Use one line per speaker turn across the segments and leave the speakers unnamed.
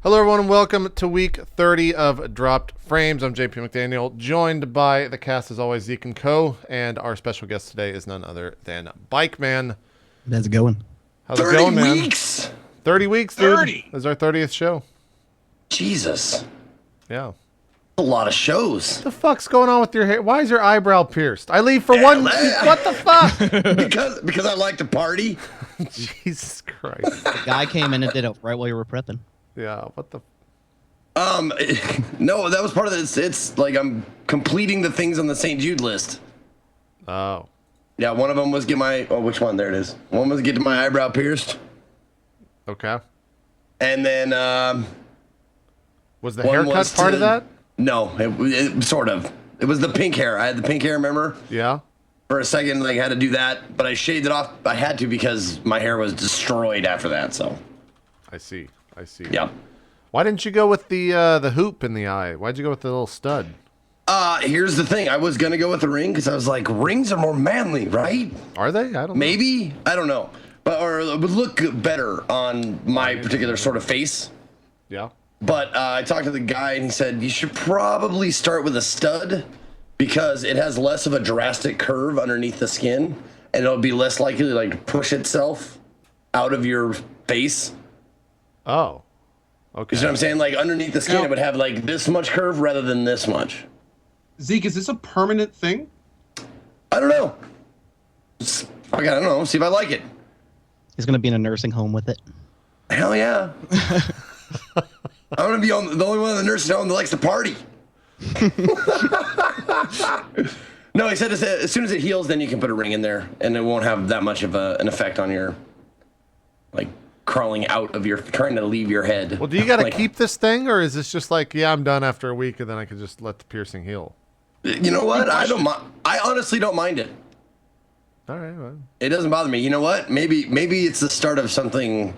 Hello, everyone, and welcome to week 30 of Dropped Frames. I'm JP McDaniel, joined by the cast, as always, Zeke and Co. And our special guest today is none other than BikeMan.
How's it going?
How's it going, man?
30 weeks?
30 weeks, dude.
30.
This is our 30th show.
Jesus.
Yeah.
A lot of shows.
What the fuck's going on with your hair? Why is your eyebrow pierced? I leave for one. What the fuck?
because I like to party.
Jesus Christ.
The guy came in and did it right while you were prepping.
Yeah, what the...
No, that was part of this. It's like I'm completing the things on the St. Jude list.
Oh.
Yeah, one of them was get my... Oh, which one? There it is. One was get my eyebrow pierced.
Okay.
And then...
Was the haircut part of that?
No, it sort of. It was the pink hair. I had the pink hair, remember?
Yeah.
For a second, like, I had to do that, but I shaved it off. I had to because my hair was destroyed after that, so...
I see.
Yeah.
Why didn't you go with the hoop in the eye? Why'd you go with the little stud?
Here's the thing. I was gonna go with the ring because I was like, rings are more manly, right?
Are they? I don't know.
Maybe. I don't know. But or it would look better on my particular sort of face.
Yeah.
But I talked to the guy and he said you should probably start with a stud because it has less of a drastic curve underneath the skin and it'll be less likely to like push itself out of your face.
Oh. Okay.
You know what I'm saying? Like underneath the skin, it would have like this much curve rather than this much.
Zeke, is this a permanent thing?
I don't know. I don't know. See if I like it.
He's going to be in a nursing home with it.
Hell yeah. I'm going to be the only one in the nursing home that likes to party. No, he said as soon as it heals, then you can put a ring in there, and it won't have that much of an effect on your, like, crawling out of your, trying to leave your head.
Well, do you got to
like,
keep this thing, or is this just like, yeah, I'm done after a week, and then I can just let the piercing heal?
You know what? I don't mind. I honestly don't mind it.
All right. Well.
It doesn't bother me. You know what? Maybe it's the start of something.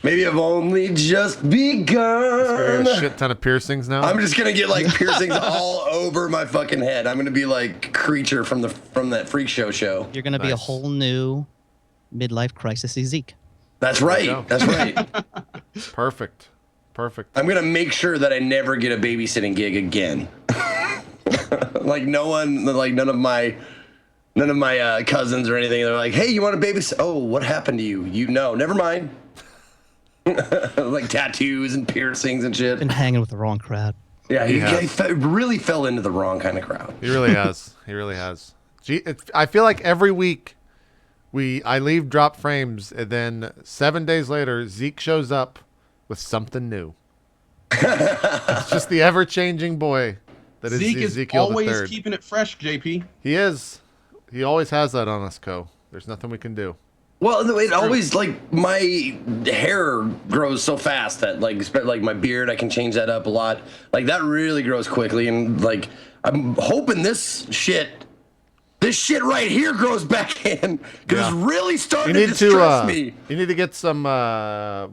Maybe I've only just begun.
A shit ton of piercings now.
I'm just gonna get like piercings all over my fucking head. I'm gonna be like Creature from that Freak Show.
You're going to be a whole new midlife crisis Zeke.
That's right. That's right.
Perfect.
I'm gonna make sure that I never get a babysitting gig again. Like none of my cousins or anything. They're like, hey, you want to babysit? Oh, what happened to you? You know, never mind. Like tattoos and piercings and shit.
Been hanging with the wrong crowd.
Yeah, he really fell into the wrong kind of crowd.
He really has. Gee, I feel like every week I leave Drop Frames, and then 7 days later, Zeke shows up with something new. It's just the ever-changing boy that is
Zeke
Ezekiel
is always
the Third.
keeping it fresh, JP.
He is. He always has that on us, Co. There's nothing we can do.
Well, it always, like, my hair grows so fast that, like my beard, I can change that up a lot. Like, that really grows quickly, and, like, I'm hoping this shit right here grows back in, because it's really starting to distress me.
You need to get some,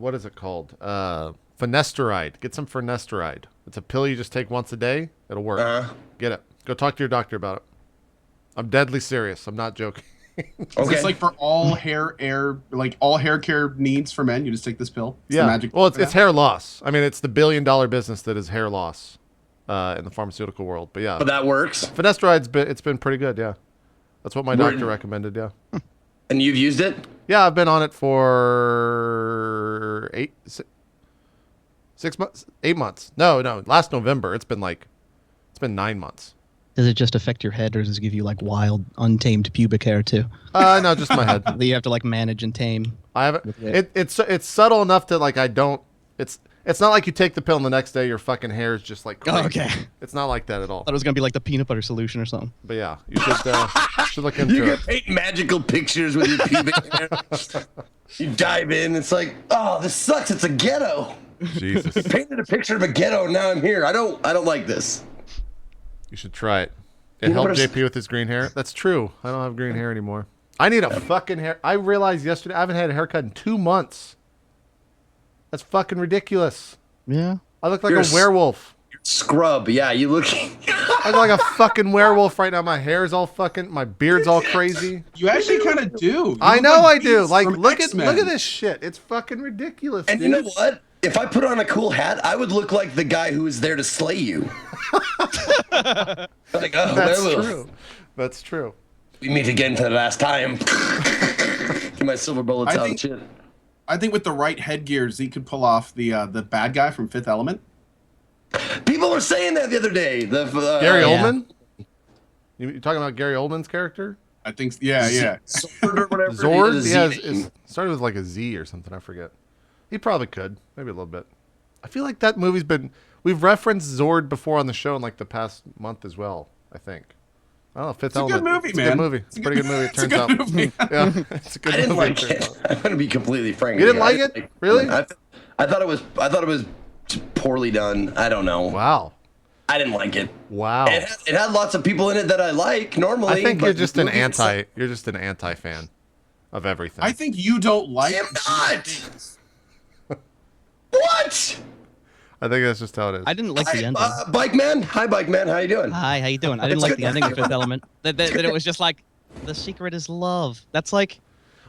what is it called? Finasteride. Get some finasteride. It's a pill you just take once a day. It'll work. Get it. Go talk to your doctor about it. I'm deadly serious. I'm not joking.
Is this like for all hair care needs for men? You just take this pill? It's
yeah.
the magic
Well, it's hair loss. I mean, it's the billion-dollar business that is hair loss in the pharmaceutical world. But yeah.
But that works.
Finasteride, it's been pretty good, yeah. That's what my doctor recommended, yeah.
And you've used it?
Yeah, I've been on it for 8 months. No, last November. It's been 9 months.
Does it just affect your head, or does it give you like wild, untamed pubic hair too?
No, just my head.
That you have to like manage and tame.
I haven't. It's subtle enough that like I don't. It's not like you take the pill and the next day your fucking hair is just like crazy.
Oh, okay.
It's not like that at all.
I thought it was gonna be like the peanut butter solution or something.
But yeah, you should look into
You
it.
can paint magical pictures with your pubic hair. You dive in, it's like, oh, this sucks. It's a ghetto.
Jesus.
Painted a picture of a ghetto, and now I'm here. I don't like this.
You should try it. It helped JP with his green hair. That's true. I don't have green hair anymore. I need a fucking hair. I realized yesterday I haven't had a haircut in 2 months. That's fucking ridiculous.
Yeah.
I look like a werewolf.
You're Scrub. Yeah, you look.
I look like a fucking werewolf right now. My hair's all fucking, my beard's all crazy.
You actually kind of do. You
I
look
know
like
I do.
Beast
Like,
from
look
X-Men.
at this shit. It's fucking ridiculous,
And
dude.
you know what? If I put on a cool hat, I would look like the guy who was there to slay you. Like, oh,
That's
werewolf.
true. That's true.
We meet again for the last time. Get my silver bullets
I
out
think-
and shit.
I think with the right headgear, Zeke could pull off the bad guy from Fifth Element.
People were saying that the other day.
Gary
yeah.
Oldman? You talking about Gary Oldman's character?
I think, yeah.
Zord or whatever.
Zord?
Z
Yeah,
name.
it started with like a Z or something. I forget. He probably could. Maybe a little bit. I feel like that movie's been... We've referenced Zord before on the show in like the past month as well, I think. I don't know. Fifth
It's a good
Element.
movie,
It's
man.
a good movie. It's a pretty good movie, it
It's a
turns
good
out.
movie.
Yeah, it's a good
I didn't
movie.
like it. I'm gonna be completely frank.
You
with
didn't
I
like it? Really?
I thought it was poorly done. I don't know.
Wow.
I didn't like it.
Wow.
It had lots of people in it that I like normally.
I think
but
you're just
the
an
movie was-
anti fan of everything.
I think you don't like.
I am not. What?
I think that's just how it is.
I didn't like the ending.
BikeMan. Hi, BikeMan. How you doing?
Hi, how you doing? I didn't like the ending of Fifth Element. That it was just like, the secret is love. That's like,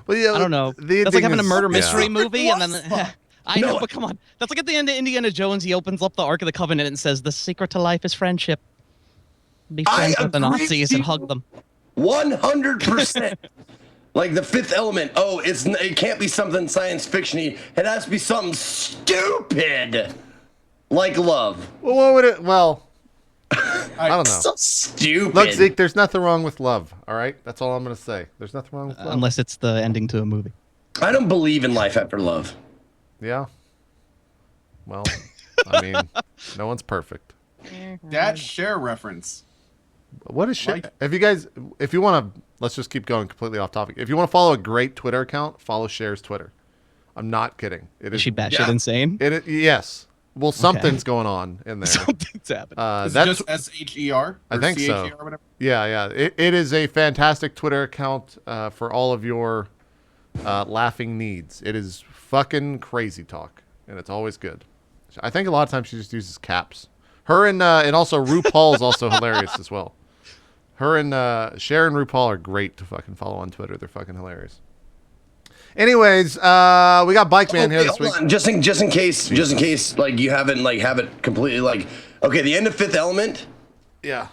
Well, yeah,
I don't know.
the
That's like
ending
having a
is-
murder
yeah.
mystery movie, and then I know,
No.
but come on. That's like at the end of Indiana Jones. He opens up the Ark of the Covenant and says, "The secret to life is friendship. Be
I
friends with the
agree
Nazis
with
and
you.
hug them."
100%. Like the Fifth Element. Oh, it can't be something science fiction-y. It has to be something stupid, like love.
Well, what would it? Well, I don't know.
So stupid.
Look, Zeke, there's nothing wrong with love. All right, that's all I'm gonna say. There's nothing wrong with love.
Unless it's the ending to a movie.
I don't believe in life after love.
Yeah. Well, I mean, no one's perfect.
That share reference.
What is shit?
Like-
If you guys, if you want to, let's just keep going completely off topic. If you want to follow a great Twitter account, follow Cher's Twitter. I'm not kidding. It
Is
is
she batshit
yeah.
insane?
yes. Well, something's going on in there.
Something's happening.
Is it
That's
just SHER?
I
or
think so.
CHER or whatever?
yeah. It is a fantastic Twitter account for all of your laughing needs. It is fucking crazy talk, and it's always good. I think a lot of times she just uses caps. Her and also RuPaul's also hilarious as well. Her and Cher and RuPaul are great to fucking follow on Twitter. They're fucking hilarious. Anyways, we got BikeMan here this week.
Hold on. Just in case, like you haven't have it completely like. Okay, the end of Fifth Element.
Yeah.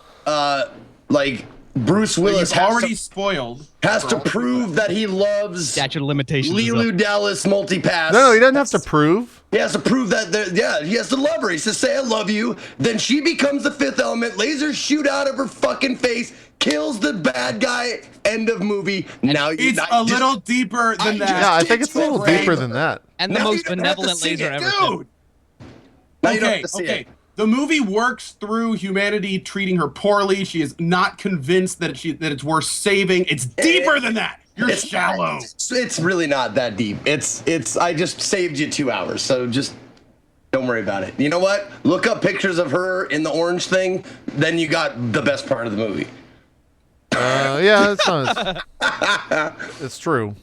Like Bruce Willis
You've already spoiled.
has
for
to
all-
prove that he loves
Statute of limitations. is
Lilu
up.
Dallas multipass.
No, he doesn't have to prove.
He has to prove that. He has to love her. He says, "Say I love you." Then she becomes the Fifth Element. Lasers shoot out of her fucking face. Kills the bad guy. End of movie. Now you.
It's a little deeper than that.
Yeah, I think it's a little
Right.
deeper than that.
And the
Now you
most
don't have to
benevolent
see
laser
it,
ever. too.
Dude.
Now you don't
Okay,
have to see
okay.
it.
The movie works through humanity treating her poorly. She is not convinced that it's worth saving. It's deeper than that. You're
It's
shallow.
It's really not that deep. It's. I just saved you 2 hours, so just don't worry about it. You know what? Look up pictures of her in the orange thing. Then you got the best part of the movie.
Yeah, it's not. It's true.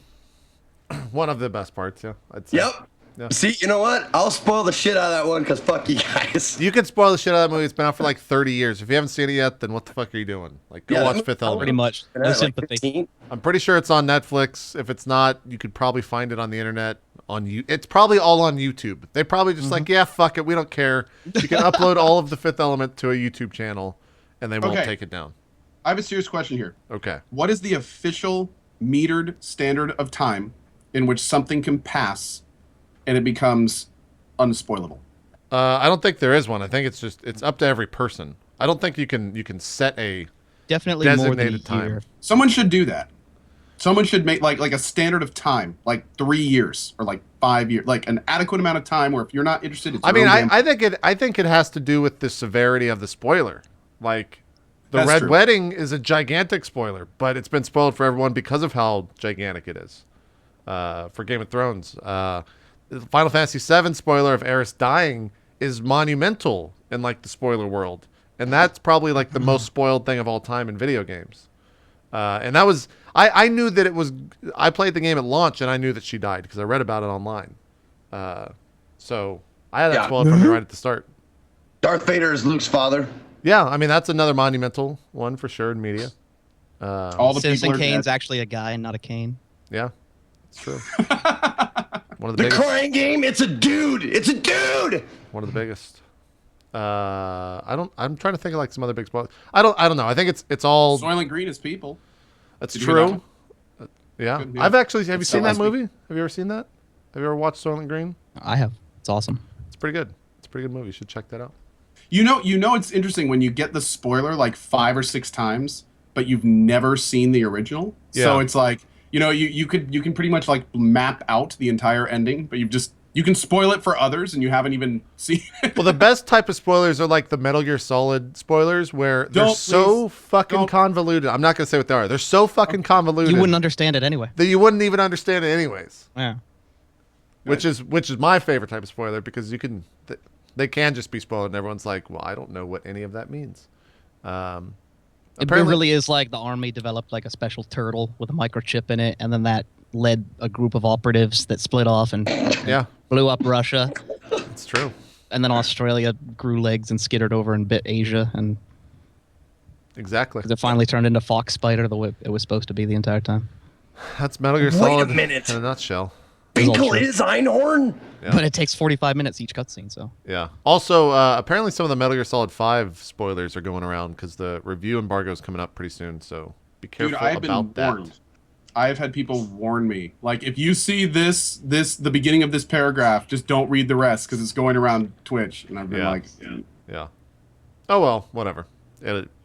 One of the best parts. Yeah, I'd say.
Yep.
Yeah.
See, you know what? I'll spoil the shit out of that one because fuck you guys.
You can spoil the shit out of that movie. It's been out for like 30 years. If you haven't seen it yet, then what the fuck are you doing? Like, go
Yeah,
watch
that
Fifth
movie-
Element.
Pretty much. No
Like
sympathy.
15?
I'm pretty sure it's on Netflix. If it's not, you could probably find it on the internet. It's probably all on YouTube. They probably just like, yeah, fuck it, we don't care. You can upload all of the Fifth Element to a YouTube channel, and they won't
Okay.
take it down.
I have a serious question here.
Okay.
What is the official metered standard of time in which something can pass and it becomes unspoilable?
I don't think there is one. I think it's up to every person. I don't think you can set a
Definitely more than a
designated time.
year.
Someone should do that. Someone should make like a standard of time, like 3 years or like 5 years, like an adequate amount of time where if you're not interested, it's
I mean,
your own damn-
I think it has to do with the severity of the spoiler. Like, the
That's
Red
true.
Wedding is a gigantic spoiler, but it's been spoiled for everyone because of how gigantic it is. For Game of Thrones, the Final Fantasy VII spoiler of Aerys dying is monumental in like the spoiler world, and that's probably like the most spoiled thing of all time in video games. And that was I knew that it was. I played the game at launch, and I knew that she died because I read about it online. So I had that
Yeah.
spoiled for me right at the start.
Darth Vader is Luke's father.
Yeah, I mean that's another monumental one for sure in media.
All the
Citizen
people are
Kane's
dead.
actually a guy and not a Kane.
Yeah, it's true. One of the
The
biggest.
crying game. It's a dude. It's a dude.
One of the biggest. I don't. I'm trying to think of like some other big spoilers. I don't know. I think it's all.
Soylent Green is people.
That's
Did you hear that
true.
one?
Yeah.
Good, yeah.
I've actually. Have you
It's
seen that
last week.
movie? Have you ever seen that? Have you ever watched Soylent Green?
I have. It's awesome.
It's pretty good. It's a pretty good movie. You should check that out.
You know, it's interesting when you get the spoiler like 5 or 6 times, but you've never seen the original. So
Yeah.
it's like, you can pretty much like map out the entire ending, but you can spoil it for others and you haven't even seen it.
Well, the best type of spoilers are like the Metal Gear Solid spoilers, where they're
Don't,
so
please.
fucking
Don't.
convoluted. I'm not gonna say what they are. They're so fucking convoluted
You wouldn't understand it anyway.
that you wouldn't even understand it anyways.
Yeah.
Which is my favorite type of spoiler because they can just be spoiled and everyone's like, well, I don't know what any of that means.
It
Apparently-
really is like the army developed like a special turtle with a microchip in it, and then that led a group of operatives that split off and
Yeah,
blew up Russia,
it's true.
and then Australia grew legs and skittered over and bit Asia, and
Exactly.
it finally turned into Fox Spider the way it was supposed to be the entire time.
That's Metal Gear
Wait a
Solid
minute.
in a nutshell.
It's all
Finkel
true.
is Einhorn.
Yeah.
But it takes 45 minutes each cutscene, so
Yeah. Also, apparently some of the Metal Gear Solid 5 spoilers are going around because the review embargo is coming up pretty soon. So be careful
Dude, I've been
about that.
warned. I've had people warn me. Like, if you see the beginning of this paragraph, just don't read the rest because it's going around Twitch. And I've been
Yeah.
like,
Yeah. Oh well, whatever.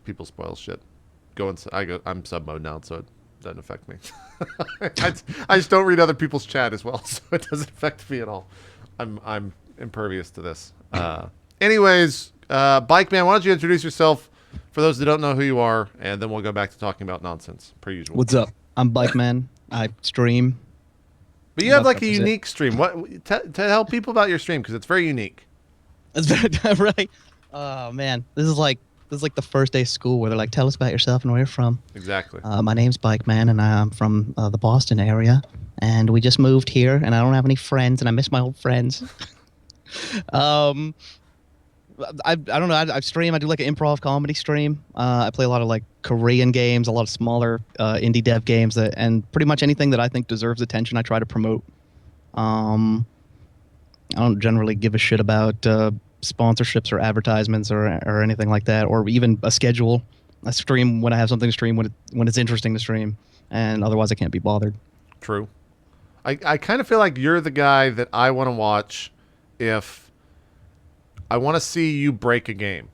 People spoil shit. I'm sub mode now, so it doesn't affect me. I just don't read other people's chat as well, so it doesn't affect me at all. I'm impervious to this. Anyways, BikeMan, why don't you introduce yourself for those that don't know who you are, and then we'll go back to talking about nonsense per usual.
what's up? I'm BikeMan. I stream.
But you have
What
like a
the fuck is it?
unique stream. What tell people about your stream because it's very unique.
That's very right. Oh man, this is like the first day of school where they're like, "Tell us about yourself and where you're from."
Exactly.
My name's BikeMan, and I'm from the Boston area. And we just moved here, and I don't have any friends, and I miss my old friends. I don't know. I stream. I do like an improv comedy stream. I play a lot of like Korean games, a lot of smaller indie dev games, and pretty much anything that I think deserves attention, I try to promote. I don't generally give a shit about sponsorships or advertisements or anything like that, or even a schedule. I stream when I have something to stream when it's interesting to stream, and otherwise I can't be bothered.
True. I kind of feel like you're the guy that I want to watch if I want to see you break a game.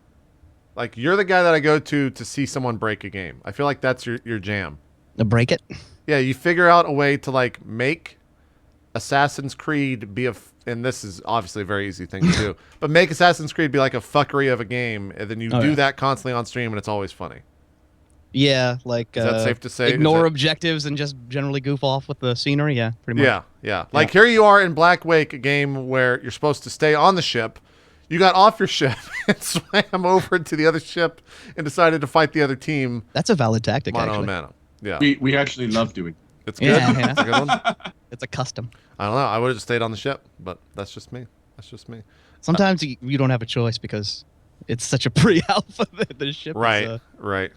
Like, you're the guy that I go to see someone break a game. I feel like that's your jam.
To break it.
Yeah, you figure out a way to, like, make Assassin's Creed be and this is obviously a very easy thing to do, but make Assassin's Creed be like a fuckery of a game, and then you
Oh,
do
yeah.
that constantly on stream, and it's always funny.
Yeah, like
Is that safe to say? Is
ignore
that-
objectives and just generally goof off with the scenery. Yeah, pretty much.
Yeah. Like, here you are in Black Wake, a game where you're supposed to stay on the ship. You got off your ship and swam over to the other ship and decided to fight the other team
That's a valid tactic,
mano a
actually.
mano. Yeah,
we actually love doing.
it's good.
Yeah, yeah.
It's a good one.
It's a custom.
I don't know. I would have just stayed on the ship, but that's just me.
Sometimes you don't have a choice because it's such a pre-alpha that the ship
Right,
is
right.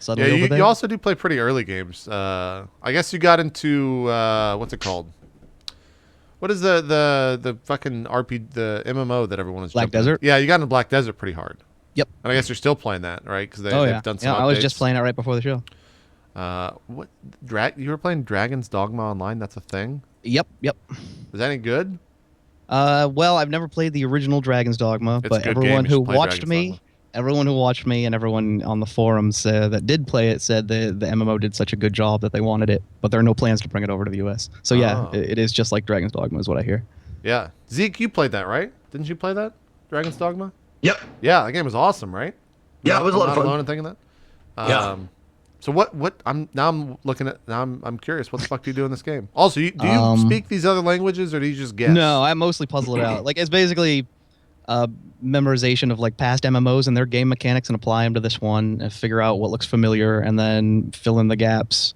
suddenly
Yeah,
over there.
you also do play pretty early games. I guess you got into what's it called? What is the fucking the MMO that everyone is
Black
jumping in?
Desert?
Yeah, you got into Black Desert pretty hard.
Yep.
And I guess you're still playing that, right? Because
Oh
they've
yeah.
done some
Yeah,
updates.
I was just playing it right before the show.
What you were playing Dragon's Dogma Online? That's a thing.
Yep.
Is that any good?
Well, I've never played the original Dragon's Dogma,
It's a
but
good
everyone
game. You
who
should play
watched
Dragon's
me,
Dogma.
and everyone on the forums that did play it said the MMO did such a good job that they wanted it, but there are no plans to bring it over to the US. So yeah,
Oh.
it is just like Dragon's Dogma is what I hear.
Yeah. Zeke, you played that, right? Didn't you play that? Dragon's Dogma?
Yep.
Yeah, that game was awesome, right?
Yeah, it was a lot of
I'm
fun.
not alone in thinking that.
Yeah.
So what I'm curious. What the fuck do you do in this game? Also, do you
Um,
speak these other languages or do you just guess?
No, I mostly puzzle it out. Like it's basically memorization of like past MMOs and their game mechanics and apply them to this one and figure out what looks familiar and then fill in the gaps,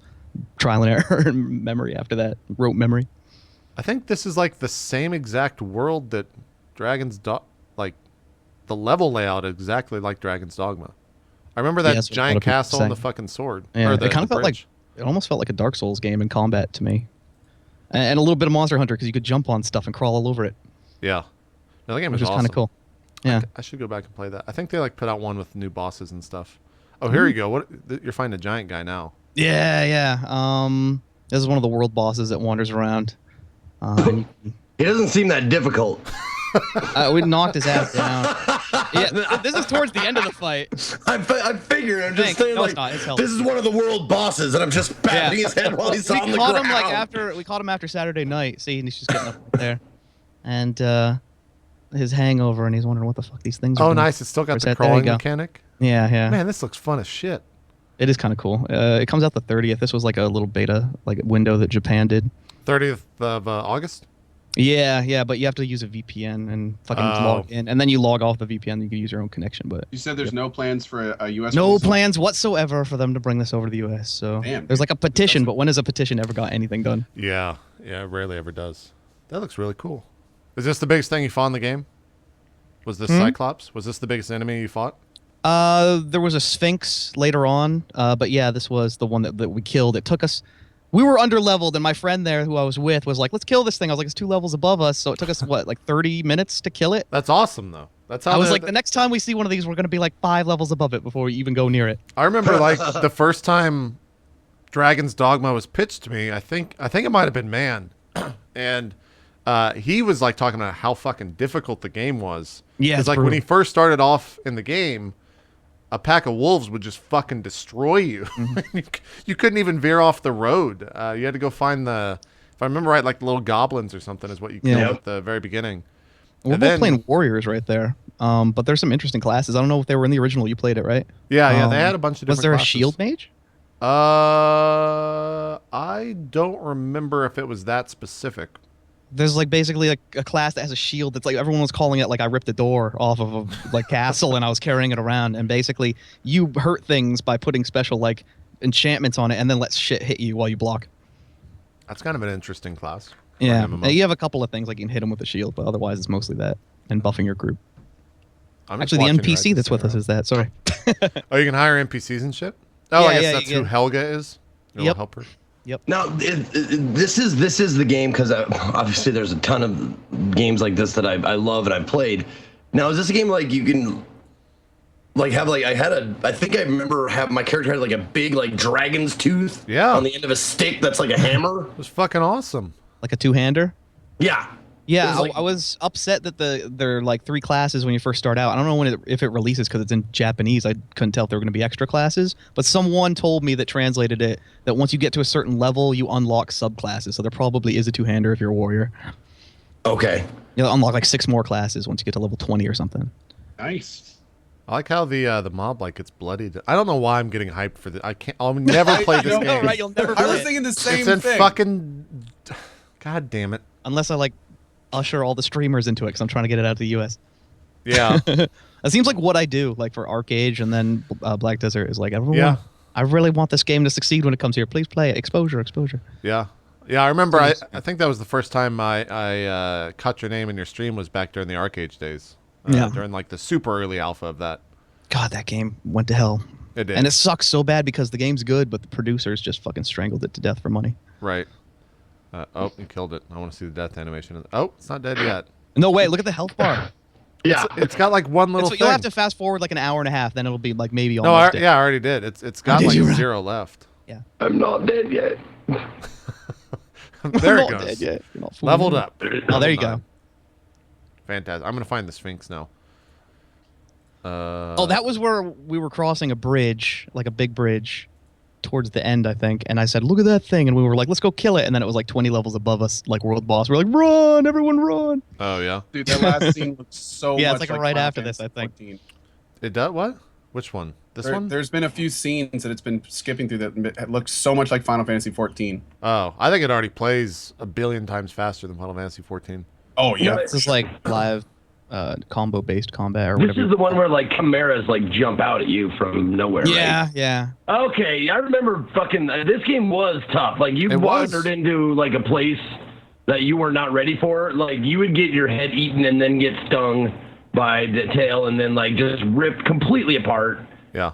trial and error and memory after that, rote memory.
I think this is like the same exact world that the level layout exactly like Dragon's Dogma. I remember
Yeah,
that
that's what a lot
giant
of people
castle and the
say.
fucking sword.
Yeah,
Or the,
it kind of
the
felt like
bridge.
it almost felt like a Dark Souls game in combat to me, and a little bit of Monster Hunter because you could jump on stuff and crawl all over it,
Yeah. No, the game
which
is
is
awesome.
kind of cool. Yeah.
I should go back and play that. I think they like put out one with new bosses and stuff. Oh, here you go. What you're finding a giant guy now.
Yeah, yeah. This is one of the world bosses that wanders around. And
He doesn't seem that difficult.
we knocked his ass down. Yeah, this is towards the end of the fight.
I figured. I'm just
Thanks.
saying,
No,
like,
it's not. It's healthy.
this is one of the world bosses, and I'm just patting his head while he's on the
caught
ground.
him we caught him after Saturday night. See, and he's just getting up right there, and his hangover, and he's wondering what the fuck these things are.
Oh,
doing.
nice. It's still got
Where's
the
that? There you
crawling
go.
mechanic.
Yeah, yeah.
Man, this looks fun as shit.
It is kind of cool. It comes out the 30th. This was like a little beta, like window that Japan did.
30th of August?
Yeah, yeah, but you have to use a VPN and fucking log in, and then you log off the VPN. You can use your own connection, but
You said there's no plans for a U.S.
no
release?
plans whatsoever for them to bring this over to the US. So
Damn,
there's
dude.
like a petition, but when has a petition ever got anything done?
Yeah. Yeah, it rarely ever does. That looks really cool. Is this the biggest thing you fought in the game? Was this Cyclops? Was this the biggest enemy you fought?
There was a Sphinx later on, but yeah, this was the one that we killed. It took us. We were under leveled, and my friend there, who I was with, was like, "Let's kill this thing." I was like, "It's 2 levels above us," so it took us what, like 30 minutes to kill it.
That's awesome, though. That's how
I was like, the next time we see one of these, we're gonna be like 5 levels above it before we even go near it.
I remember like the first time Dragon's Dogma was pitched to me. I think it might have been Man, and he was like talking about how fucking difficult the game was.
Yeah,
it's
it's
like when he
brutal.
first started off in the game, a pack of wolves would just fucking destroy you. You couldn't even veer off the road. You had to go find if I remember right, like the little goblins or something is what you killed
Yeah.
at the very beginning.
We're
And
both
then-
playing warriors right there. But there's some interesting classes. I don't know if they were in the original. You played it, right?
Yeah, they had a bunch of different
Was there
classes.
a shield mage?
I don't remember if it was that specific.
There's like basically like a class that has a shield that's like everyone was calling it like I ripped the door off of a like castle and I was carrying it around, and basically you hurt things by putting special like enchantments on it and then let shit hit you while you block.
That's kind of an interesting class. for
Yeah,
an MMO.
you have a couple of things like you can hit them with a shield, but otherwise it's mostly that and buffing your group.
I'm just
Actually, the
watching you
NPC
right
that's with us
there.
is that. Sorry.
Oh, you can hire NPCs and shit? Oh,
Yeah,
I guess
yeah,
that's
you
who
can.
Helga is? Your
Yep.
little helper?
Now, this is the game, because obviously there's a ton of games like this that I love and I've played. Now, is this a game like you can like have like I think I remember my character had like a big like dragon's tooth on the end of a stick that's like a hammer.
It was fucking awesome.
Like a two-hander?
Yeah.
Yeah,
It was like-
I was upset that there are like 3 classes when you first start out. I don't know if it releases because it's in Japanese. I couldn't tell if there were going to be extra classes. But someone told me that translated it that once you get to a certain level, you unlock subclasses. So there probably is a two-hander if you're a warrior.
Okay.
You'll unlock like 6 more classes once you get to level 20 or something.
Nice.
I like how the mob like gets bloodied. I don't know why I'm getting hyped for this. I'll never play this
know,
game.
Right, you'll never
I
play
was
it.
thinking the same
It's in
thing.
fucking. God damn it.
Unless I like usher all the streamers into it because I'm trying to get it out to the US.
Yeah.
It seems like what I do, like for Arcade and then Black Desert, is like everyone.
Yeah.
I really want this game to succeed when it comes here. Please play it. Exposure.
Yeah. Yeah, I remember. I think that was the first time I caught your name in your stream was back during the Arcade days.
Yeah.
During like the super early alpha of that.
God, that game went to hell.
It did.
And it sucks so bad because the game's good, but the producers just fucking strangled it to death for money.
Right. Oh, you killed it. I want to see the death animation. Oh, it's not dead yet.
No way. Look at the health bar.
Yeah.
It's got like one little thing.
You'll have to fast forward like an hour and a half, then it'll be like maybe
No,
almost dead.
I already did. It's got
did
like
you really?
0 left.
Yeah.
I'm not dead yet.
There
Not
it goes.
dead yet. You're not fooling
Leveled
me.
up.
Oh, there you go.
Fantastic. I'm gonna find the Sphinx now.
Oh, that was where we were crossing a bridge, like a big bridge, towards the end, I think. And I said, "Look at that thing!" And we were like, "Let's go kill it!" And then it was like 20 levels above us, like world boss. We're like, "Run, everyone, run!"
Oh yeah.
Dude, that last scene looks so
Yeah,
much
it's like right
Final
after this,
Fantasy
I think.
14.
It does what? Which one? This one?
There's been a few scenes that it's been skipping through that it looks so much like Final Fantasy 14.
Oh, I think it already plays a billion times faster than Final Fantasy 14.
Oh yeah.
This is like live combo-based combat or
This
whatever.
is the one where like chimeras like jump out at you from nowhere.
Yeah,
Right?
yeah.
Okay, I remember fucking. This game was tough. Like you
It was.
wandered into like a place that you were not ready for. Like you would get your head eaten and then get stung, by the tail and then like just ripped completely apart.
Yeah.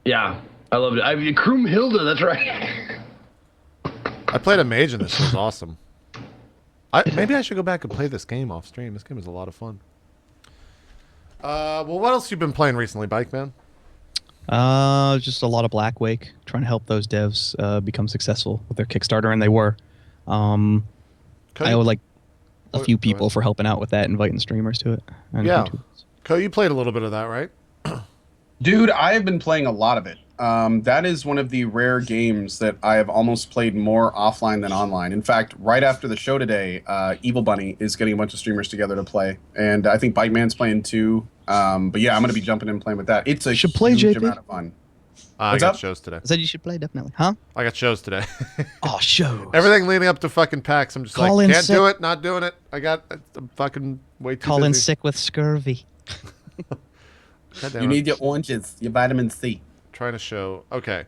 Yeah, I loved it. Kroomhilda, that's right.
I played a mage in this. It was awesome. Maybe I should go back and play this game off stream. This game is a lot of fun. Well, what else you been playing recently, BikeMan?
Just a lot of Black Wake, trying to help those devs become successful with their Kickstarter, and they were. I owe like a few people for helping out with that, inviting streamers to it. And
Yeah.
YouTubers.
Co, you played a little bit of that, right?
Dude, I have been playing a lot of it. That is one of the rare games that I have almost played more offline than online. In fact, right after the show today, Evil Bunny is getting a bunch of streamers together to play, and I think BikeMan's playing too. But yeah, I'm going to be jumping in and playing with that. It's a
Should play,
huge
JP.
amount of fun.
I
What's
got
up?
shows today.
I said you should play, definitely. Huh?
I got shows today.
Oh, shows.
Everything leading up to fucking PAX, I'm just
Call
like,
in
can't
sick.
do it, not doing it. I'm fucking way too
Call in
busy.
sick with scurvy.
God damn
You
it.
need your oranges, your vitamin C.
Trying to show. Okay.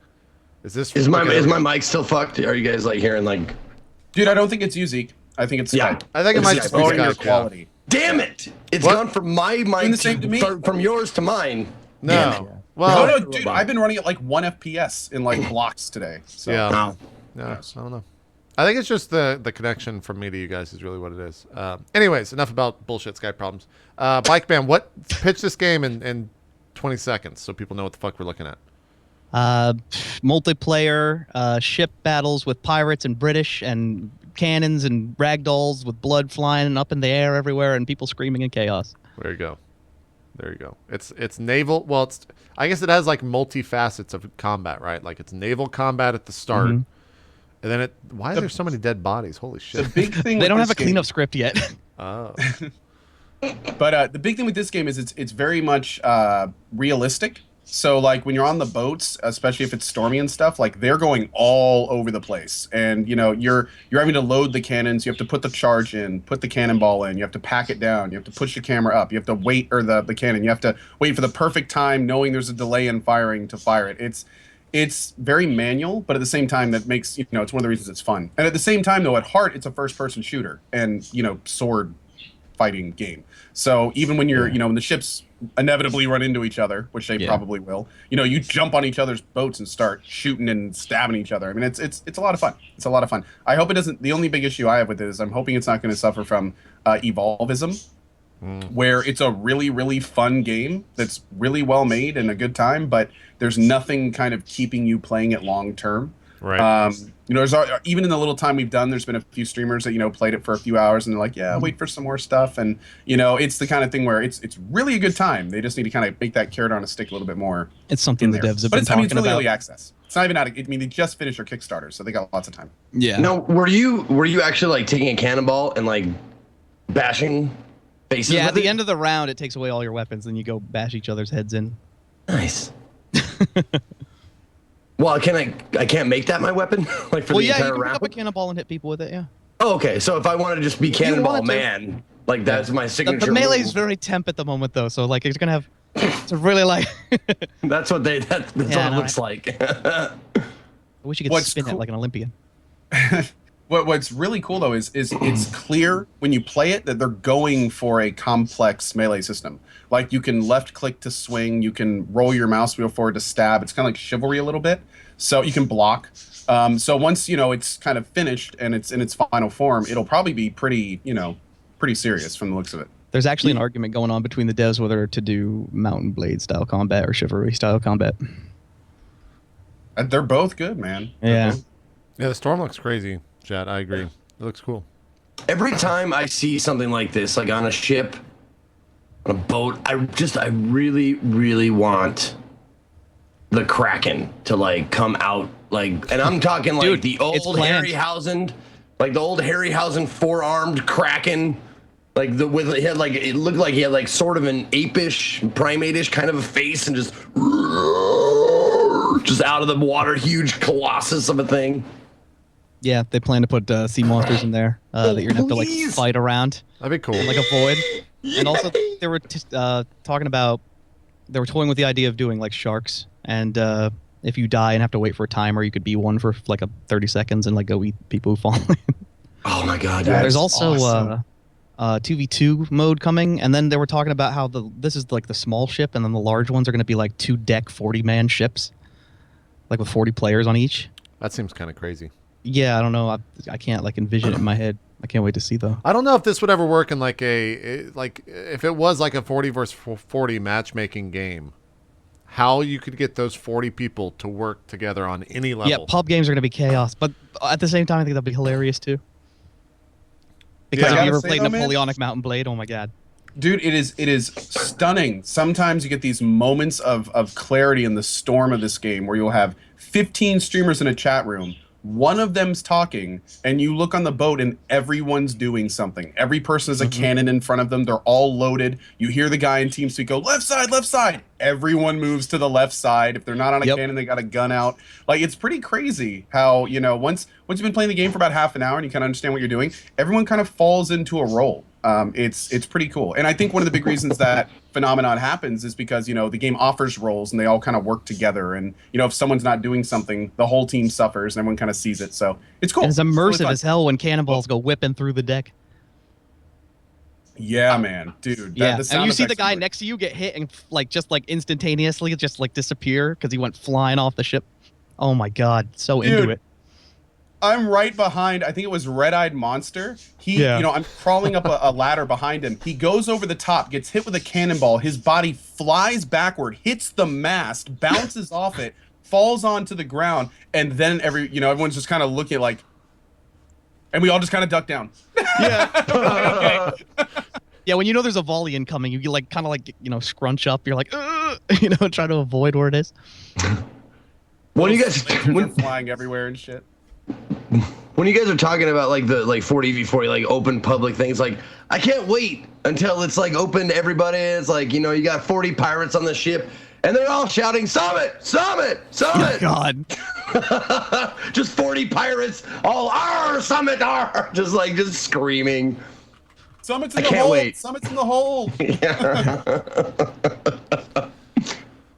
Is my mic still fucked? Are you guys like hearing like?
Dude, I don't think it's you, Zeke. I think it's
Yeah.
Skype.
I think it
It's
might
Skype.
just be
Lowering your
Skype, yeah.
quality.
Damn it! It's
What?
gone from my mic
Doing the same to me.
from yours to mine.
No.
Damn it.
Well,
No, dude, I've been running at like 1 FPS in like blocks today. So.
yeah.
Wow.
No, I don't know. I think it's just the connection from me to you guys is really what it is. Anyways, enough about bullshit Skype problems. BikeMan, pitch this game in 20 seconds so people know what the fuck we're looking at.
Multiplayer ship battles with pirates and British and cannons and ragdolls with blood flying up in the air everywhere and people screaming in chaos.
There you go. There you go. It's naval. Well, I guess it has like multi-facets of combat, right? Like it's naval combat at the start.
Mhm.
And then why is there so many dead bodies? Holy
The
shit.
big thing
They
with
don't have
this
a cleanup script yet.
Oh.
But the big thing with this game is it's very much realistic. So like when you're on the boats, especially if it's stormy and stuff, like they're going all over the place, and you know you're having to load the cannons. You have to put the charge in, put the cannonball in. You have to pack it down. You have to push the camera up. You have to wait, or the cannon. You have to wait for the perfect time, knowing there's a delay in firing to fire it. It's very manual, but at the same time that makes it's one of the reasons it's fun. And at the same time though, at heart, it's a first-person shooter and sword fighting game. So even when you're when the ships inevitably run into each other, which they probably will, you jump on each other's boats and start shooting and stabbing each other. I mean, it's a lot of fun. It's a lot of fun. I hope it doesn't. The only big issue I have with it is I'm hoping it's not going to suffer from evolvism, where it's a really, really fun game that's really well made and a good time, but there's nothing kind of keeping you playing it long term.
Right.
There's even in the little time we've done, there's been a few streamers that played it for a few hours and they're like, yeah, wait for some more stuff, and it's the kind of thing where it's really a good time. They just need to kind of make that carrot on a stick a little bit more.
It's something the
there.
devs have
But
been
it's
talking
really
about.
early access. It's not even out. They just finished their Kickstarter, so they got lots of time.
Yeah.
Now, were you actually like taking a cannonball and like bashing faces?
Yeah,
with
at the
it?
end of the round, it takes away all your weapons, and you go bash each other's heads in.
Nice. Well, I can't make that my weapon like for
Well,
the
yeah, you
entire
can pick
round.
up a cannonball and hit people with it, yeah.
Oh, okay. So if I want to just be Cannonball
wanted to.
Man, like that's my signature.
The melee is
move.
very temp at the moment, though, so like it's going to have... It's really like...
That's what that's what
Yeah,
it
no,
looks like.
I wish you could
What's
spin it
cool-
like an Olympian.
What's really cool though is it's clear when you play it that they're going for a complex melee system. Like you can left click to swing, you can roll your mouse wheel forward to stab. It's kind of like Chivalry a little bit. So you can block. So once it's kind of finished and it's in its final form, it'll probably be pretty serious from the looks of it.
There's actually an argument going on between the devs whether to do Mountain Blade style combat or Chivalry style combat.
They're both good, man.
Yeah.
Yeah, the storm looks crazy, Chad. I agree. It looks cool.
Every time I see something like this, like on a ship, on a boat, I really, really want the Kraken to like come out, like, and I'm talking like
Dude,
the
it's
old
planned.
Harryhausen, like the old Harryhausen four-armed Kraken, like it looked like he had like sort of an apish, primate-ish kind of a face, and just out of the water, huge colossus of a thing.
Yeah, they plan to put sea monsters in there that you're going to have to like
please.
fight around.
That'd be cool.
Like a void. And also they were talking about, they were toying with the idea of doing like sharks, and if you die and have to wait for a timer, you could be one for like 30 seconds and like go eat people who fall in.
Oh my god!
Yeah,
There's
That's
also
awesome.
2v2 mode coming, and then they were talking about how this is like the small ship, and then the large ones are going to be like 2-deck 40-man ships, like with 40 players on each.
That seems kind of crazy.
Yeah, I don't know. I can't like envision it in my head. I can't wait to see though.
I don't know if this would ever work in like if it was like a 40 versus 40 matchmaking game. How you could get those 40 people to work together on any level.
Yeah, pub games are going to be chaos, but at the same time, I think that'd be hilarious too. Because
Yeah.
if you ever
Say
played
though, man,
Napoleonic Mountain Blade, oh my god.
dude, it is stunning. Sometimes you get these moments of clarity in the storm of this game where you'll have 15 streamers in a chat room. One of them's talking, and you look on the boat, and everyone's doing something. Every person has a cannon in front of them. They're all loaded. You hear the guy in TeamSpeak go, left side, left side. Everyone moves to the left side. If they're not on a cannon, they got a gun out. Like, it's pretty crazy how, you know, once you've been playing the game for about half an hour and you kind of understand what you're doing, everyone kind of falls into a role. It's pretty cool. And I think one of the big reasons that phenomenon happens is because, you know, the game offers roles and they all kind of work together. And, you know, if someone's not doing something, the whole team suffers and everyone kind of sees it. So it's cool.
And it's immersive
really
as hell when cannonballs go whipping through the deck.
Yeah, man, dude.
Yeah,
the
and
sound
you see the
effects
guy
are-
next to you get hit and like just like instantaneously just like disappear because he went flying off the ship. Oh my god, so into
Dude.
it.
I'm right behind, I think it was Red-Eyed Monster.
Yeah.
You know, I'm crawling up a ladder behind him. He goes over the top, gets hit with a cannonball. His body flies backward, hits the mast, bounces off it, falls onto the ground, and then everyone's just kind of looking like, and we all just kind of duck down.
Yeah. Yeah, when you know there's a volley incoming, you like kind of like, you know, scrunch up. You're like, you know, try to avoid where it is.
When you guys
Lasers are flying everywhere and shit.
when you guys are talking about like the 40v40 like open public things, like I can't wait until it's like open to everybody. It's like, you know, you got 40 pirates on the ship and they're all shouting summit, summit, summit.
God.
Just 40 pirates all "Arr, summit, arr," just screaming.
Summit's in
I
the
can't
hole.
wait.
Summit's in the hole.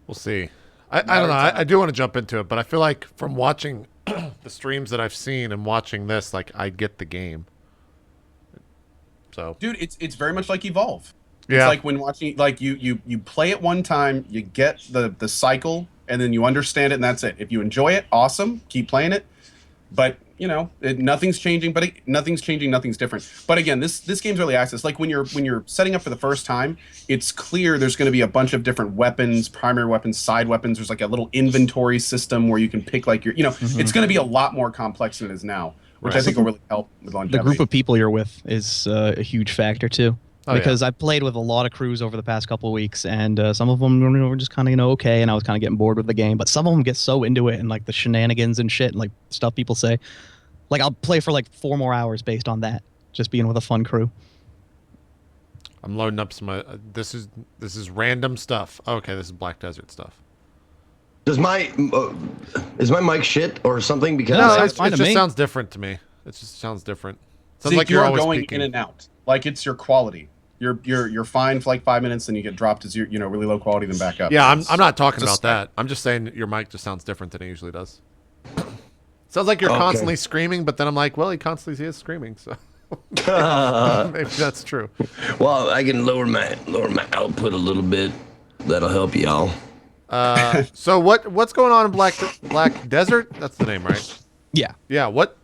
We'll see. I don't know. I do want to jump into it, but I feel like from watching the streams that I've seen and watching this, like I get the game. So,
Dude, it's very much like Evolve.
yeah,
It's like when watching, like you play it one time, you get the cycle, and then you understand it, and that's it. If you enjoy it, awesome, keep playing it. But you know, nothing's changing. Nothing's changing. Nothing's different. But again, this game's early access. Like when you're setting up for the first time, it's clear there's going to be a bunch of different weapons, primary weapons, side weapons. There's like a little inventory system where you can pick like your, you know, it's going to be a lot more complex than it is now, which I
Right.
think will really help with
The
longevity.
group of people you're with is a huge factor too.
Oh, yeah.
Because I've played with a lot of crews over the past couple of weeks, and some of them were just kind of, you know, okay, and I was kind of getting bored with the game. But some of them get so into it and like the shenanigans and shit and like stuff people say. Like I'll play for like 4 more hours based on that, just being with a fun crew.
I'm loading up some. This is random stuff. Okay, this is Black Desert stuff.
Does my is my mic shit or something? Because
No,
sounds
it
fine to
just
me.
sounds different to me. It just sounds different. Sounds
Zeke,
like
you
you're
are
always
going
peeking.
in and out. Like it's your quality. You're fine for like 5 minutes, then you get dropped to zero, you know, really low quality, then back up.
Yeah, I'm
It's
not talking
just-
about that. I'm just saying your mic just sounds different than it usually does. Sounds like you're
Okay.
constantly screaming, but then I'm like, well, he constantly is screaming, so maybe that's true.
well, I can lower my output a little bit. That'll help y'all.
So what's going on in Black Desert? That's the name, right?
Yeah.
Yeah. What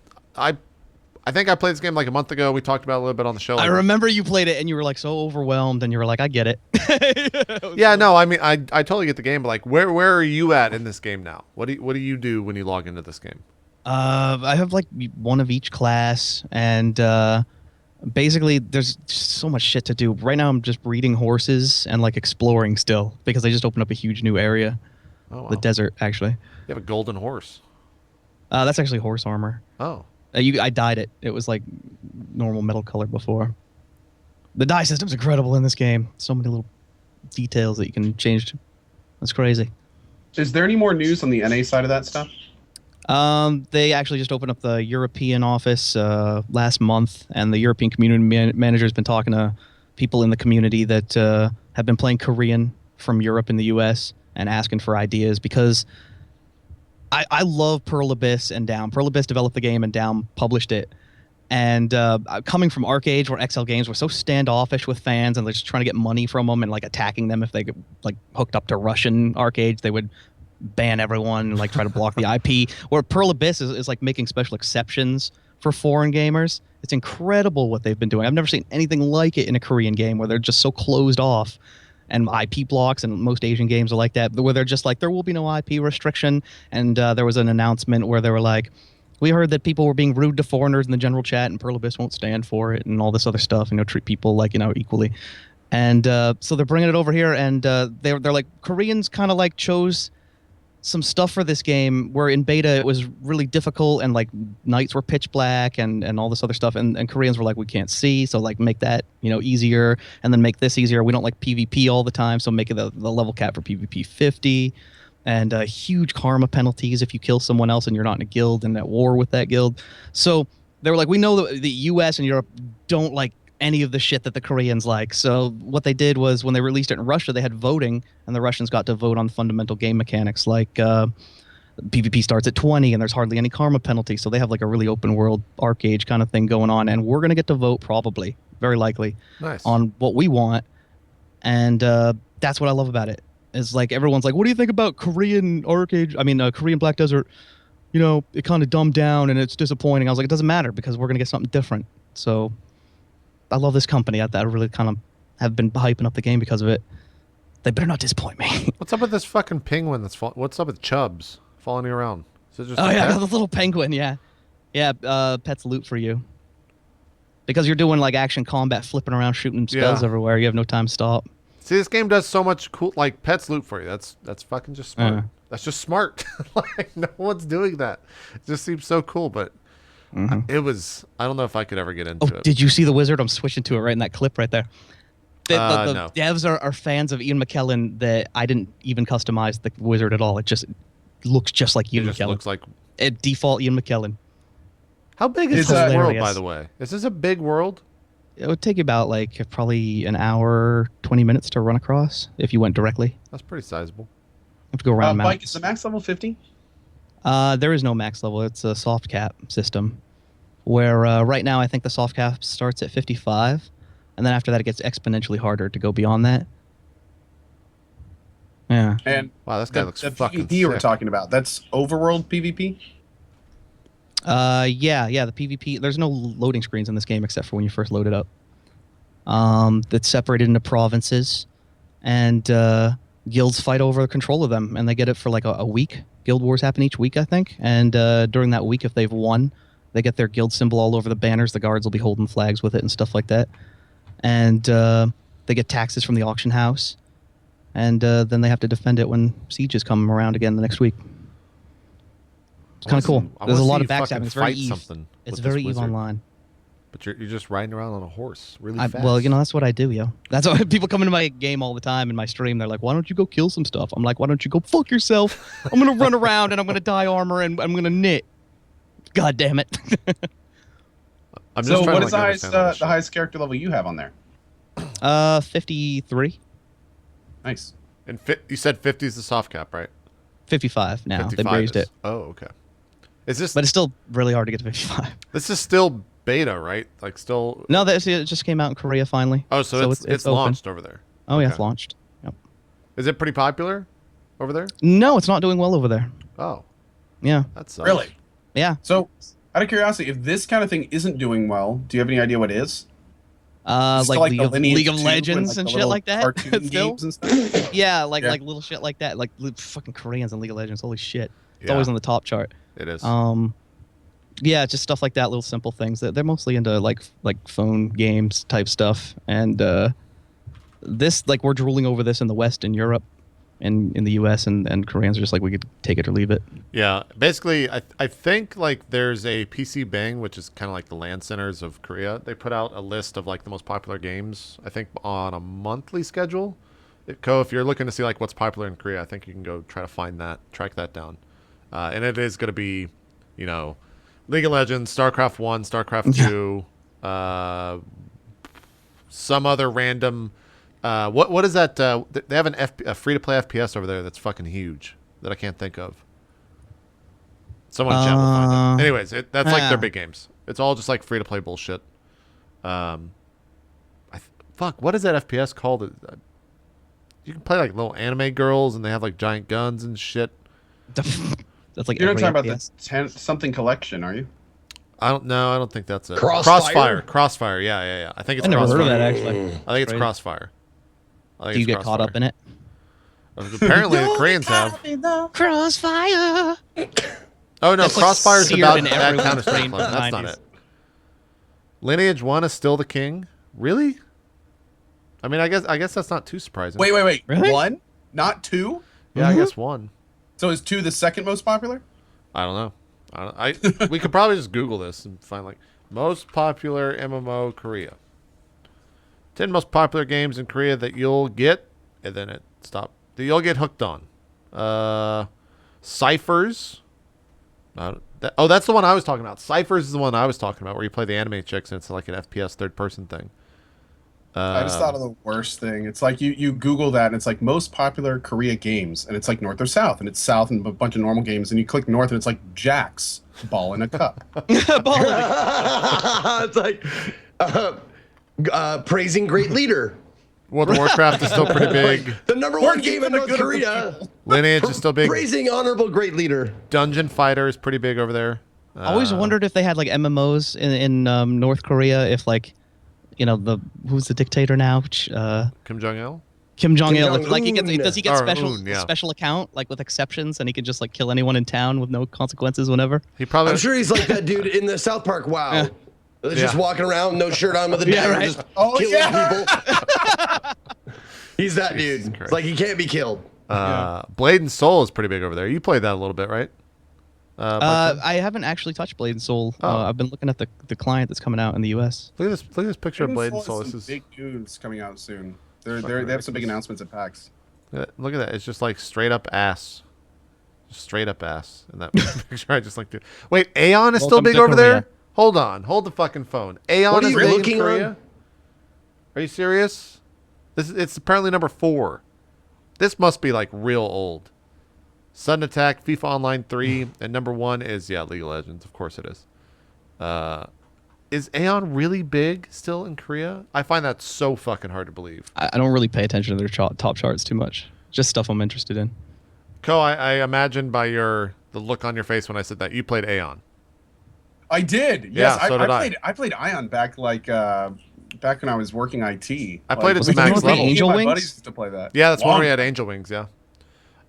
I think I played this game like a month ago. We talked about it a little bit on the show.
I
like-
remember you played it and you were like so overwhelmed and you were like, I get it.
Yeah, no, I mean, I totally get the game, but like, where are you at in this game now? What do you do when you log into this game?
I have like one of each class, and basically there's just so much shit to do. Right now I'm just breeding horses and like exploring still because they just opened up a huge new area,
Oh, wow.
the desert actually.
You have a golden horse.
That's actually horse armor.
Oh,
I dyed it. It was like normal metal color before. The dye system's incredible in this game. So many little details that you can change. That's crazy.
Is there any more news on the NA side of that stuff?
They actually just opened up the European office last month, and the European community manager has been talking to people in the community that have been playing Korean from Europe and the U.S. and asking for ideas because I love Pearl Abyss and Down. Pearl Abyss developed the game and Down published it, And coming from Arcade, where XL Games were so standoffish with fans and they're just trying to get money from them and like attacking them if they get like hooked up to Russian arcades, they would ban everyone and like try to block the IP. Where Pearl Abyss is like making special exceptions for foreign gamers. It's incredible what they've been doing. I've never seen anything like it in a Korean game where they're just so closed off. And IP blocks, and most Asian games are like that, where they're just like, there will be no IP restriction. And there was an announcement where they were like, we heard that people were being rude to foreigners in the general chat, and Pearl Abyss won't stand for it, and all this other stuff. Treat people like equally. And so they're bringing it over here, and they're like, Koreans kind of like chose some stuff for this game where in beta it was really difficult and like nights were pitch black and all this other stuff, and Koreans were like, we can't see, so like make that easier, and then make this easier. We don't like PvP all the time, so make it the level cap for PvP 50, and huge karma penalties if you kill someone else and you're not in a guild and at war with that guild. So they were like, we know that the US and Europe don't like any of the shit that the Koreans like. So what they did was when they released it in Russia, they had voting, and the Russians got to vote on fundamental game mechanics like PvP starts at 20 and there's hardly any karma penalty. So they have like a really open world arcade kind of thing going on, and we're going to get to vote probably, very likely, on what we want. And that's what I love about it. Is like everyone's like, what do you think about Korean arcade? I mean, Korean Black Desert, it kind of dumbed down and it's disappointing. I was like, it doesn't matter because we're going to get something different. So I love this company. I really kind of have been hyping up the game because of it. They better not disappoint me.
What's up with this fucking penguin that's what's up with Chubbs following you around? Is it just
the little penguin, yeah. Pets loot for you. Because you're doing like action combat, flipping around, shooting spells everywhere. You have no time to stop.
See, this game does so much cool, like pets loot for you. That's fucking just smart. That's just smart. Like no one's doing that. It just seems so cool, but it was. I don't know if I could ever get into it.
Did you see the wizard? I'm switching to it right in that clip right there. The
No.
devs are fans of Ian McKellen. That I didn't even customize the wizard at all. It just looks just like Ian McKellen.
Looks like
it default Ian McKellen.
How big is this world, by the way? Is this a big world?
It would take you about like probably an hour, 20 minutes to run across if you went directly.
That's pretty sizable.
You have to go around.
Bike, is the max level 50?
There is no max level. It's a soft cap system, where right now I think the soft cap starts at 55, and then after that it gets exponentially harder to go beyond that. Yeah.
And
wow, this guy looks fucking
PvP we're talking about. That's overworld PvP?
Yeah, the PvP. There's no loading screens in this game except for when you first load it up. It's separated into provinces, and guilds fight over control of them, and they get it for like a week. Guild wars happen each week, I think, and during that week, if they've won, they get their guild symbol all over the banners. The guards will be holding flags with it and stuff like that, and they get taxes from the auction house, and then they have to defend it when sieges come around again the next week. It's kind of cool. There's a lot of backstabbing. It's very Eve. It's very Eve online.
But you're just riding around on a horse really fast.
Well, that's what I do, yo. That's why people come into my game all the time in my stream. They're like, why don't you go kill some stuff? I'm like, why don't you go fuck yourself? I'm going to run around and I'm going to dye armor and I'm going to knit. God damn it.
So what is the highest character level you have on there?
53.
Nice.
And you said 50 is the soft cap, right?
55 now.
55
They've raised it.
Oh, okay. Is this?
But it's still really hard to get to 55.
This is still beta, right? Like still.
No, it just came out in Korea finally.
Oh, so it's launched over there.
Oh yeah, it's launched. Yep.
Is it pretty popular over there?
No, it's not doing well over there.
Oh.
Yeah.
That's
really.
Yeah.
So, out of curiosity, if this kind of thing isn't doing well, do you have any idea what is?
Like League of Legends and shit like that.
Games and stuff?
Yeah, like little shit like that. Like fucking Koreans and League of Legends. Holy shit. It's always on the top chart.
It is.
Yeah, just stuff like that, little simple things. They're mostly into like phone games type stuff. And this, like, we're drooling over this in the West and Europe and in the US, and Koreans are just like, we could take it or leave it.
Yeah, basically, I think like there's a PC Bang, which is kind of like the LAN centers of Korea. They put out a list of like the most popular games, I think on a monthly schedule. If you're looking to see like what's popular in Korea, I think you can go try to find that, track that down. And it is going to be, League of Legends, StarCraft 1, StarCraft 2, some other random... what is that? They have a free-to-play FPS over there that's fucking huge that I can't think of. Someone in chat will find it. Anyways, that's like their big games. It's all just like free to play bullshit. Fuck, what is that FPS called? You can play like little anime girls, and they have like giant guns and shit.
That's like
You're not
every
talking about
FPS.
the something collection, are you?
I don't know. I don't think that's it.
Crossfire?
Crossfire. Yeah. I think it's
I never
Crossfire.
heard of that actually.
I think it's
Crazy.
Crossfire.
Do you get caught up in it?
Apparently, the Koreans have.
Crossfire.
Oh no,
That's, like,
Crossfire's
seared
about
in
that
everyone's
kind of stuff.
brain from the
That's not
90s.
it. Lineage 1 is still the king. Really? I mean, I guess that's not too surprising.
Wait.
Really?
1, not 2.
Yeah, I guess 1.
So is 2 the second most popular?
I don't know. We could probably just Google this and find like most popular MMO Korea. 10 most popular games in Korea that you'll get, and then it stop. That you'll get hooked on. Ciphers. That's the one I was talking about. Ciphers is the one I was talking about, where you play the anime chicks and it's like an FPS third-person thing.
I just thought of the worst thing. It's like you Google that and it's like most popular Korea games, and it's like north or south, and it's south and a bunch of normal games, and you click north and it's like Jack's ball in a cup.
It's like praising great leader.
World of Warcraft is still pretty big.
The number one game in North Korea.
Lineage is still big.
Praising honorable great leader.
Dungeon Fighter is pretty big over there.
I always wondered if they had like MMOs in North Korea. If like, who's the dictator now?
Kim Jong-il?
Kim Jong-il.
Jong-un.
Like does he get
Or
special
Un, yeah.
special account like with exceptions, and he can just like kill anyone in town with no consequences whenever?
He probably.
I'm sure he's like that dude in the South Park WoW.
Yeah.
Just
Yeah.
walking around, no shirt on with a
Yeah,
dagger,
right.
just
Oh,
killing
yeah.
people. He's that
Jesus
dude.
Christ.
It's like he can't be killed.
Blade and Soul is pretty big over there. You played that a little bit, right?
I haven't actually touched Blade and Soul.
Oh.
I've been looking at the client that's coming out in the U.S.
Look at this picture of Blade and Soul.
Some
This is
big news coming out soon. They
Fucking
have some big
ridiculous.
announcements at PAX.
look at that. It's just like straight up ass. Just straight up ass in that picture. I just like to. Wait, Aeon is still
Welcome
big
to
over there?
Korea.
Hold on. Hold the fucking phone. Aeon
What are
is
you
big in
looking
Korea?
on?
Are you serious? It's apparently number 4. This must be like real old. Sudden Attack, FIFA Online 3, and number 1 is League of Legends. Of course it is. Is Aeon really big still in Korea? I find that so fucking hard to believe.
I don't really pay attention to their top charts too much. Just stuff I'm interested in.
I imagine by the look on your face when I said that you played Aeon.
I did. Yes,
Yeah, so did I.
I played Ion back back when I was working IT.
I played it to
was
max
it the
level.
Angel
My
Wings?
buddies used to play that.
Yeah, that's when
Long
we had Angel Wings. Yeah.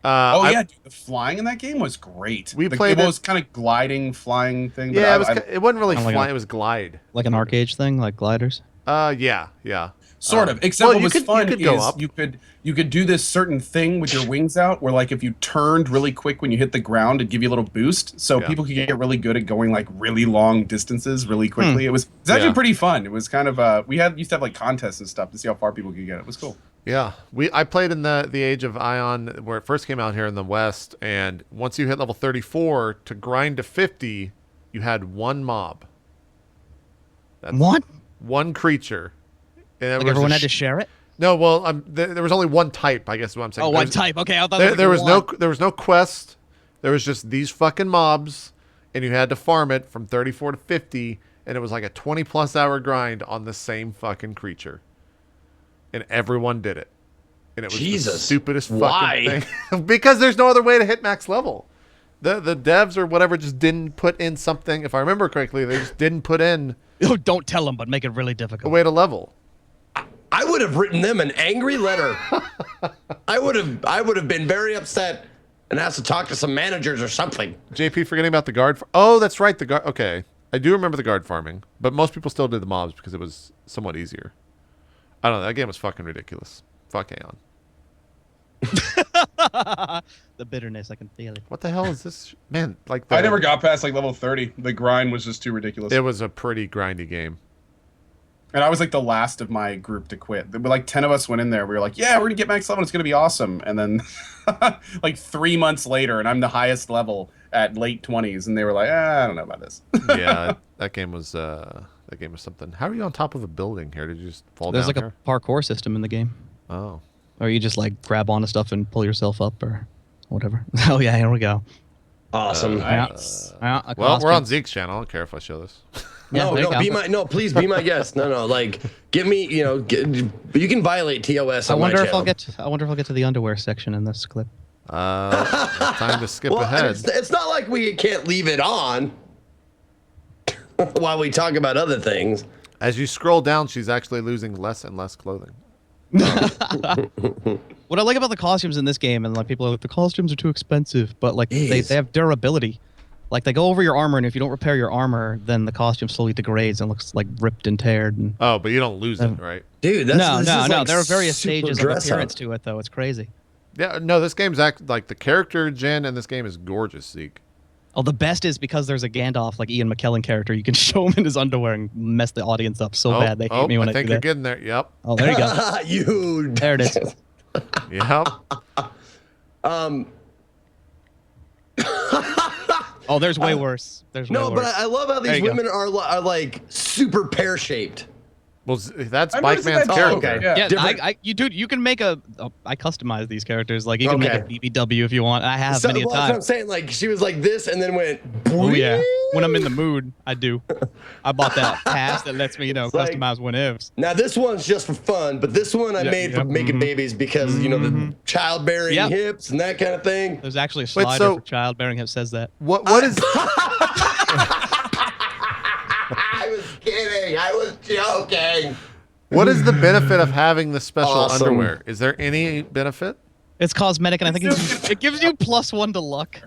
Dude, the flying in that game was great.
We played
it
it-
was kind of gliding, flying thing. But
Yeah,
I,
it wasn't really
Kinda like
flying.
a-
It was glide.
Like an arcade thing, like gliders.
Yeah.
sort of. Except
well,
what
you
was
could-
fun
you could go
is
up.
you could do this certain thing with your wings out, where like if you turned really quick when you hit the ground, it'd give you a little boost, so
Yeah.
people could get really good at going like really long distances really quickly. It's actually
Yeah.
pretty fun. It was kind of used to have like contests and stuff to see how far people could get. It was cool.
Yeah, I played in the age of Ion where it first came out here in the West, and once you hit level 34 to grind to 50, you had one mob,
What?
one creature. And it
Like
was
everyone
a
had to share it?
No, well, there was only one type. I guess is what I'm saying.
Oh,
There
one
was-
type. Okay, I thought
There was no
one.
quest. There was just these fucking mobs, and you had to farm it from 34 to 50, and it was like a 20+ hour grind on the same fucking creature. And everyone did it. And it was the
Jesus.
stupidest fucking
Why?
thing. Because there's no other way to hit max level. The devs or whatever just didn't put in something. If I remember correctly, they just didn't put in
Oh, don't tell them, but make it really
a
difficult.
way to level.
I would have written them an angry letter. I would have been very upset and asked to talk to some managers or something.
JP forgetting about the guard. Oh, that's right. The guard. Okay. I do remember the guard farming, but most people still did the mobs because it was somewhat easier. I don't know. That game was fucking ridiculous. Fuck Aeon.
The bitterness, I can feel it.
What the hell is this? Man, like
I never got past like level 30. The grind was just too ridiculous.
It was a pretty grindy game.
And I was like the last of my group to quit. There were like 10 of us went in there. We were like, yeah, we're gonna get max level. It's gonna be awesome. And then like 3 months later, and I'm the highest level at late 20s, and they were like, I don't know about this.
Yeah, that game was something. How are you on top of a building here? Did you just fall
There's
down
like
here?
a parkour system in the game.
Oh.
Or you just like grab onto stuff and pull yourself up or whatever. Oh yeah, here we go.
Awesome.
Nice.
A
Well, we're
costume.
on Zeke's channel. I don't care if I show this.
Yeah, there you go.
Please be my guest. No, like, give me, you can violate TOS
I
on
wonder
my
if
channel.
I wonder if I'll get to the underwear section in this clip.
Time to skip ahead.
It's not like we can't leave it on while we talk about other things.
As you scroll down, she's actually losing less and less clothing.
What I like about the costumes in this game, and like people are like, the costumes are too expensive, but like they
Jeez.
have durability. Like they go over your armor, and if you don't repair your armor, then the costume slowly degrades and looks like ripped and teared. And
Oh, but you don't lose it, right?
Dude, this
no.
is like
There are various
super
stages of
dress
appearance
up.
to it, though. It's crazy.
Yeah, no, this game's like the character gen in this game is gorgeous, Zeke.
Oh, the best is because there's a Gandalf, like Ian McKellen character. You can show him in his underwear and mess the audience up so bad. They hate me when I
think
do
you're
that.
getting there. Yep.
Oh, there you go.
You.
There it is.
Yep.
Oh, there's way worse. There's way
No,
worse.
but I love how
There
these
you go.
women are like super pear shaped.
Well, that's
I noticed
BikeMan's
that too.
character.
Okay, yeah.
Yeah,
different-
you can make I customize these characters. Like you can
Okay.
make a BBW if you want. I have many a
That's what
time.
I'm saying. Like she was like this, and then went.
Oh yeah. When I'm in the mood, I do. I bought that pass that lets me,
like-
customize whatevs.
Now this one's just for fun, but this one I made for making babies because the childbearing
Yep.
hips and that kind of thing.
There's actually a
Wait,
slider
so-
for childbearing that says that.
What is?
I was kidding. I was joking.
What is the benefit of having the special
Awesome.
underwear? Is there any benefit?
It's cosmetic, and I think it gives you +1 to luck,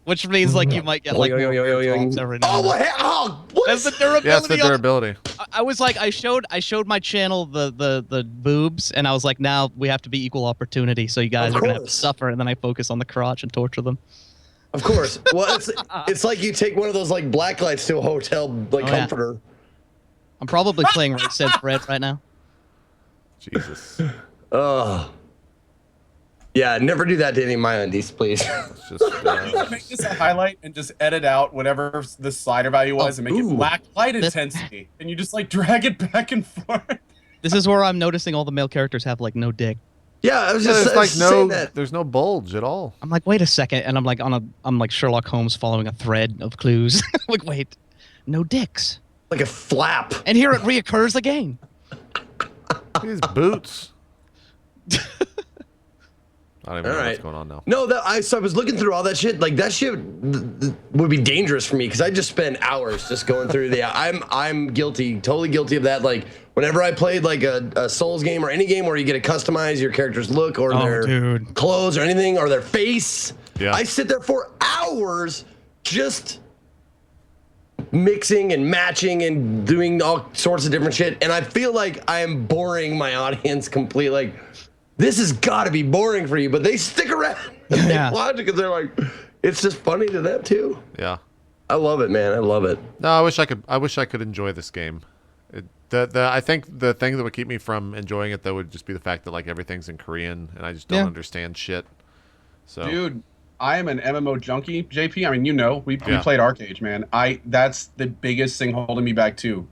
which means like you might get like more drops every now
Oh,
and then.
what?
That's the durability.
Yes, the
of it.
durability.
I was like, I showed my channel the boobs, and I was like, now we have to be equal opportunity, so you guys
Of
are gonna have to
course.
suffer, and then I focus on the crotch and torture them.
Of course. Well, it's like you take one of those like black lights to a hotel like
Oh, yeah.
comforter.
I'm probably playing Right Said Fred right now.
Jesus.
Oh. Yeah, never do that to any of my undies, please.
It's just,
Make this a highlight and just edit out whatever the slider value was and make
ooh.
it black light intensity, and you just like drag it back and forth.
This is where I'm noticing all the male characters have like no dick.
Yeah, I was just
there's like
saying that.
there's no bulge at all.
I'm like, wait a second, and I'm like Sherlock Holmes following a thread of clues. Like, wait, no dicks,
Like a flap.
and here it reoccurs again.
These boots. I don't even know
All right.
what's going on now.
No, so I was looking through all that shit. Like that shit would be dangerous for me because I just spend hours just going through the. I'm guilty, totally guilty of that. Like whenever I played like a Souls game or any game where you get to customize your character's look or their
dude.
clothes or anything or their face,
Yeah.
I sit there for hours just mixing and matching and doing all sorts of different shit. And I feel like I am boring my audience completely. Like, this has got to be boring for you, but they stick around and
Yeah.
they watch it because they're like, it's just funny to them too.
Yeah.
I love it, man. I love it.
No, I wish I could enjoy this game. I think the thing that would keep me from enjoying it though would just be the fact that like everything's in Korean and I just don't
Yeah.
understand shit. So
Dude, I am an MMO junkie, JP. I mean, we
Yeah.
played Arcade, man. That's the biggest thing holding me back too.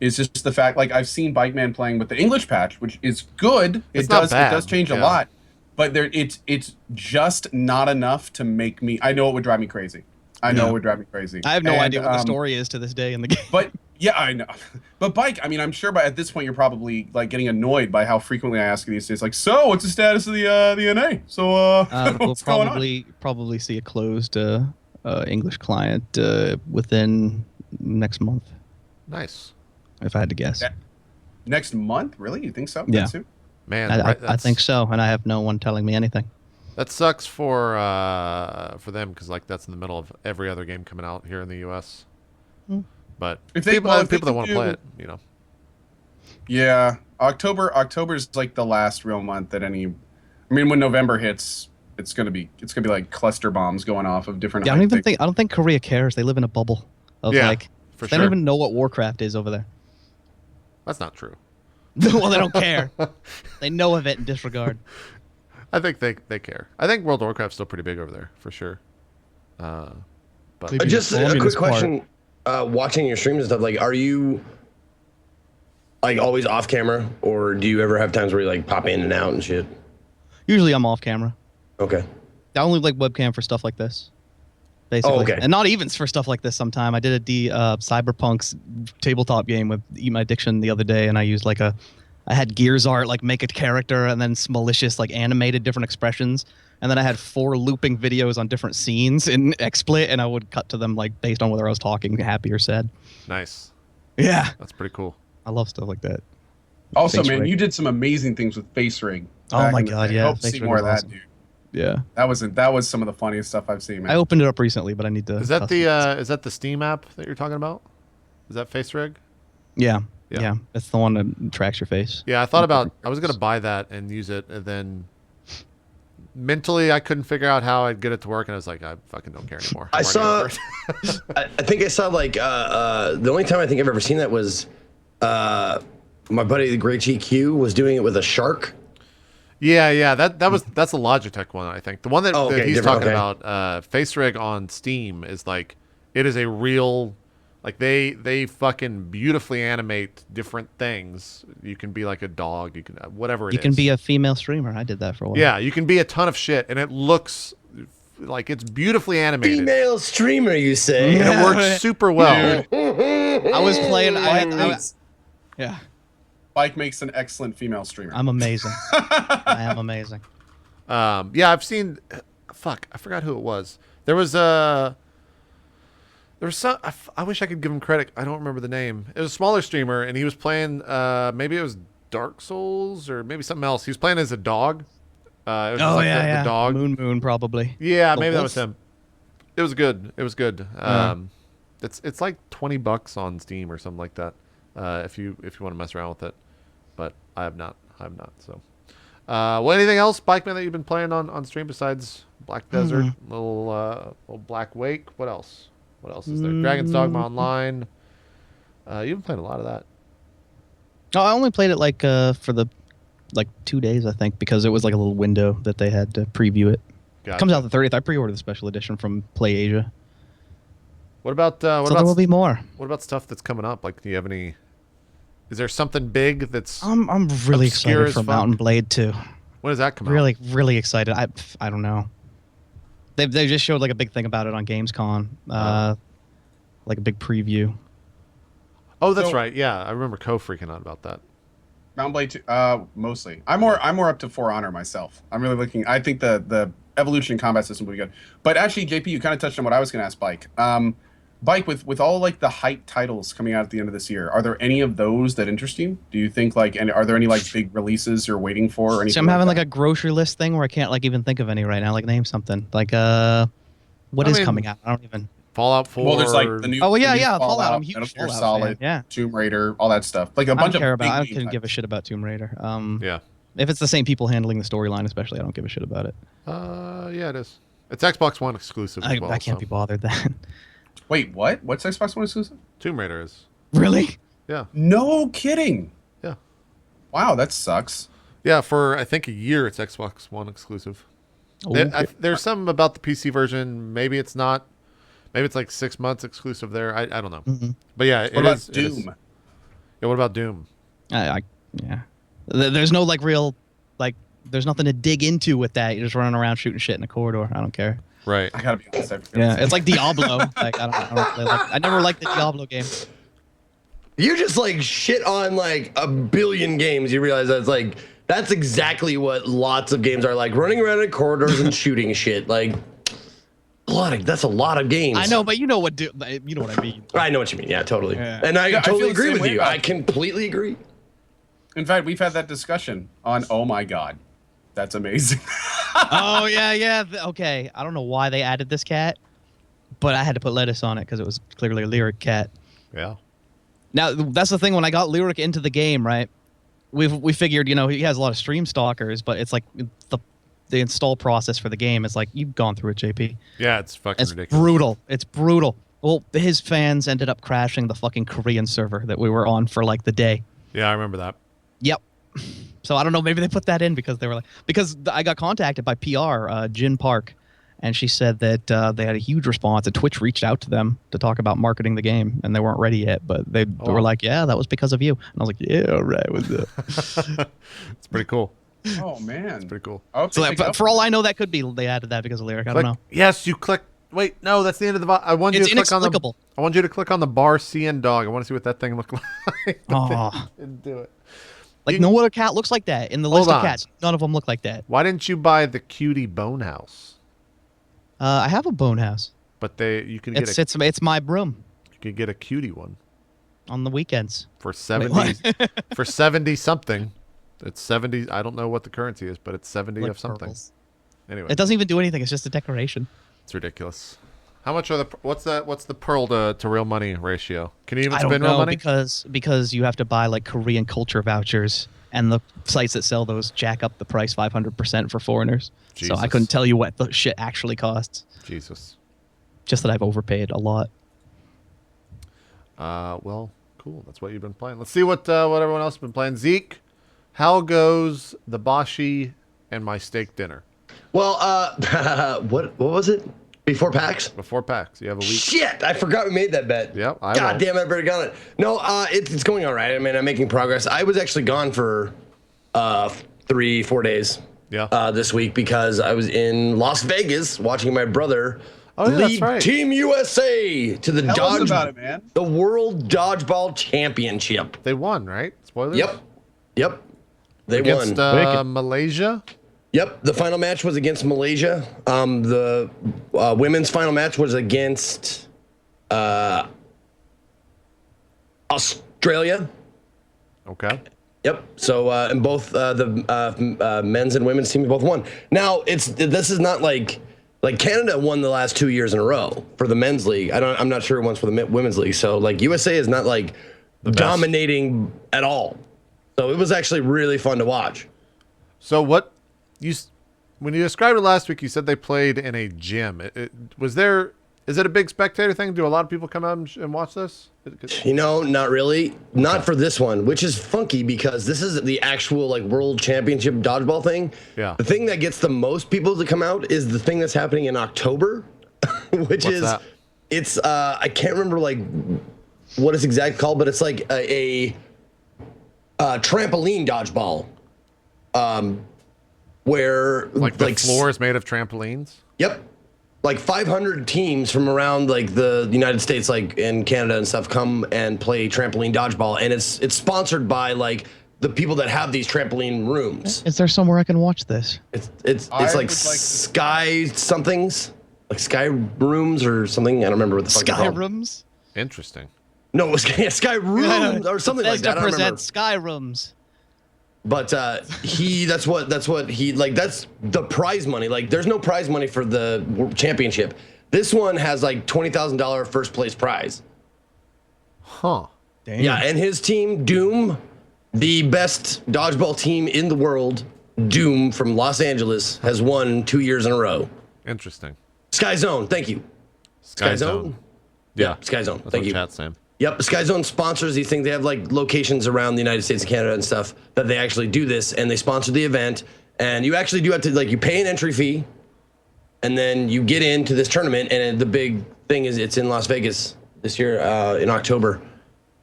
Is just the fact like I've seen BikeMan playing with the English patch, which is good.
It's not
It
bad.
does change a
Yeah.
lot, but it's just not enough to make me. I know it would drive me crazy. I know it would drive me crazy.
I have no
And,
idea what the story is to this day in the game.
But yeah, I know. But Bike, I mean, I'm sure at this point you're probably like getting annoyed by how frequently I ask you these days. Like, so what's the status of the NA? So
We'll
what's going on?
probably see a closed English client within next month,
nice.
if I had to guess.
Yeah. Next month? Really? You think so?
Yeah.
That soon?
Man,
I think so, and I have no one telling me anything.
That sucks for them because like that's in the middle of every other game coming out here in the U.S. But
If they-
people
well, if they
that want to
can
play
do-
it, you know.
Yeah. October's like the last real month that any. I mean, when November hits, it's gonna be like cluster bombs going off of different.
Yeah, I don't think Korea cares. They live in a bubble of
Yeah,
like
for
they
sure.
don't even know what Warcraft is over there.
That's not true.
Well, they don't care. They know of it and disregard.
I think they care. I think World of Warcraft's still pretty big over there for sure. But
Maybe
Just
the
a quick
communist part.
question. Watching your streams and stuff, like, are you like always off camera, or do you ever have times where you like pop in and out and shit?
Usually I'm off camera.
Okay.
I only like webcam for stuff like this. basically.
Oh, okay.
And not evens for stuff like this sometime. I did Cyberpunk's tabletop game with Eat My Addiction the other day, and I used I had Gears art, like make a character and then some malicious, like animated different expressions. And then I had 4 looping videos on different scenes in XSplit, and I would cut to them like based on whether I was talking happy or sad.
Nice.
Yeah.
That's pretty cool.
I love stuff like that.
Also,
Face
man,
rig.
you did some amazing things with Face Rig.
Oh
back
my
in the
God,
day.
yeah,
I hope to
Face
see
Rig
more of
was
that,
awesome.
dude.
Yeah.
That was some of the funniest stuff I've seen, man.
I opened it up recently, but I need to.
Is that
customize it.
is that the Steam app that you're talking about? Is that Face Rig?
Yeah.
Yeah.
Yeah. That's the one that tracks your face.
Yeah, I was gonna buy that and use it, and then mentally I couldn't figure out how I'd get it to work, and I was like, I fucking don't care anymore.
I
I'm
saw.
already over it.
I think I saw like the only time I think I've ever seen that was my buddy the Great GQ was doing it with a shark.
Yeah, that's a Logitech one, I think. The one that,
Oh, okay,
that he's
different,
talking
okay.
about, Face Rig on Steam is like, it is a real, like they fucking beautifully animate different things. You can be like a dog, you can whatever it is.
You can be a female streamer. I did that for a while.
Yeah, you can be a ton of shit, and it looks like it's beautifully animated.
Female streamer, you say?
And it works super well.
I was playing. Yeah.
Bike makes an excellent female streamer.
I'm amazing. I am amazing.
Yeah, I've seen. Fuck, I forgot who it was. There was some. I wish I could give him credit. I don't remember the name. It was a smaller streamer, and he was playing. Maybe it was Dark Souls or maybe something else. He was playing as a dog. It was just like the dog.
Moon probably.
Yeah,
The
maybe that
wolf?
was him. It was good. It was good. It's like $20 on Steam or something like that. If you want to mess around with it, but I have not. So, well, anything else, BikeMan, that you've been playing on stream besides Black Desert, little Black Wake? What else? What else is there? Dragon's Dogma Online. You've been playing a lot of that.
Oh, I only played it for the 2 days, I think, because it was like a little window that they had to preview it.
Gotcha.
Comes out the 30th. I pre-ordered the special edition from Play Asia.
What about
So there will be more.
what about stuff that's coming up? Like, do you have any? Is there something big that's?
I'm really
Obscure
excited
as
for
fuck.
Mountain Blade 2.
When does that come out?
Really excited. I don't know. They just showed like a big thing about it on Gamescom. Like a big preview.
Oh, that's
So-
right. Yeah, I remember freaking out about that.
Mount Blade 2, mostly. I'm more up to For Honor myself. I'm really looking. I think the evolution combat system will be good. But actually, JP, you kind of touched on what I was going to ask Bike. Bike, with all like the hype titles coming out at the end of this year, are there any of those that interest you? Do you think and are there any like big releases you're waiting for? Or anything
So I'm having
like
like a grocery list thing where I can't like even think of any right now. Like name something. Like what
I
is
mean,
coming out? I don't even.
Fallout 4.
Well, there's like the new.
Oh well,
the new
yeah, Fallout. I'm a huge
Metal Gear
Fallout
Solid,
fan. Yeah.
Tomb Raider, all that stuff. Like a
I
bunch
don't care
of
about.
big
I
game
couldn't give a
titles.
shit about Tomb Raider.
Yeah.
If it's the same people handling the storyline, especially, I don't give a shit about it.
Yeah, it is. It's Xbox One exclusive as well.
I can't be bothered then.
Wait, what? What's Xbox One exclusive?
Tomb Raider is.
Really?
Yeah.
No kidding.
Yeah.
Wow, that sucks.
Yeah, for I think a year it's Xbox One exclusive. There's something about the PC version. Maybe it's not. Maybe it's like 6 months exclusive there. I don't know.
Mm-hmm.
But yeah,
What about Doom?
Yeah, what about Doom?
Yeah. There's no like real like. There's nothing to dig into with that. You're just running around shooting shit in a corridor. I don't care.
Right.
I gotta be honest.
Yeah, it's like Diablo. Like I don't play I never liked the Diablo game.
You just like shit on like a billion games. You realize that's exactly what lots of games are like, running around in corridors and shooting shit. Like that's a lot of games.
I know, but you know what I mean.
I know what you mean. Yeah, totally.
Yeah.
And I
Yeah, I
totally
feel the
agree
same
with
way
you.
about
I
it.
completely agree.
In fact, we've had that discussion on. Oh my god, that's amazing.
Oh yeah. Okay, I don't know why they added this cat, but I had to put lettuce on it because it was clearly a lyric cat.
Yeah.
Now that's the thing. When I got lyric into the game, right? We figured, he has a lot of stream stalkers, but it's like the install process for the game is like you've gone through it, JP.
Yeah, it's fucking
It's
ridiculous.
brutal. It's brutal. Well, his fans ended up crashing the fucking Korean server that we were on for like the day.
Yeah, I remember that.
Yep. So I don't know. Maybe they put that in because they were because I got contacted by PR, Jin Park, and she said that they had a huge response. And Twitch reached out to them to talk about marketing the game, and they weren't ready yet. But they were like, "Yeah, that was because of you." And I was like, "Yeah, all right." What's up?
It's pretty cool.
Oh man,
Pretty cool.
I hope
So
they pick it up.
for all I know, that could be they added that because of lyric. I don't know.
Yes, you click Wait, no, that's the end of the. I want you
It's
to click on the.
inexplicable.
I want you to click on the bar CN dog. I want to see what that thing looked like.
Aw.
Didn't do it.
Like,
You-
no other cat looks like that. In the
Hold
list of
on.
cats, none of them look like that.
Why didn't you buy the cutie bone house?
I have a bone house.
But you could get
It's my broom
you could get a cutie one
on the weekends.
for
Wait,
70 for 70 something. It's 70. I don't know what the currency is, but it's 70
Like
of something.
purples.
Anyway,
It doesn't even do anything. It's just a decoration.
it's ridiculous. How much are what's the pearl to real money ratio? Can you even
I don't
spend real
know
money?
because you have to buy like Korean culture vouchers, and the sites that sell those jack up the price 500% for foreigners. So I
Jesus.
couldn't tell you what the shit actually costs.
Jesus.
Just that I've overpaid a lot.
Well, cool. That's what you've been playing. Let's see what everyone else has been playing. Zeke, how goes the Boshi and my steak dinner?
Well, what was it? Before PAX?
Before PAX, you have a week.
Shit, I forgot we made that bet.
Yep, I
God
won't.
damn, I better got it. No, it's going all right. I mean, I'm making progress. I was actually gone for 3-4 days.
Yeah.
This week because I was in Las Vegas watching my brother
Oh, yeah, that's
lead
right.
Team USA to the
Tell us about it, man.
the World Dodgeball Championship.
They won, right? Spoilers.
Yep. They
Against
won.
Malaysia.
Yep, the final match was against Malaysia. The women's final match was against Australia.
Okay.
Yep. So and both the men's and women's teams both won. Now this is not like Canada won the last 2 years in a row for the men's league. I'm not sure once for the women's league. So like USA is not like dominating at all. So it was actually really fun to watch.
So when you described it last week, you said they played in a gym. Is it a big spectator thing? Do a lot of people come out and watch this?
You know, not really. Not for this one, which is funky because this is the actual like world championship dodgeball thing.
Yeah.
The thing that gets the most people to come out is the thing that's happening in October, which
What's that?
it's I can't remember like what it's exactly called, but it's like a trampoline dodgeball. Where
Like the floor is made of trampolines?
Yep. Like 500 teams from around like the United States, like in Canada and stuff, come and play trampoline dodgeball, and it's sponsored by like the people that have these trampoline rooms.
Is there somewhere I can watch this?
It's
I
like
would like to-
Sky somethings, like Sky Rooms or something. I don't remember what the fuck they're
Sky
called.
Rooms?
Interesting.
No, it was Sky Rooms or something like that. I don't remember.
present Sky Rooms.
But that's the prize money. Like, there's no prize money for the championship. This one has like $20,000 first place prize.
Huh.
Damn.
Yeah, and his team, Doom, the best dodgeball team in the world, Doom from Los Angeles, has won 2 years in a row.
Interesting.
Sky Zone, thank you.
Sky Zone. Yeah.
Sky Zone,
That's
thank
what
you.
chat's saying.
Yep, Sky Zone sponsors these things. They have like locations around the United States and Canada and stuff that they actually do this, and they sponsor the event. And you actually do have to you pay an entry fee, and then you get into this tournament. And the big thing is it's in Las Vegas this year in October.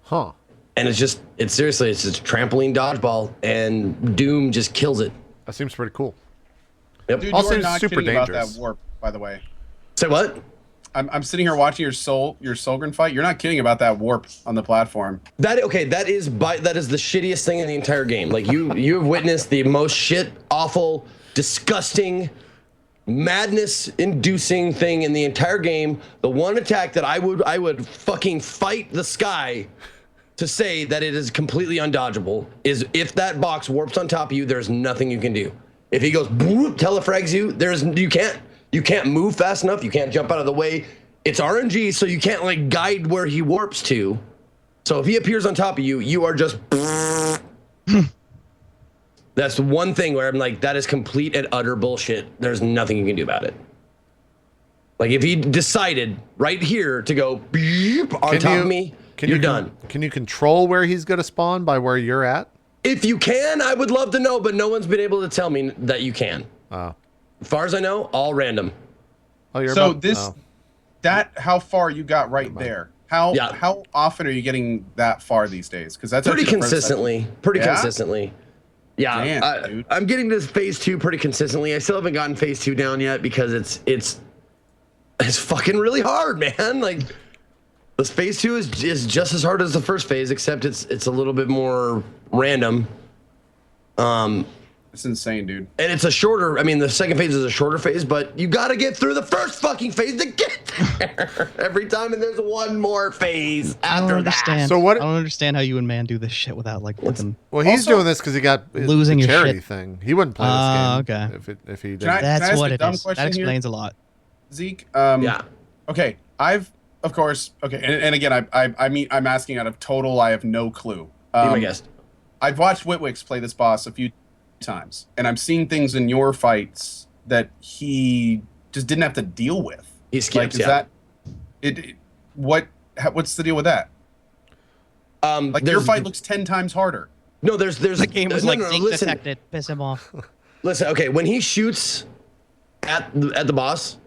Huh.
And it's seriously it's just trampoline dodgeball, and Doom just kills it.
That seems pretty cool.
Yep.
Dude,
Also
you are not
super
kidding about
dangerous.
that warp, by the way.
Say what?
I'm sitting here watching your Solgren fight. You're not kidding about that warp on the platform.
That is the shittiest thing in the entire game. Like you have witnessed the most shit, awful, disgusting, madness-inducing thing in the entire game. The one attack that I would fucking fight the sky to say that it is completely undodgeable is if that box warps on top of you, there's nothing you can do. If he goes boop, telefrags you, you can't move fast enough. You can't jump out of the way. It's RNG, so you can't like guide where he warps to. So if he appears on top of you, you are just. That's one thing where I'm like, that is complete and utter bullshit. There's nothing you can do about it. Like if he decided right here to go on top of me, you're done.
Can you control where he's going to spawn by where you're at?
If you can, I would love to know, but no one's been able to tell me that you can.
Oh.
As far as I know, all random.
Oh, you're
So
about,
how far you got right there? How
Yeah.
how often are you getting that far these days? Because that's
Pretty
actually the first
consistently. Pretty
Yeah?
consistently. Yeah,
Damn, dude.
I'm getting to phase 2 pretty consistently. I still haven't gotten phase 2 down yet because it's It's fucking really hard, man. Like, this phase 2 is just as hard as the first phase, except it's a little bit more random.
It's insane, dude.
And it's a shorter. I mean, the second phase is a shorter phase, but you got to get through the first fucking phase to get there every time. And there's one more phase
I don't
after
understand.
that.
So what-
I don't understand how you and man do this shit without like fucking.
Well, he's
Also,
doing this because he got
losing
the
your
charity
shit.
thing. He wouldn't play this game
Okay.
if he didn't.
Can I
That's
ask
what
a
it
dumb
is.
question
That
here?
explains a lot.
Zeke.
Yeah.
Okay, of course. Okay, and again, I mean, I'm asking out of total. I have no clue.
Be my guest.
I've watched Witwix play this boss a few times, and I'm seeing things in your fights that he just didn't have to deal with.
He skips,
Is
yeah.
that it? What's the deal with that? Like your
There's-
fight looks 10 times harder.
No, there's
The game was
no,
like
no,
Zeke
listen,
detected, piss him off.
listen. Okay, when he shoots at the boss,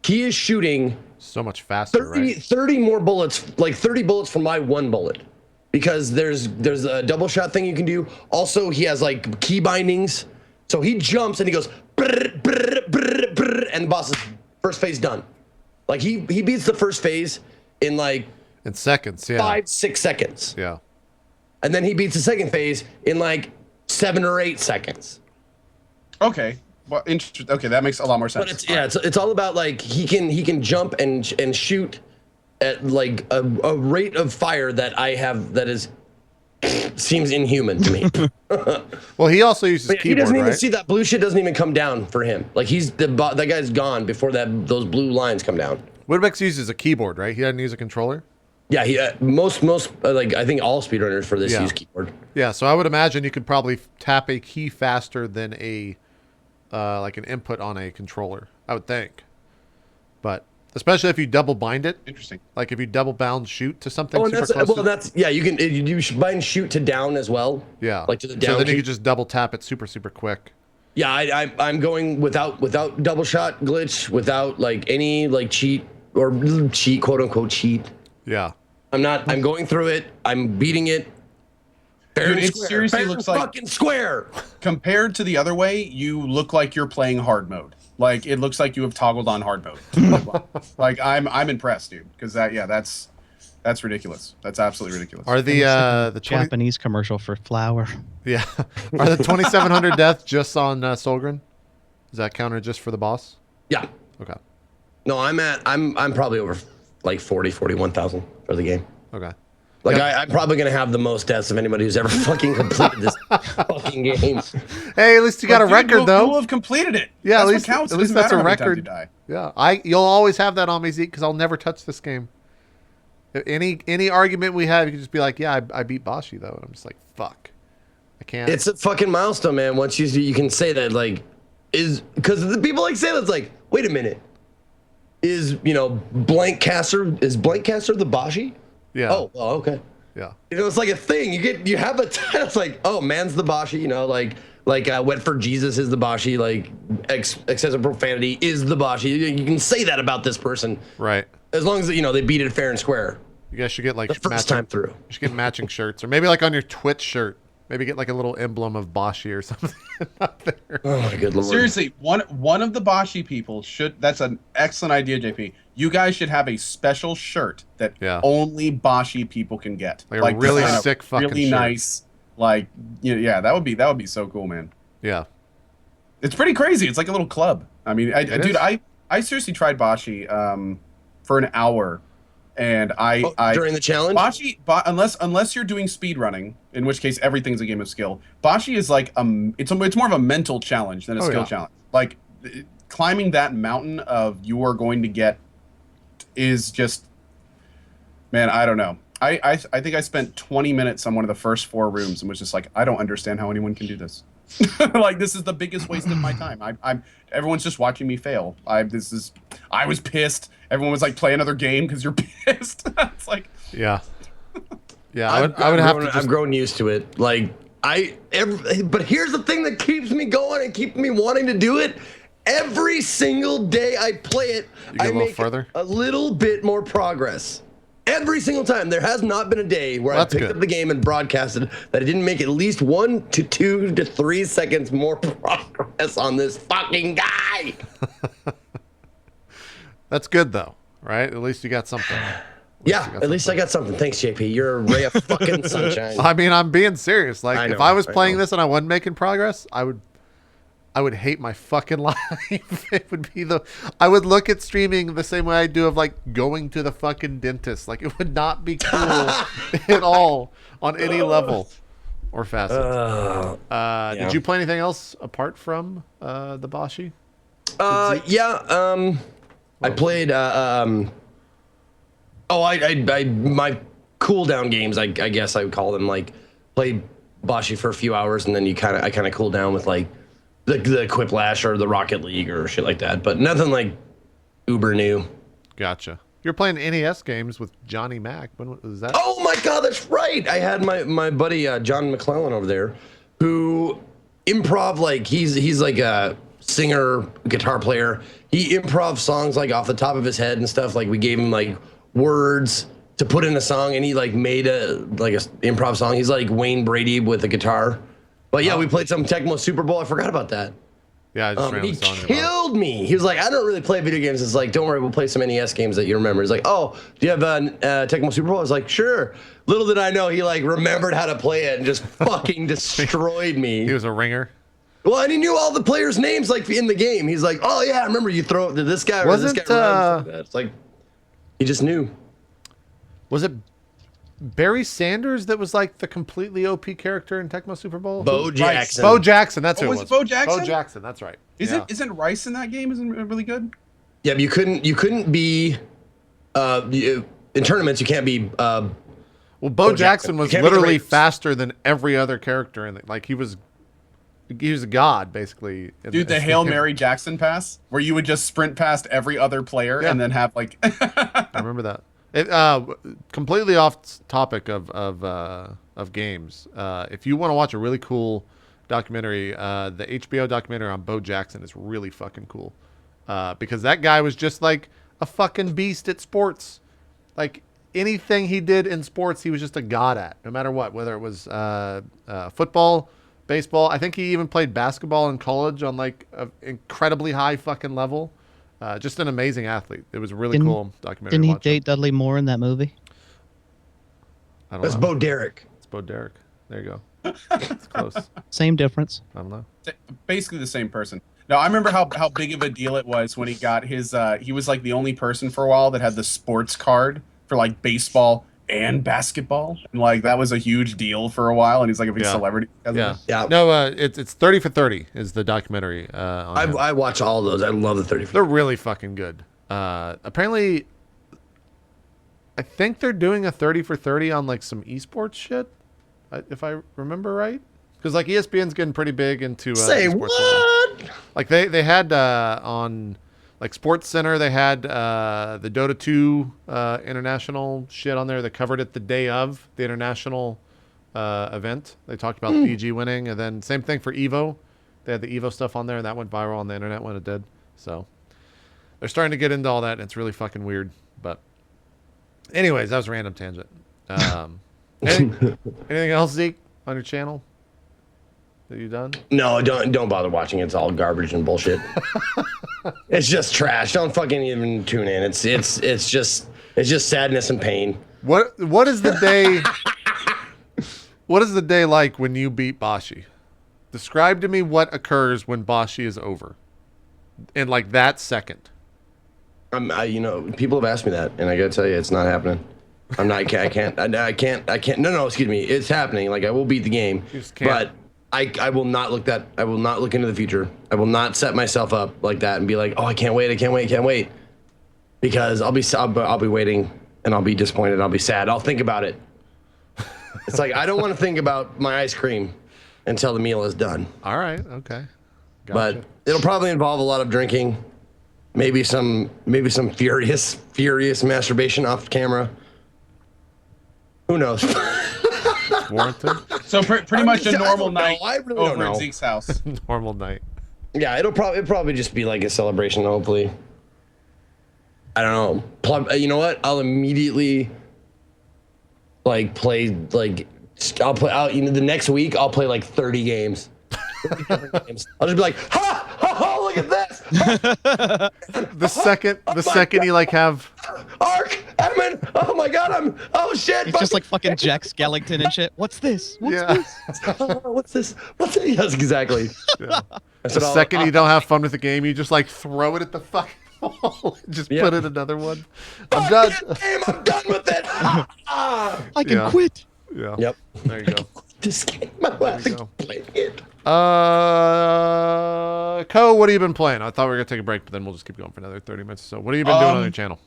he is shooting
So much faster,
30 more bullets, like 30 bullets from my one bullet. Because there's a double shot thing you can do. Also, he has like key bindings. So he jumps and he goes, brrr, brrr, brrr, brrr, and the boss is first phase done. Like he beats the first phase in like
In seconds, yeah.
5-6 seconds.
Yeah.
And then he beats the second phase in like 7 or 8 seconds.
Okay, well, interesting. Okay, that makes a lot more sense.
But it's all about like he can jump and shoot at like a rate of fire that I have that is seems inhuman to me.
Well, he also uses
But he
keyboard,
doesn't even
right?
see that blue shit doesn't even come down for him. Like that guy's gone before those blue lines come down.
Woodbex uses a keyboard, right? He doesn't use a controller.
Yeah, he most like I think all speedrunners for this
Yeah.
use keyboard.
Yeah, so I would imagine you could probably tap a key faster than a like an input on a controller. I would think, but especially if you double bind it,
Interesting.
like if you double bound shoot to something
Oh, and
super close.
that's yeah. You should bind shoot to down as well.
Yeah,
like to the
so
down.
then you
key.
could just double tap it super quick.
Yeah, I'm going without double shot glitch, without like any like cheat or cheat, quote unquote cheat.
Yeah,
I'm going through it. I'm beating it. Fair
Dude,
and
it
square.
seriously
Fair
looks
and
like-
fucking square.
Compared to the other way, you look like you're playing hard mode. Like it looks like you have toggled on hard mode. Like I'm impressed, dude. Because that's ridiculous. That's absolutely ridiculous.
are the 20,
Japanese commercial for flour.
yeah are the 2700 deaths just on Solgren? Is that counted just for the boss?
Yeah.
Okay,
No, I'm probably over like 41,000 for the game.
okay.
Like
Yeah.
I'm probably gonna have the most deaths of anybody who's ever fucking completed this fucking game.
Hey, at least you got a
Dude,
record though.
You'll have completed it.
Yeah,
That's
at
what
least
counts.
at
It
least
doesn't
that's a
matter how many times you
record.
die.
Yeah, you'll always have that on me, Zeke, because I'll never touch this game. Any argument we have, you can just be like, yeah, I beat Bashi though, and I'm just like, fuck, I can't.
It's a fucking milestone, man. Once you can say that, like, is because the people like say that's like, wait a minute, is Blankcaster the Bashi?
yeah,
Oh, well, okay.
yeah,
It's like a thing. You have a title. It's like, oh, man's the Bashi. Like wet for Jesus is the Bashi. Like excessive profanity is the Bashi. You can say that about this person
right.
as long as they beat it fair and square
You guys should get like
the first
matching,
time through.
You should get matching shirts, or maybe like on your Twitch shirt, maybe get like a little emblem of Bashi or something up there.
Oh my good lord.
Seriously, one of the Bashi people should. That's an excellent idea, JP. You guys should have a special shirt that
Yeah.
only Bashi people can get.
Like a really
kind of
sick fucking
really
shirt.
nice. Like yeah, that would be so cool, man.
Yeah,
It's pretty crazy. It's like a little club. I mean,
is.
I seriously tried Bashi for an hour, and
during the challenge?
Bashi, unless you're doing speed running, in which case everything's a game of skill. Bashi is like it's more of a mental challenge than a skill
yeah.
challenge. Like climbing that mountain of you are going to get is just, man, I don't know. I think I spent 20 minutes on one of the first 4 rooms and was just like, I don't understand how anyone can do this. Like this is the biggest waste of my time. Everyone's just watching me fail. I was pissed. Everyone was like, play another game because you're pissed. It's like,
yeah, yeah. I would have to.
I've
Just,
grown used to it. Like but here's the thing that keeps me going and keeps me wanting to do it. Every single day I play it,
You get
I
a little
make
further?
a little bit more progress. Every single time. There has not been a day where I
That's
picked
good.
up the game and broadcasted that I didn't make at least 1 to 2 to 3 seconds more progress on this fucking guy.
That's good though, right? At least you got something.
Yeah, at least I got something. Thanks, JP. You're a ray of fucking sunshine.
I mean, I'm being serious. Like,
I
if
know,
I was
I
playing
know.
this and I wasn't making progress, I would hate my fucking life. It would be I would look at streaming the same way I do of like going to the fucking dentist. Like, it would not be cool at all on any level or facet.
Yeah.
Did you play anything else apart from the Bashi?
Yeah. I played. My cooldown games. I guess I would call them, like, played Bashi for a few hours, and then I kind of cool down with like the Quiplash or the Rocket League or shit like that. But nothing like uber new.
Gotcha. You're playing NES games with Johnny Mac. When was that?
Oh my God, that's right. I had my buddy John McClellan over there, who improv, like he's like a singer, guitar player. He improv songs like off the top of his head and stuff. Like, we gave him like words to put in a song, and he like made a improv song. He's like Wayne Brady with a guitar. But yeah, we played some Tecmo Super Bowl. I forgot about that.
Yeah, I just ran
He
the song.
killed me. He was like, I don't really play video games. It's like, don't worry, we'll play some NES games that you remember. He's like, oh, do you have Tecmo Super Bowl? I was like, sure. Little did I know he like remembered how to play it and just fucking destroyed me.
He was a ringer.
Well, and he knew all the players' names like in the game. He's like, oh yeah, I remember you throw it to this guy or this guy. It's like, he just knew.
Was it Barry Sanders that was like the completely OP character in Tecmo Super Bowl?
Bo Jackson.
Bo Jackson, that's who
Oh,
it
was
was.
it Bo Jackson?
Bo Jackson, that's right.
Isn't Rice in that game? Isn't it really good?
Yeah, but you couldn't be in tournaments. You can't be.
Well, Bo Jackson was
You can't be
literally
great.
faster than every other character in it. Like, he was a god basically.
Dude, the Hail Mary Jackson pass, where you would just sprint past every other player and then have like.
I remember that. It completely off topic of games. If you want to watch a really cool documentary, the HBO documentary on Bo Jackson is really fucking cool. Because that guy was just like a fucking beast at sports. Like, anything he did in sports, he was just a god at, no matter what, whether it was football, baseball. I think he even played basketball in college on like an incredibly high fucking level. Just an amazing athlete. It was a really cool documentary.
Didn't he
to watch.
date Dudley Moore in that movie?
I don't
That's
know.
Bo Derek.
It's Bo Derek. There you go. It's close.
Same difference.
I don't know.
Basically the same person. No, I remember how big of a deal it was when he got his. He was like the only person for a while that had the sports card for like baseball and basketball, and like that was a huge deal for a while. And he's like a big celebrity.
Yeah.
Yeah.
No, it's 30 for 30 is the documentary. On him.
I watch all those. I love the 30.
They're really fucking good. Apparently, I think they're doing a 30 for 30 on like some esports shit, if I remember right. Because like ESPN's getting pretty big into
Say
esports
what?
now. Like they had on like Sports Center, they had the Dota 2 international shit on there. They covered it the day of the international event. They talked about PG winning, and then same thing for Evo. They had the Evo stuff on there, and that went viral on the internet when it did. So they're starting to get into all that, and it's really fucking weird. But anyways, that was a random tangent. Anything else, Zeke, on your channel? That you done?
No, don't bother watching. It's all garbage and bullshit. It's just trash. Don't fucking even tune in. It's just sadness and pain.
What is the day? What is the day like when you beat Bashi? Describe to me what occurs when Bashi is over, in like that second.
People have asked me that, and I gotta tell you, it's not happening. I can't. No, excuse me. It's happening. Like, I will beat the game,
just can't.
but I will not look into the future. I will not set myself up like that and be like, oh, I can't wait. Because I'll be waiting, and I'll be disappointed. I'll be sad. I'll think about it. It's like, I don't want to think about my ice cream until the meal is done.
All right. Okay. Gotcha.
But it'll probably involve a lot of drinking, maybe some furious masturbation off camera. Who knows?
Warranted.
So pretty much a normal night
I really
over
don't know.
at Zeke's house.
Normal night.
Yeah, it'll probably just be like a celebration. Hopefully, I don't know. You know what? I'll immediately play the next week. I'll play like 30 games. 30 different games. I'll just be like, ha, look look at this.
The second you like have
Ark, Edmund. Oh my God, oh shit.
It's just like fucking Jack Skellington and shit. What's this? What's this?
What's this? What's it? Yes, exactly.
Yeah. The second you don't have fun with the game, you just like throw it at the fucking wall. Just put in another one. I'm done.
Game, I'm done with it.
I can quit.
Yeah.
Yep.
There you go.
This game, I have to play it.
Co, what have you been playing? I thought we were gonna take a break, but then we'll just keep going for another 30 minutes. So, what have you been doing on your channel?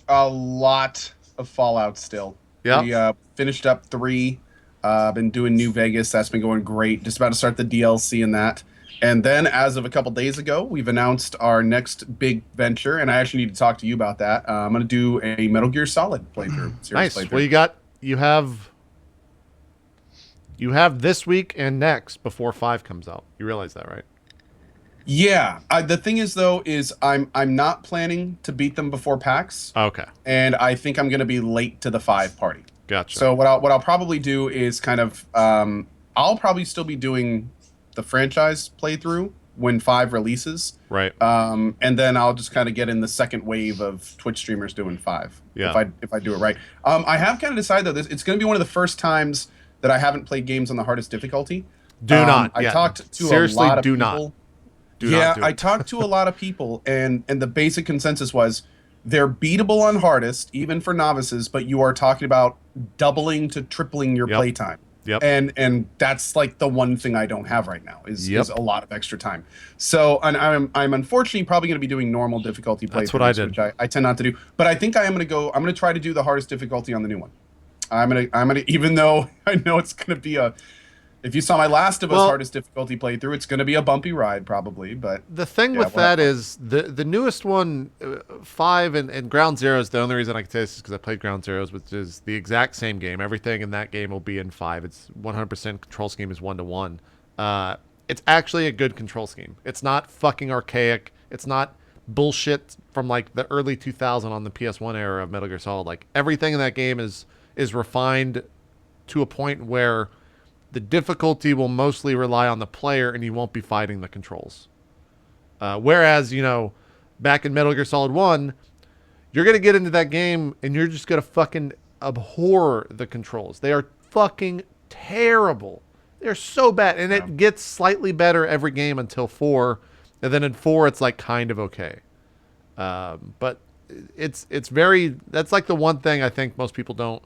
A lot of Fallout still.
Yeah.
We finished up 3. Been doing New Vegas. That's been going great. Just about to start the DLC in that. And then, as of a couple days ago, we've announced our next big venture, and I actually need to talk to you about that. I'm going to do a Metal Gear Solid playthrough.
Nice.
Playthrough.
Well, you have this week and next before 5 comes out. You realize that, right?
Yeah. The thing is, though, is I'm not planning to beat them before PAX.
Okay.
And I think I'm going to be late to the 5 party.
Gotcha.
So what I'll probably do is kind of I'll probably still be doing the franchise playthrough when 5 releases.
Right.
And then I'll just kind of get in the second wave of Twitch streamers doing 5.
Yeah.
If I do it right. I have kind of decided though it's going to be one of the first times that I haven't played games on the hardest difficulty.
Do not.
I talked to
Seriously,
a lot of
do
people.
not. Do not do it.
I talked to a lot of people, and the basic consensus was they're beatable on hardest, even for novices, but you are talking about doubling to tripling your playtime.
Yep.
And that's like the one thing I don't have right now is a lot of extra time. So and I'm unfortunately probably going to be doing normal difficulty playthroughs,
That's what I did.
which I tend not to do. But I think I'm going to try to do the hardest difficulty on the new one. I'm gonna even though I know it's gonna be if you saw my Last of Us hardest difficulty playthrough, it's gonna be a bumpy ride probably. But
the thing with that is the newest one, 5 and Ground Zeroes. The only reason I can say this is because I played Ground Zeroes, which is the exact same game. Everything in that game will be in 5. It's 100% control scheme is 1-to-1. It's actually a good control scheme. It's not fucking archaic. It's not bullshit from like the early 2000 on the PS1 era of Metal Gear Solid. Like everything in that game is refined to a point where the difficulty will mostly rely on the player and you won't be fighting the controls. Whereas, back in Metal Gear Solid 1, you're going to get into that game and you're just going to fucking abhor the controls. They are fucking terrible. They're so bad. And it gets slightly better every game until 4. And then in 4, it's like kind of okay. But it's very, that's like the one thing I think most people don't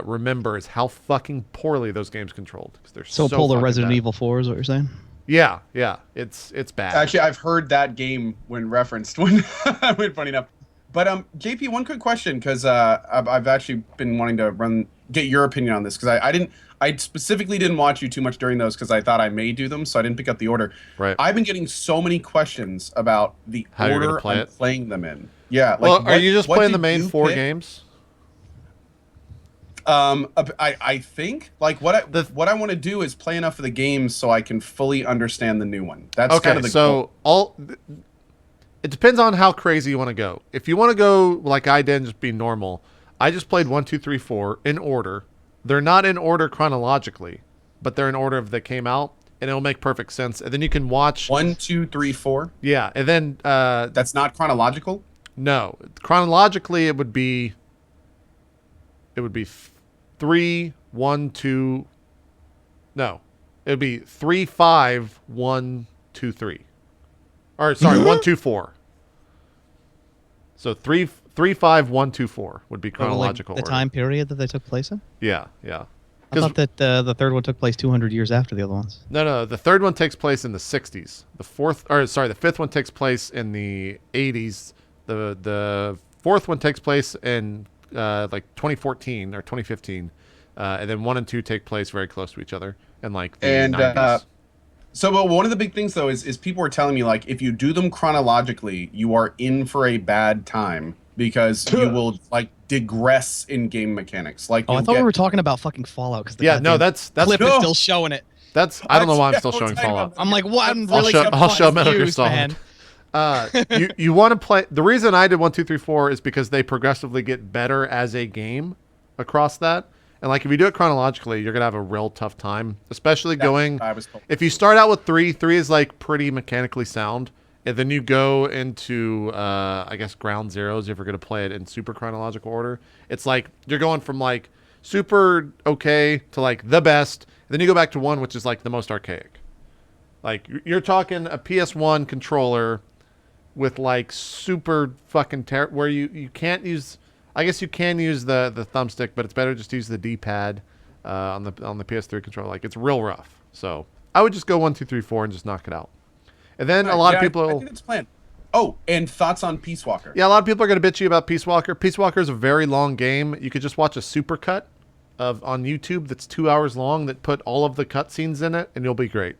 remember is how fucking poorly those games controlled, because they're so
pull the
fucking
Resident
bad.
Evil 4 is what you're saying?
Yeah, it's bad.
actually, I've heard that game when referenced when funny enough. But JP, one quick question, because I've actually been wanting to get your opinion on this, because I specifically didn't watch you too much during those because I thought I may do them, so I didn't pick up the order.
Right.
I've been getting so many questions about the
How you're gonna
order
play
I'm
it?
playing them in. Yeah.
Well, are you just
what
playing the
did
main
you
4
pick?
games?
I think like what I want to do is play enough of the games so I can fully understand the new one. That's
Okay,
kind of the goal.
It depends on how crazy you want to go. If you want to go like I did and just be normal, I just played 1, 2, 3, 4 in order. They're not in order chronologically, but they're in order of they came out, and it'll make perfect sense. And then you can watch
1, 2, 3, 4.
Yeah, and then
That's not chronological.
no, chronologically it would be 3, 1, 2. No, it would be 3, 5, 1, 2, 3. Or sorry, 1, 2, 4. So 3, 5, 1, 2, 4 would be chronological
the
order.
time period that they took place in?
Yeah.
I thought that the third one took place 200 years after the other ones.
No. The third one takes place in the 60s. The fifth one takes place in the 80s. The fourth one takes place in like 2014 or 2015. And then 1 and 2 take place very close to each other in like the 90s.
But one of the big things though is people are telling me like if you do them chronologically, you are in for a bad time because you will like digress in game mechanics. Like
I thought we were talking about fucking Fallout because
that's
clip
no.
is still showing it.
I don't know why I'm still showing Fallout.
I'm like, what? I'm
I'll
really
show Metal Gear
confused,
Solid.
man.
You want to play. The reason I did 1, 2, 3, 4 is because they progressively get better as a game across that, And like if you do it chronologically, you're gonna have a real tough time, especially going.
I was told.
If you start out with 3, 3 is like pretty mechanically sound, and then you go into I guess ground zeros if you're gonna play it in super chronological order. It's like you're going from like super okay to like the best, and then you go back to 1, which is like the most archaic. Like you're talking a PS1 controller with like super fucking where you can't use. I guess you can use the thumbstick, but it's better just to use the D-pad on the PS3 controller. Like it's real rough. So I would just go 1, 2, 3, 4 and just knock it out. And then a lot of people.
I think it's planned. Oh, and thoughts on Peace Walker?
Yeah, a lot of people are going to bitch you about Peace Walker. Peace Walker is a very long game. You could just watch a supercut on YouTube that's 2 hours long that put all of the cutscenes in it, and you'll be great.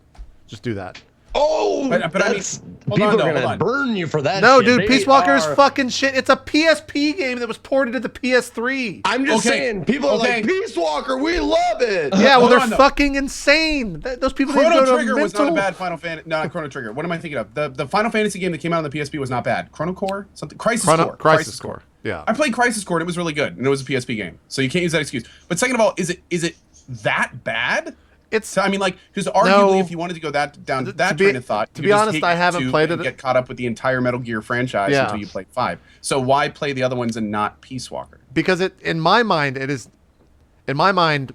Just do that.
Oh,
but
that's,
I mean,
people
hold
are
on.
gonna burn you for that.
No,
shit.
dude,
They
Peace Walker is
are-
fucking shit. It's a PSP game that was ported to the PS3.
I'm just
Okay,
saying, people are
okay.
like, Peace Walker, we love it.
Yeah, well,
Hold
they're
on, though.
fucking insane. Those people need to
Chrono
go to
Trigger was not a
mental-
bad Final Fantasy. No, not Chrono Trigger. What am I thinking of? The Final Fantasy game that came out on the PSP was not bad. Chrono Core? Something? Crisis Core.
Crisis Core. Yeah.
I played Crisis Core and it was really good, and it was a PSP game, so you can't use that excuse. But second of all, is it that bad?
It's
So I mean, like, because arguably, if you wanted to go down that train of thought,
to
you
be
could just
honest,
hit
I haven't
2
played
and
it.
Get caught up with the entire Metal Gear franchise
Yeah.
until you played 5. So why play the other ones and not Peace Walker?
because in my mind,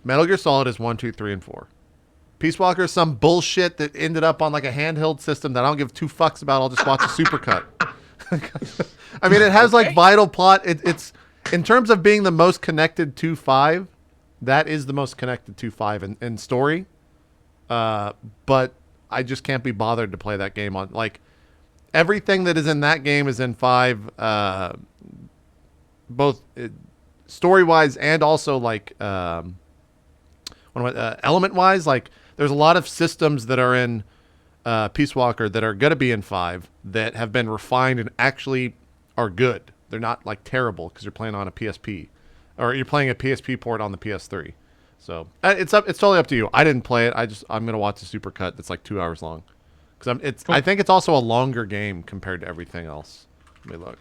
Metal Gear Solid is 1, 2, 3, and 4. Peace Walker is some bullshit that ended up on like a handheld system that I don't give 2 fucks about. I'll just watch a supercut. I mean, it has like vital plot. It's in terms of being the most connected to 5. That is the most connected to 5 in story. But I just can't be bothered to play that game on like everything that is in that game is in 5. Both story wise and also like element wise. Like there's a lot of systems that are in Peace Walker that are going to be in 5 that have been refined and actually are good. They're not like terrible because you're playing on a PSP or you're playing a PSP port on the PS3. So it's totally up to you. I didn't play it. I'm gonna watch the supercut that's like 2 hours long because I think it's also a longer game compared to everything else. Let me look.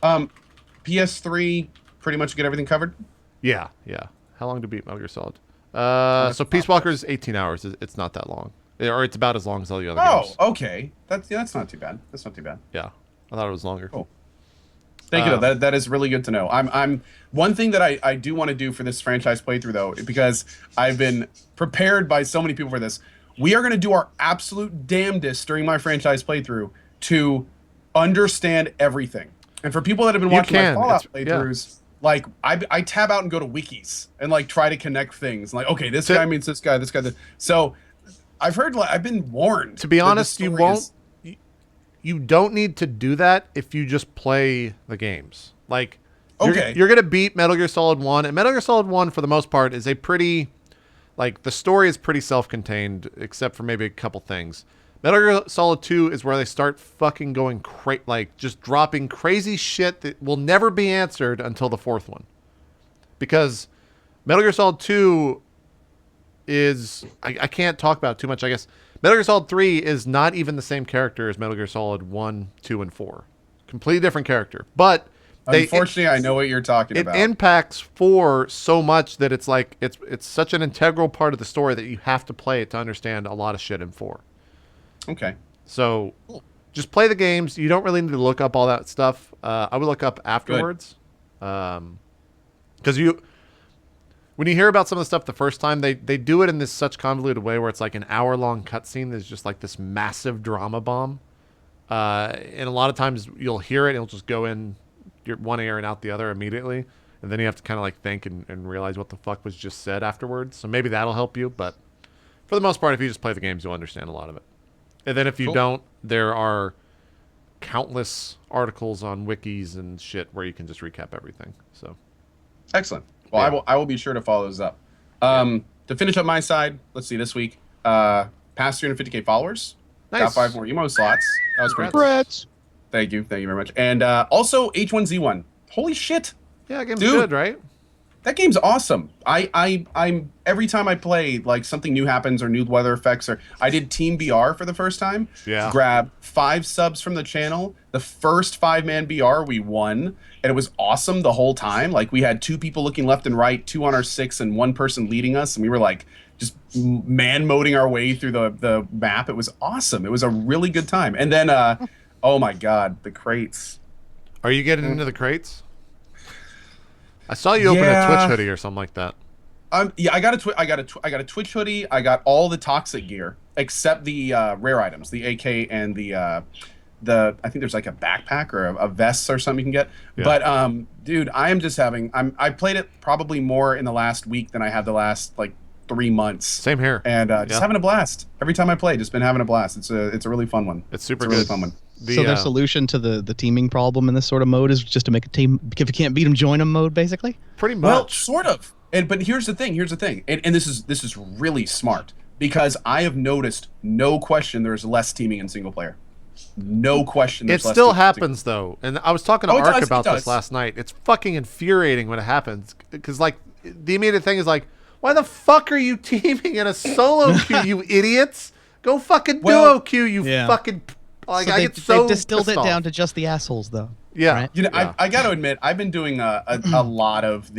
PS3 pretty much get everything covered.
Yeah. How long to beat Metal Gear Solid? So Peace Walker is 18 hours. It's not that long, or it's about as long as all the other games.
Oh, okay. That's not too bad. That's not too bad.
Yeah, I thought it was longer.
Cool. Thank you. Though. That is really good to know. I'm one thing that I do want to do for this franchise playthrough though, because I've been prepared by so many people for this. We are going to do our absolute damnedest during my franchise playthrough to understand everything. And for people that have been watching my Fallout playthroughs, like I tab out and go to wikis and like try to connect things. Like, okay, this guy means this guy, this guy. So I've heard, I've been warned.
To be honest, you won't. You don't need to do that if you just play the games. Like, you're going to beat Metal Gear Solid 1. And Metal Gear Solid 1, for the most part, is a pretty... Like, the story is pretty self-contained, except for maybe a couple things. Metal Gear Solid 2 is where they start fucking going like, just dropping crazy shit that will never be answered until the 4th one. Because Metal Gear Solid 2 is... I can't talk about it too much, I guess... Metal Gear Solid 3 is not even the same character as Metal Gear Solid 1, 2, and 4. Completely different character. But
unfortunately, I know what you're talking about.
It impacts 4 so much that it's like it's such an integral part of the story that you have to play it to understand a lot of shit in 4.
Okay.
So just play the games. You don't really need to look up all that stuff. I would look up afterwards. Because when you hear about some of the stuff the first time, they do it in this such convoluted way where it's like an hour-long cutscene that's just like this massive drama bomb. And a lot of times you'll hear it and it'll just go in your one ear and out the other immediately. And then you have to kind of like think and realize what the fuck was just said afterwards. So maybe that'll help you. But for the most part, if you just play the games, you'll understand a lot of it. And then if you don't, there are countless articles on wikis and shit where you can just recap everything. So
excellent. Well, I will be sure to follow those up. To finish up my side, let's see, this week, past 350K followers.
Nice.
Got 5 more emo slots. That was pretty cool.
Congrats.
Thank you very much. And also H1Z1. Holy shit.
Yeah, game's
Dude.
good, right?
That game's awesome. I'm every time I play, like something new happens or new weather effects, or I did Team BR for the first time.
Yeah.
Grabbed 5 subs from the channel. The first 5-man BR we won, and it was awesome the whole time. Like we had 2 people looking left and right, 2 on our 6, and 1 person leading us, and we were like just man moding our way through the map. It was awesome. It was a really good time. And then, oh my god, the crates.
Are you getting into the crates? I saw you open a Twitch hoodie or something like that.
Yeah, I got a Twitch hoodie. I got all the toxic gear except the rare items, the AK and the I think there's like a backpack or a vest or something you can get. Yeah. But dude, I am just having I played it probably more in the last week than I have the last like 3 months.
Same here.
And just having a blast every time I play. Just been having a blast. It's a really fun one.
It's super
it's a really fun one.
So their solution to the teaming problem in this sort of mode is just to make a team. If you can't beat them, join them mode, basically.
Pretty much.
Well, sort of. But here's the thing. And this is really smart because I have noticed, no question, there's less teaming in single player. No question.
It still happens though, and I was talking to Ark about this last night. It's fucking infuriating when it happens because like the immediate thing is like, why the fuck are you teaming in a solo queue, you idiots? Go fucking duo queue, you fucking. Like,
so they've distilled it down to just the assholes, though.
Yeah,
right?
You know, I got to admit, I've been doing a lot of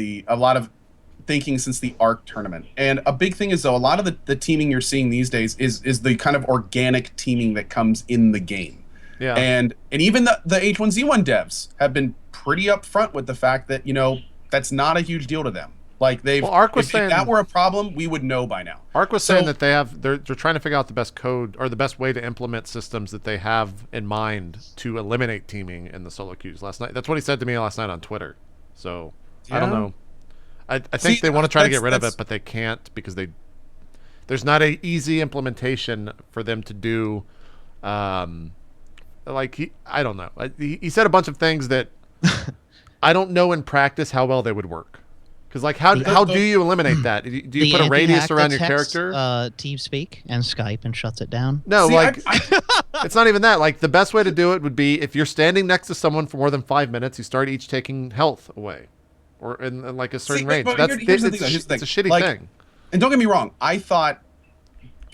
thinking since the Ark tournament, and a big thing is though a lot of the teaming you're seeing these days is the kind of organic teaming that comes in the game.
Yeah,
and even the H1Z1 devs have been pretty upfront with the fact that that's not a huge deal to them. Like
Ark was
if
saying,
that were a problem, we would know by now.
Ark was saying that they're trying to figure out the best code or the best way to implement systems that they have in mind to eliminate teaming in the solo queues last night. That's what he said to me last night on Twitter. So I don't know. I think they want to try to get rid of it, but they can't because there's not an easy implementation for them to do. I don't know. He said a bunch of things that I don't know in practice how well they would work. Because like how do you eliminate that? Do you put a radius around your character?
TeamSpeak and Skype and shuts it down.
No, it's not even that. Like the best way to do it would be if you're standing next to someone for more than 5 minutes, you start each taking health away, or in like a certain range. It's a shitty thing.
And don't get me wrong, I thought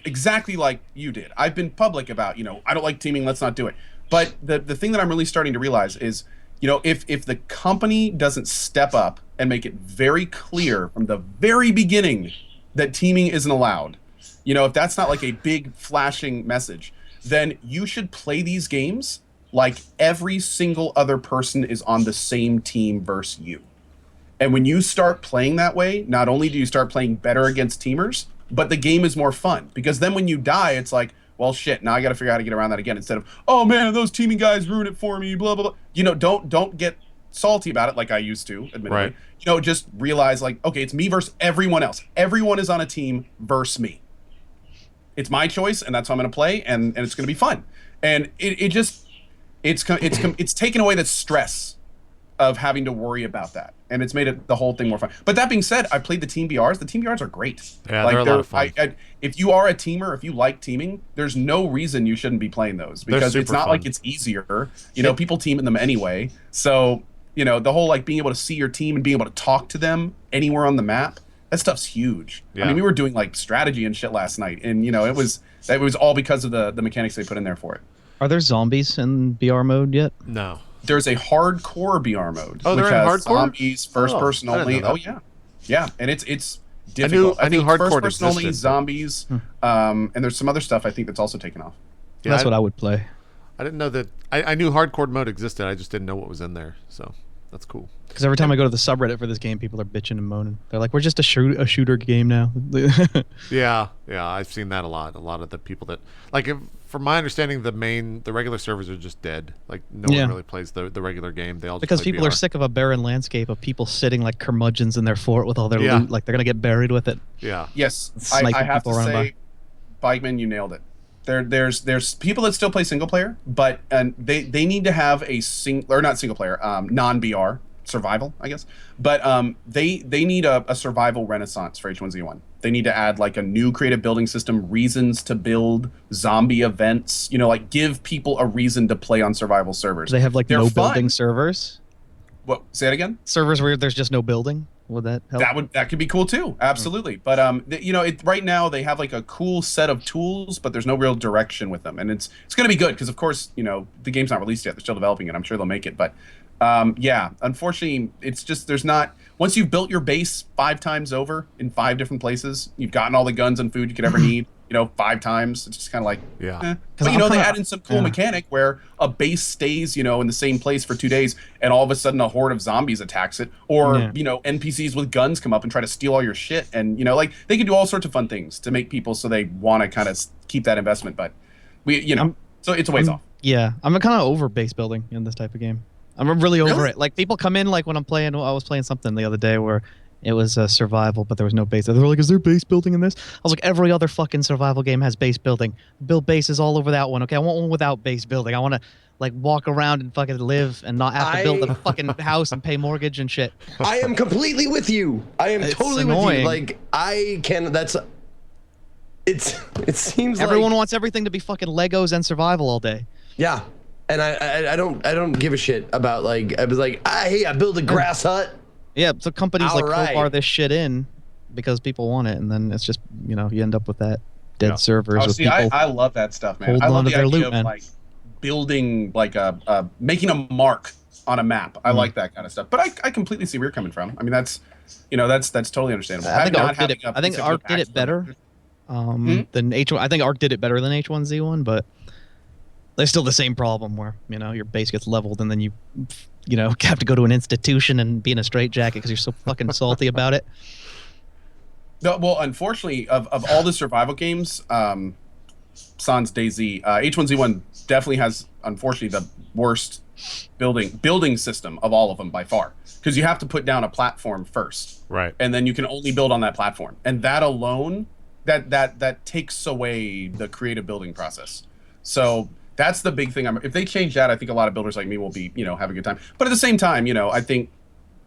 exactly like you did. I've been public about I don't like teaming. Let's not do it. But the thing that I'm really starting to realize is if the company doesn't step up and make it very clear from the very beginning that teaming isn't allowed, if that's not like a big flashing message, then you should play these games like every single other person is on the same team versus you. And when you start playing that way, not only do you start playing better against teamers, but the game is more fun. Because then when you die, it's like, well, shit, now I got to figure out how to get around that again instead of, oh man, those teaming guys ruined it for me, blah, blah, blah. Don't get salty about it like I used to, admittedly. Right. Just realize like, okay, it's me versus everyone else. Everyone is on a team versus me. It's my choice, and that's how I'm going to play, and it's going to be fun. And it's taken away the stress of having to worry about that, and it's made the whole thing more fun. But that being said, I played the Team BRs. The Team BRs are great.
Yeah, they're a lot of fun.
If you are a teamer, if you like teaming, there's no reason you shouldn't be playing those because it's not like it's easier. People team in them anyway. So the whole like being able to see your team and being able to talk to them anywhere on the map, that stuff's huge. Yeah. I mean, we were doing like strategy and shit last night, and it was all because of the mechanics they put in there for it.
Are there zombies in BR mode yet?
No.
There's a hardcore BR mode.
Oh,
which
they're in
has
hardcore?
Zombies, first person only. Oh yeah, and it's difficult.
I knew hardcore
first person only,
existed.
Zombies, and there's some other stuff I think that's also taken off.
Yeah, that's what I would play.
I didn't know that. I knew hardcore mode existed. I just didn't know what was in there. So that's cool.
Because every time I go to the subreddit for this game, people are bitching and moaning. They're like, "We're just a shooter game now."
Yeah, I've seen that a lot. A lot of the people that from my understanding, the regular servers are just dead. Like no one really plays the regular game. They all just
because
play
people
BR.
are sick of a barren landscape of people sitting like curmudgeons in their fort with all their loot. Like they're gonna get buried with it.
Yeah.
Yes, I have to say, BikeMan, you nailed it. There's people that still play single player, but they need to have a not single player, non-BR survival, I guess. But they need a survival renaissance for H1Z1. They need to add like a new creative building system, reasons to build, zombie events. Like give people a reason to play on survival servers.
Do they have like no building servers?
What? Say it again.
Servers where there's just no building. Would that help?
That could be cool too. Absolutely. But right now they have like a cool set of tools, but there's no real direction with them, and it's going to be good because of course the game's not released yet. They're still developing it. I'm sure they'll make it, but yeah, unfortunately, it's just there's not. Once you've built your base 5 times over in 5 different places, you've gotten all the guns and food you could ever need. 5 times. It's just kind of like,
yeah.
But they add in some cool mechanic where a base stays, in the same place for 2 days, and all of a sudden a horde of zombies attacks it, or NPCs with guns come up and try to steal all your shit, and they can do all sorts of fun things to make people so they want to kind of keep that investment. But so it's a ways off.
Yeah, I'm kind of over base building in this type of game. I'm really over it. Like people come in like when I was playing something the other day where it was survival, but there was no base. They were like, "Is there base building in this?" I was like, "Every other fucking survival game has base building. Build bases all over that one. Okay, I want one without base building. I want to like walk around and fucking live and not have to build a fucking house and pay mortgage and shit."
I am completely with you. I am totally with you. Like it seems
everyone wants everything to be fucking Legos and survival all day.
Yeah, and I don't give a shit about I was like, hey, I build a grass hut.
Yeah, so companies crowbar this shit in because people want it, and then it's just you end up with that dead servers. With people
I love that stuff, man. I love the idea of building making a mark on a map. I like that kind of stuff. But I completely see where you're coming from. I mean, that's totally understandable.
I think Ark did it better than H1. I think Ark did it better than H1Z1, but there's still the same problem where your base gets leveled and then you have to go to an institution and be in a straitjacket because you're so fucking salty about it.
No, well, unfortunately, of all the survival games, sans DayZ, H1Z1 definitely has, unfortunately, the worst building system of all of them by far, because you have to put down a platform first,
right?
And then you can only build on that platform, and that alone, that takes away the creative building process. So that's the big thing. If they change that, I think a lot of builders like me will be, have a good time. But at the same time, I think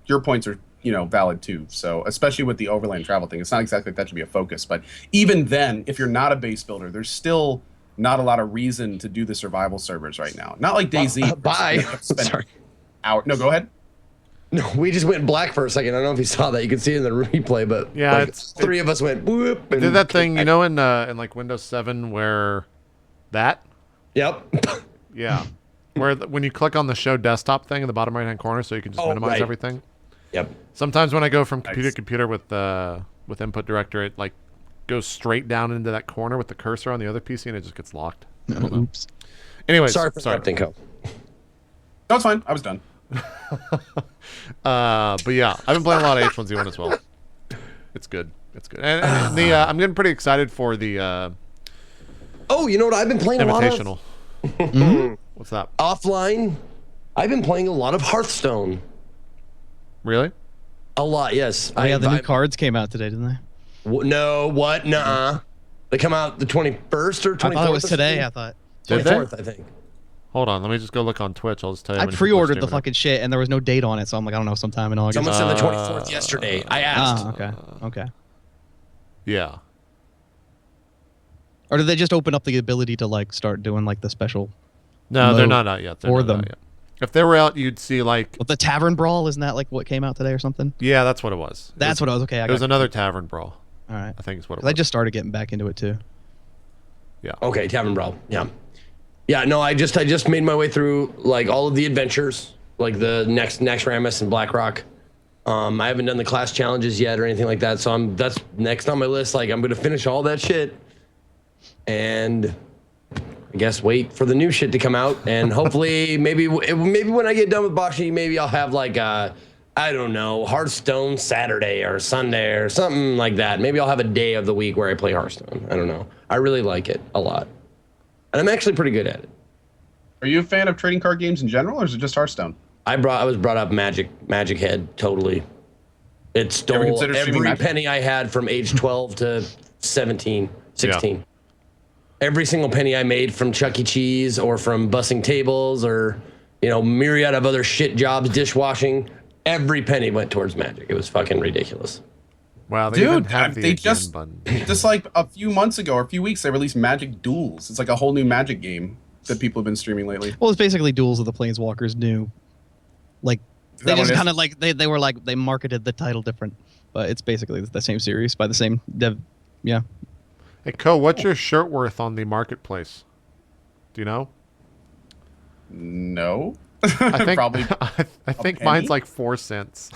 your points are, valid too. So especially with the overland travel thing, it's not exactly like that should be a focus. But even then, if you're not a base builder, there's still not a lot of reason to do the survival servers right now. Not like DayZ.
Bye. Sorry.
No, go ahead.
No, we just went black for a second. I don't know if you saw that. You can see it in the replay, but
yeah,
3 of us went whoop.
And did that thing, in like Windows 7 where that.
Yep.
Yeah. When you click on the show desktop thing in the bottom right hand corner, so you can just minimize everything.
Yep.
Sometimes when I go from computer to computer with Input Director, it like goes straight down into that corner with the cursor on the other PC, and it just gets locked.
Oops.
Anyways,
sorry for interrupting, Co.
No, it's fine. I was done.
But yeah, I've been playing a lot of H1Z1 as well. It's good. It's good. And I'm getting pretty excited for the.
Oh, you know what I've been playing
Invitational.
A lot of?
What's that?
Offline, I've been playing a lot of Hearthstone.
Really?
A lot, yes.
Oh, yeah, the new cards came out today, didn't they?
No, what? Nuh-uh. They come out the 21st or 24th?
I thought it was today, I thought.
24th, I think.
Hold on, let me just go look on Twitch. I'll just tell you.
I pre-ordered the fucking shit, and there was no date on it, so I'm like, I don't know, sometime in August.
Someone said the 24th yesterday. I asked.
Okay.
Yeah.
Or did they just open up the ability to like start doing like the special?
No, they're not out yet. They're not out yet. If they were out, you'd see like
the Tavern Brawl. Isn't that like what came out today or something?
Yeah, that's what it was.
That's what I was. Okay,
there's another Tavern Brawl.
All right,
I think it's what it was.
I just started getting back into it too.
Yeah.
Okay, Tavern Brawl. Yeah. Yeah. No, I just made my way through like all of the adventures, like the next Ramus and Blackrock. I haven't done the class challenges yet or anything like that, so that's next on my list. Like I'm gonna finish all that shit, and I guess wait for the new shit to come out, and hopefully maybe when I get done with Bakshi, maybe I'll have like I don't know, Hearthstone Saturday or Sunday or something like that. Maybe I'll have a day of the week where I play Hearthstone. I don't know. I really like it a lot, and I'm actually pretty good at it.
Are you a fan of trading card games in general, or is it just Hearthstone?
I was brought up Magic Head totally. It stole every penny I had from age 12 to 17, 16. Yeah. Every single penny I made from Chuck E. Cheese or from bussing tables or, myriad of other shit jobs, dishwashing, every penny went towards Magic. It was fucking ridiculous.
Wow,
dude, they just like a few months ago or a few weeks, they released Magic Duels. It's like a whole new Magic game that people have been streaming lately.
Well, it's basically Duels of the Planeswalkers new, like
Is
They
that what
just
it is?
kind of like they were like they marketed the title different, but it's basically the same series by the same dev. Yeah.
Hey, Co, what's your shirt worth on the marketplace? Do you know?
No.
I think
Probably
I think
penny?
mine's like 4 cents.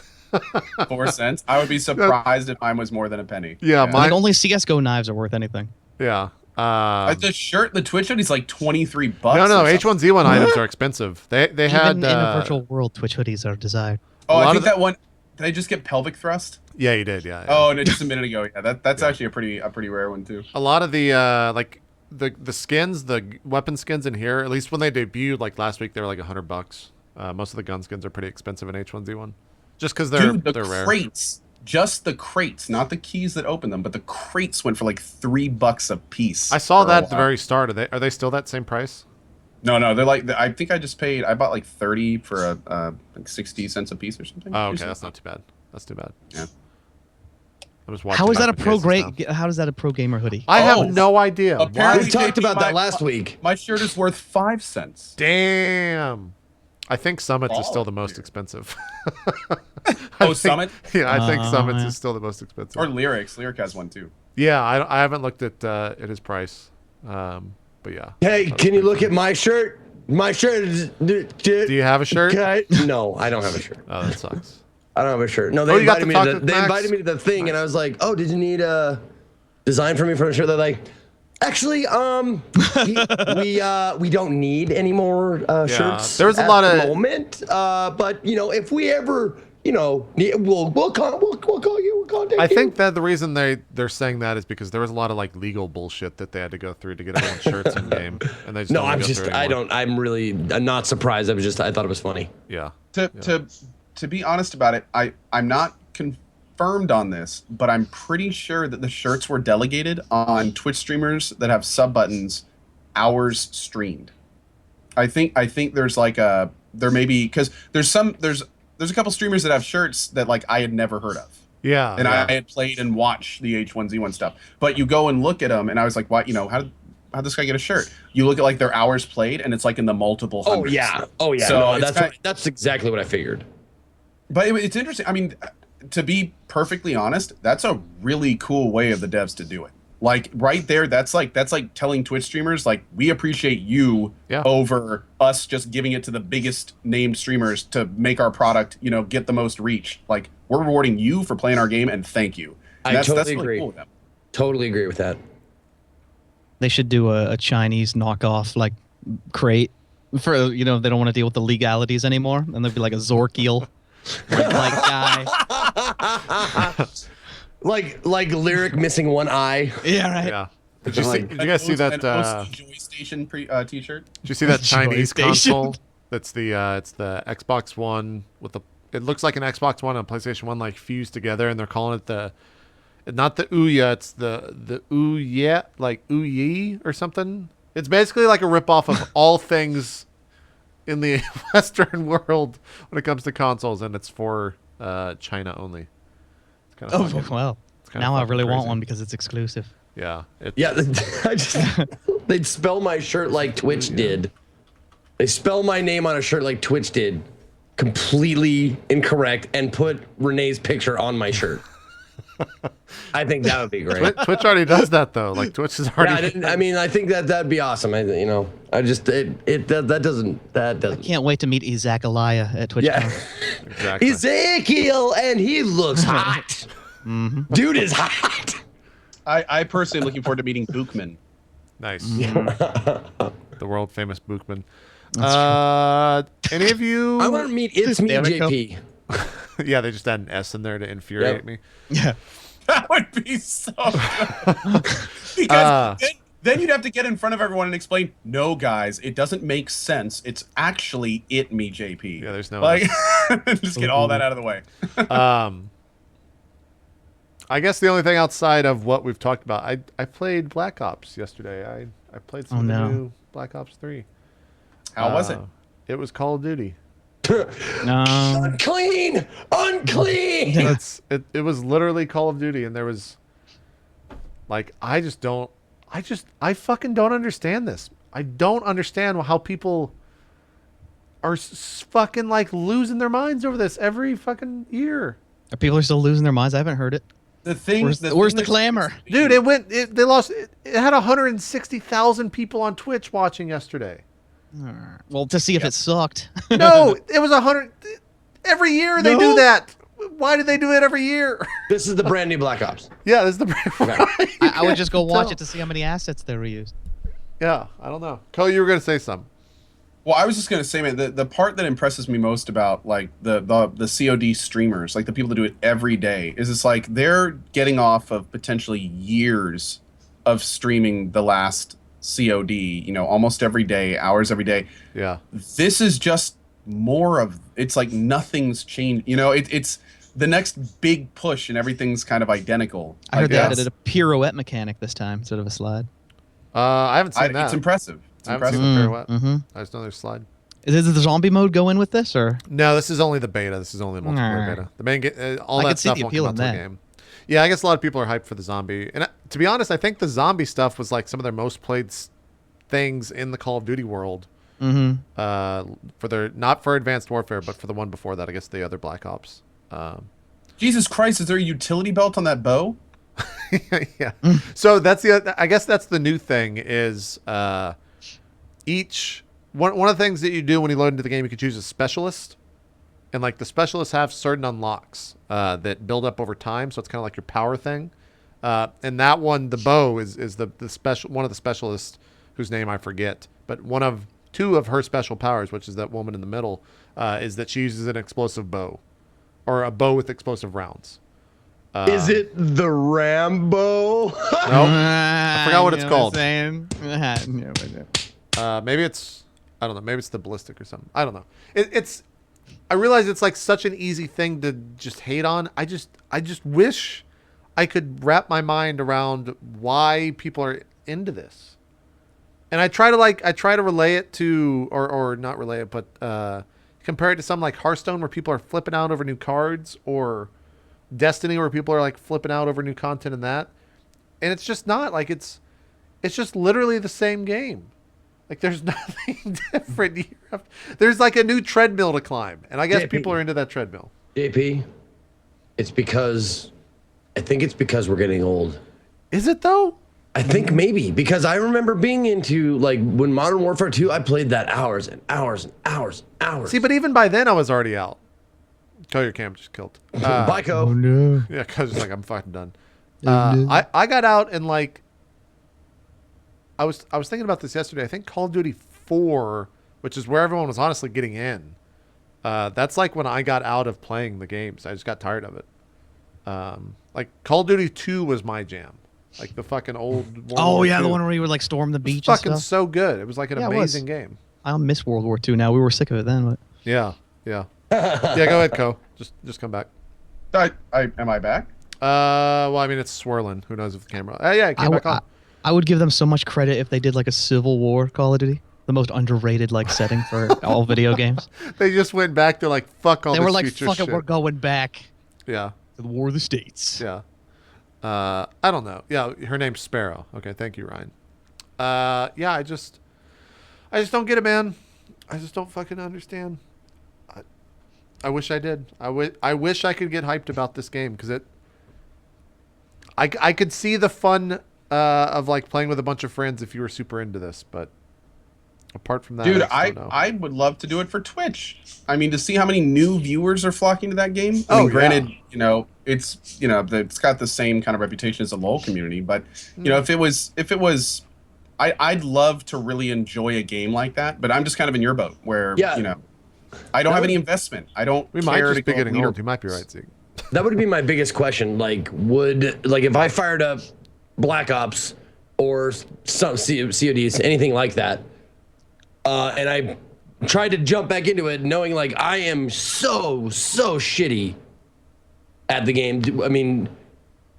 4 cents. I would be surprised if mine was more than a penny.
Yeah,
I
mine-
think only CS:GO knives are worth anything.
Yeah.
The shirt, the Twitch hoodie is like $23.
No,
or something.
H1Z1 items are expensive. They had
Even in a virtual world, Twitch hoodies are desired.
Oh,
lot
I
of
think
the-
that one. Did I just get pelvic thrust?
Yeah, you did. Yeah.
Oh, no, just a minute ago. Yeah, that's actually a pretty rare one too.
A lot of the like the skins, the weapon skins in here, at least when they debuted like last week, they were like $100. Most of the gun skins are pretty expensive in H1Z1, just because they're
Dude, the
rare.
crates, just the crates, not the keys that open them, but the crates went for like $3 a piece.
I saw
for a
that at the
while.
very start. Are they still that same price?
No, they're like. I think I bought like 30 for like 60 cents a piece or something.
Oh, okay, that's not too bad. That's too bad.
Yeah.
I was watching.
How is that a
Michael
pro
Jason's
great?
now.
How is that a pro gamer hoodie?
I
Oh,
have no idea.
apparently-
Why?
We talked about that
my-
last week.
My shirt is worth 5 cents.
Damn. I think Summits is still the most
dude.
expensive.
Oh, Summit
Yeah, I think Summits
yeah.
is still the most expensive.
or Lyrics. Lyric has one too.
Yeah, I haven't looked at his price. But yeah.
Hey, can you look at my shirt? My shirt is. Do
Do you have a shirt?
Okay. No, I don't have a shirt.
Oh, that sucks.
I don't have a shirt. No, they
Oh, you got
invited
the
me.
talk
To
with
they
Max?
invited me to the thing, and I was like, "Oh, did you need a design for me for a shirt?" They're like, "Actually, we don't need any more shirts.
There's a
at
lot
the
of-
moment. But if we ever, we'll call you. We'll contact
I
you."
think that the reason they're saying that is because there was a lot of like legal bullshit that they had to go through to get everyone's shirts in game, and they just
No,
don't wanna
I'm
go
just.
through it
I
anymore.
don't. I'm not surprised. I thought it was funny.
Yeah.
To be honest about it, I'm not confirmed on this, but I'm pretty sure that the shirts were delegated on Twitch streamers that have sub buttons, hours streamed. I think there's like there may be because there's a couple streamers that have shirts that like I had never heard of.
Yeah.
And
yeah.
I had played and watched the H1Z1 stuff. But you go and look at them, and I was like, what? How'd this guy get a shirt? You look at like their hours played, and it's like in the multiple
Oh
hundreds.
yeah. Oh yeah.
So
No,
it's
that's exactly what I figured.
But it's interesting. I mean, to be perfectly honest, that's a really cool way of the devs to do it. Like right there, that's like telling Twitch streamers like we appreciate you
Yeah.
over us just giving it to the biggest named streamers to make our product, get the most reach. Like we're rewarding you for playing our game and thank you. And
I
that's
totally
really
agree.
cool with them.
Totally agree with that.
They should do a Chinese knockoff like crate for they don't want to deal with the legalities anymore, and there'd be like a Zork-eel like guy.
Like lyric missing one eye.
Yeah, right.
Yeah. Did you guys see that?
An OC Joy Station t-shirt?
Did you see that Chinese
Joy Station.
console? That's it's the Xbox One with the. It looks like an Xbox One and PlayStation One like fused together, and they're calling it the. Not the Ouya, it's the Ouya, like Ouyi or something. It's basically like a ripoff of all things in the Western world when it comes to consoles, and it's for China only. It's kind of
Oh wow.
kinda
Now I
fucking
really want
crazy.
one because it's exclusive.
Yeah.
Yeah, they'd spell my shirt like Twitch did. They spell my name on a shirt like Twitch did, completely incorrect, and put Renee's picture on my shirt. I think that would be great.
Twitch already does that though. Like Twitch is
Yeah,
already.
I think that'd be awesome. That doesn't.
Can't wait to meet Ezekiah at TwitchCon.
Yeah,
Exactly.
Ezekiel, and he looks hot. Dude is hot.
I personally am looking forward to meeting BikeMan.
Nice. The world famous Bookman. Any of you?
I want to meet itmeJP.
Yeah, they just add an S in there to infuriate
Yep.
me.
Yeah.
That would be so good. Because then you'd have to get in front of everyone and explain, no, guys, it doesn't make sense. It's actually itmeJP.
Yeah, there's no
like just get all that out of the way.
I guess the only thing outside of what we've talked about, I played Black Ops yesterday. I played some of the new Black Ops 3.
How was it?
It was Call of Duty.
No.
Unclean.
It was literally Call of Duty, and there was like I fucking don't understand this. I don't understand how people. are fucking like losing their minds over this every fucking year.
People are still losing their minds. I haven't heard it.
The thing,
Where's the clamor?
Dude, they lost. It had 160,000 people on Twitch watching yesterday.
Well, to see if it sucked.
No, it was 100. Every year they do that. Why do they do it every year?
This is the brand new Black Ops.
Yeah, this is the.
I would just go watch it to see how many assets they reused.
Yeah, I don't know. Cole, you were gonna say something.
Well, I was just gonna say, man, the part that impresses me most about like the COD streamers, like the people that do it every day, is it's like they're getting off of potentially years of streaming the last COD, you know, almost every day, hours every day.
Yeah.
This is just more of, it's like nothing's changed. You know, it's the next big push and everything's kind of identical.
I heard they
guess.
added a pirouette mechanic this time instead of a slide.
I haven't seen that.
It's impressive. It's
I haven't
impressive.
seen the pirouette.
Mm-hmm.
I just know there's slide.
Does the zombie mode go in with this, or?
No, this is only the beta. This is only the multiplayer
Nah.
beta. The main all
I
that
could see
stuff
the
won't
appeal
come out
in
to the
that.
game. Yeah, I guess a lot of people are hyped for the zombie. And to be honest, I think the zombie stuff was like some of their most played things in the Call of Duty world.
Mm-hmm.
For their not for Advanced Warfare, but for the one before that, I guess the other Black Ops.
Jesus Christ, is there a utility belt on that bow?
Yeah. So that's I guess that's the new thing is each one of the things that you do when you load into the game, you can choose a specialist, and like the specialists have certain unlocks that build up over time. So it's kind of like your power thing. And that one, the bow is the special one of the specialists whose name I forget, but two of her special powers, which is that woman in the middle, is that she uses an explosive bow, or a bow with explosive rounds.
Is it the Rambo?
Nope. I forgot what it's called.
Yeah,
Maybe it's, I don't know. Maybe it's the ballistic or something. I don't know. I realize it's like such an easy thing to just hate on. I just wish I could wrap my mind around why people are into this. And I try to relay it to, or not relay it, but compare it to something like Hearthstone, where people are flipping out over new cards, or Destiny, where people are like flipping out over new content and that. And it's just not like it's just literally the same game. Like there's nothing different. There's like a new treadmill to climb, and I guess
JP.
people are into that treadmill.
JP, I think it's because we're getting old.
Is it though?
I think maybe because I remember being into like when Modern Warfare 2, I played that hours and hours and hours and hours.
See, but even by then I was already out. Tell your cam just killed.
Bye, Co.
no.
Yeah, because like I'm fucking done.
no.
I got out and like I was thinking about this yesterday. I think Call of Duty 4, which is where everyone was honestly getting in. That's like when I got out of playing the games. I just got tired of it. Like Call of Duty 2 was my jam. Like the fucking old World
Oh
War
yeah,
II.
the one where you would like storm the
It was
beach and
fucking
stuff.
so good. It was like an
Yeah, it was.
amazing game.
I miss World War II now. We were sick of it then, but
Yeah. Yeah, go ahead, Co. Just come back.
Am I back?
Well, I mean, it's swirling. Who knows if the camera? Yeah, it came back on.
I would give them so much credit if they did like a Civil War Call of Duty, the most underrated like setting for all video games.
They just went back to like fuck all
They
this
were like,
future
"Fuck
shit.
it, we're going back
Yeah,
to the War of the States."
yeah. I don't know. Yeah, her name's Sparrow. Okay, thank you, Ryan. Yeah, I just don't get it, man. I just don't fucking understand. I wish I did. I wish I could get hyped about this game because I could see the fun of like playing with a bunch of friends if you were super into this, but apart from that,
Dude,
I just don't know.
I would love to do it for Twitch. I mean, to see how many new viewers are flocking to that game. I
Oh,
mean, granted,
yeah.
you know, it's got the same kind of reputation as the LoL community, but you know, if it was, I'd love to really enjoy a game like that. But I'm just kind of in your boat where
Yeah.
you know, I don't have any investment. I don't.
We might
care
just
to
be
go
getting
leader-
old. You might be right, Zeke.
That would be my biggest question. Like, if I fired up Black Ops or some CODs, anything like that, and I tried to jump back into it, knowing like I am so shitty at the game. I mean,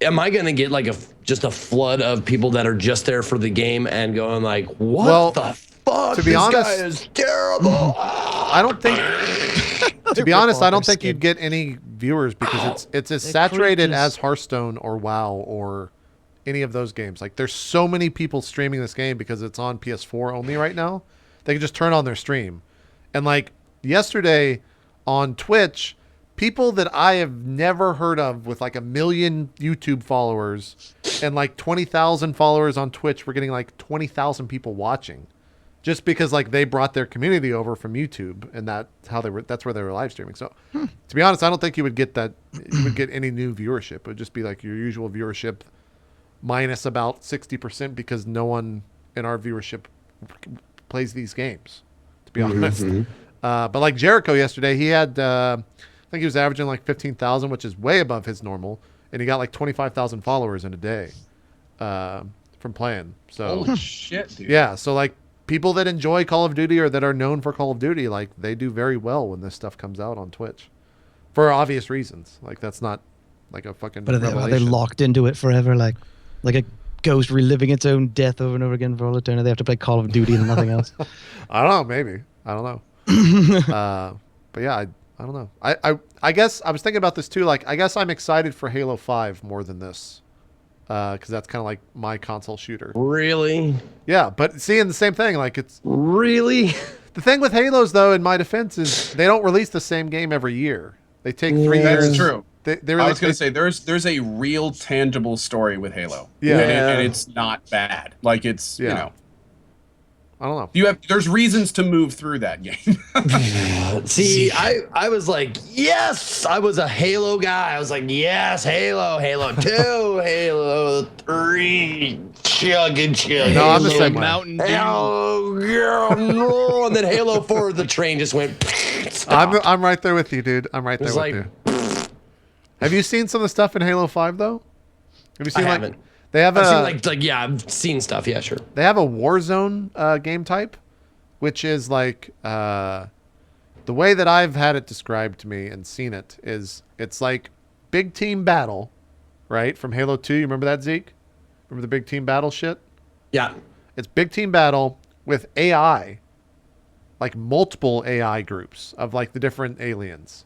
am I gonna get like just a flood of people that are just there for the game and going like, "What
Well,
the fuck?
to be
This
honest-
guy is terrible."
I don't think. To be honest, I don't think you'd get any viewers because it's as saturated as Hearthstone or WoW or any of those games. Like, there's so many people streaming this game because it's on PS4 only right now. They can just turn on their stream, and like yesterday on Twitch, people that I have never heard of with like 1 million YouTube followers and like 20,000 followers on Twitch were getting like 20,000 people watching. Just because like they brought their community over from YouTube, and that's where they were live streaming. So to be honest, I don't think you would get any new viewership. It would just be like your usual viewership minus about 60% because no one in our viewership plays these games, to be honest. But like Jericho yesterday, he had I think he was averaging like 15,000, which is way above his normal, and he got like 25,000 followers in a day from playing. So
Holy shit, dude.
yeah, so like people that enjoy Call of Duty or that are known for Call of Duty, like they do very well when this stuff comes out on Twitch, for obvious reasons. Like that's not like a fucking.
But are they locked into it forever, like a ghost reliving its own death over and over again for all eternity? They have to play Call of Duty and nothing else.
I don't know. Maybe I don't know. But yeah, I don't know. I guess I was thinking about this too. Like I guess I'm excited for Halo 5 more than this. Because that's kind of like my console shooter.
Really?
Yeah, but seeing the same thing, like it's
Really?
the thing with Halos though. In my defense, is they don't release the same game every year. They take 3 years.
That's true.
They
I was going to say there's a real tangible story with Halo.
Yeah.
And it's not bad. Like it's, you know.
I don't know.
There's reasons to move through that game.
See, I was like, yes, I was a Halo guy. I was like, yes, Halo, Halo 2, Halo 3, chug.
No, I'm the same way.
Mountain Dew.
Halo, girl, no. And then Halo 4, the train just went.
I'm right there with you, dude. I'm right there
It's
with
like,
you. Have you seen some of the stuff in Halo 5 though? Have you seen
I
like
haven't.
they have
I've seen yeah, I've seen stuff. Yeah, sure.
they have a Warzone game type, which is like the way that I've had it described to me and seen it is it's like big team battle, right? From Halo 2. You remember that, Zeke? Remember the big team battle shit?
Yeah.
It's big team battle with AI, like multiple AI groups of like the different aliens.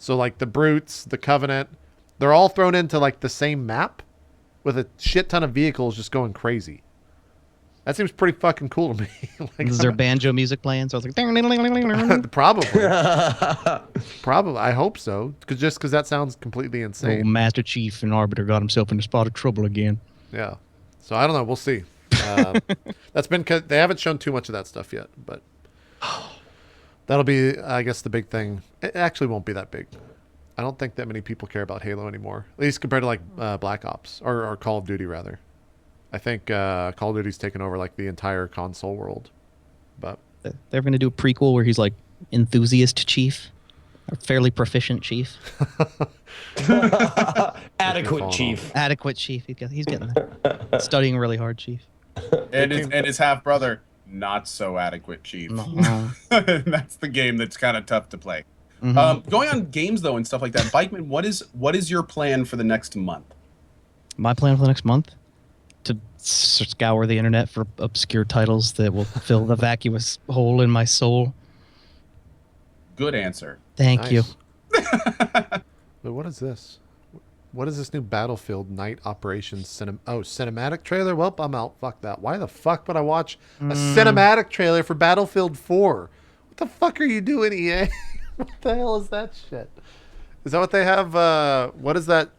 So like the Brutes, the Covenant, they're all thrown into like the same map with a shit ton of vehicles just going crazy. That seems pretty fucking cool to me. Like,
Is there banjo music playing? So I was like,
probably. I hope so. Because that sounds completely insane.
old Master Chief and Arbiter got himself into a spot of trouble again.
Yeah. So I don't know. We'll see. They haven't shown too much of that stuff yet, but that'll be, I guess, the big thing. It actually won't be that big. I don't think that many people care about Halo anymore, at least compared to like Black Ops or Call of Duty rather. I think Call of Duty's taken over like the entire console world. But
They're going to do a prequel where he's like enthusiast chief, or fairly proficient chief,
Adequate chief.
adequate chief. He's getting there. Studying really hard, chief.
and his half brother, not so adequate chief. That's the game that's kind of tough to play. Going on games though and stuff like that, BikeMan, what is your plan for the next month?
My plan for the next month? To scour the internet for obscure titles that will fill the vacuous hole in my soul.
Good answer.
Thank you.
Wait, what is this? What is this new Battlefield Night Operations cinematic trailer? Well, I'm out. Fuck that. Why the fuck would I watch a cinematic trailer for Battlefield 4? What the fuck are you doing, EA? What the hell is that shit? Is that what they have? What is that?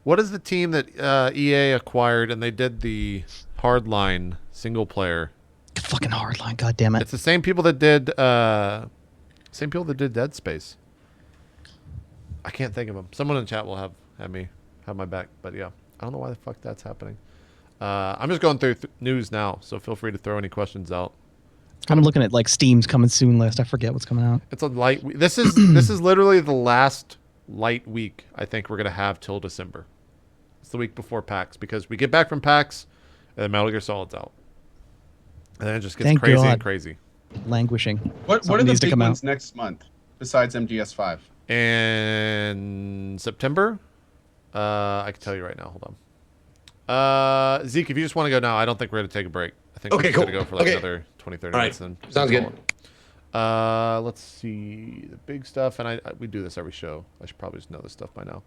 What is the team that EA acquired and they did the Hardline single player?
Fucking Hardline, goddammit.
It's the same people that did Dead Space. I can't think of them. Someone in chat will have my back, but yeah, I don't know why the fuck that's happening. I'm just going through news now, so feel free to throw any questions out.
I'm looking at like Steam's coming soon list. I forget what's coming out.
It's a light. This is literally the last light week I think we're gonna have till December. It's the week before PAX because we get back from PAX and then Metal Gear Solid's out, and then it just gets
Thank
crazy
God.
and crazy.
Languishing.
What
Something
are the
needs to
big
come
ones
out.
next month besides MGS5?
In September, I can tell you right now. Hold on. Zeke, if you just want to go now, I don't think we're going to take a break. I think we're just going to go for like another 20, 30
All
minutes.
right.
And
Sounds good.
Let's see the big stuff. And we do this every show. I should probably just know this stuff by now.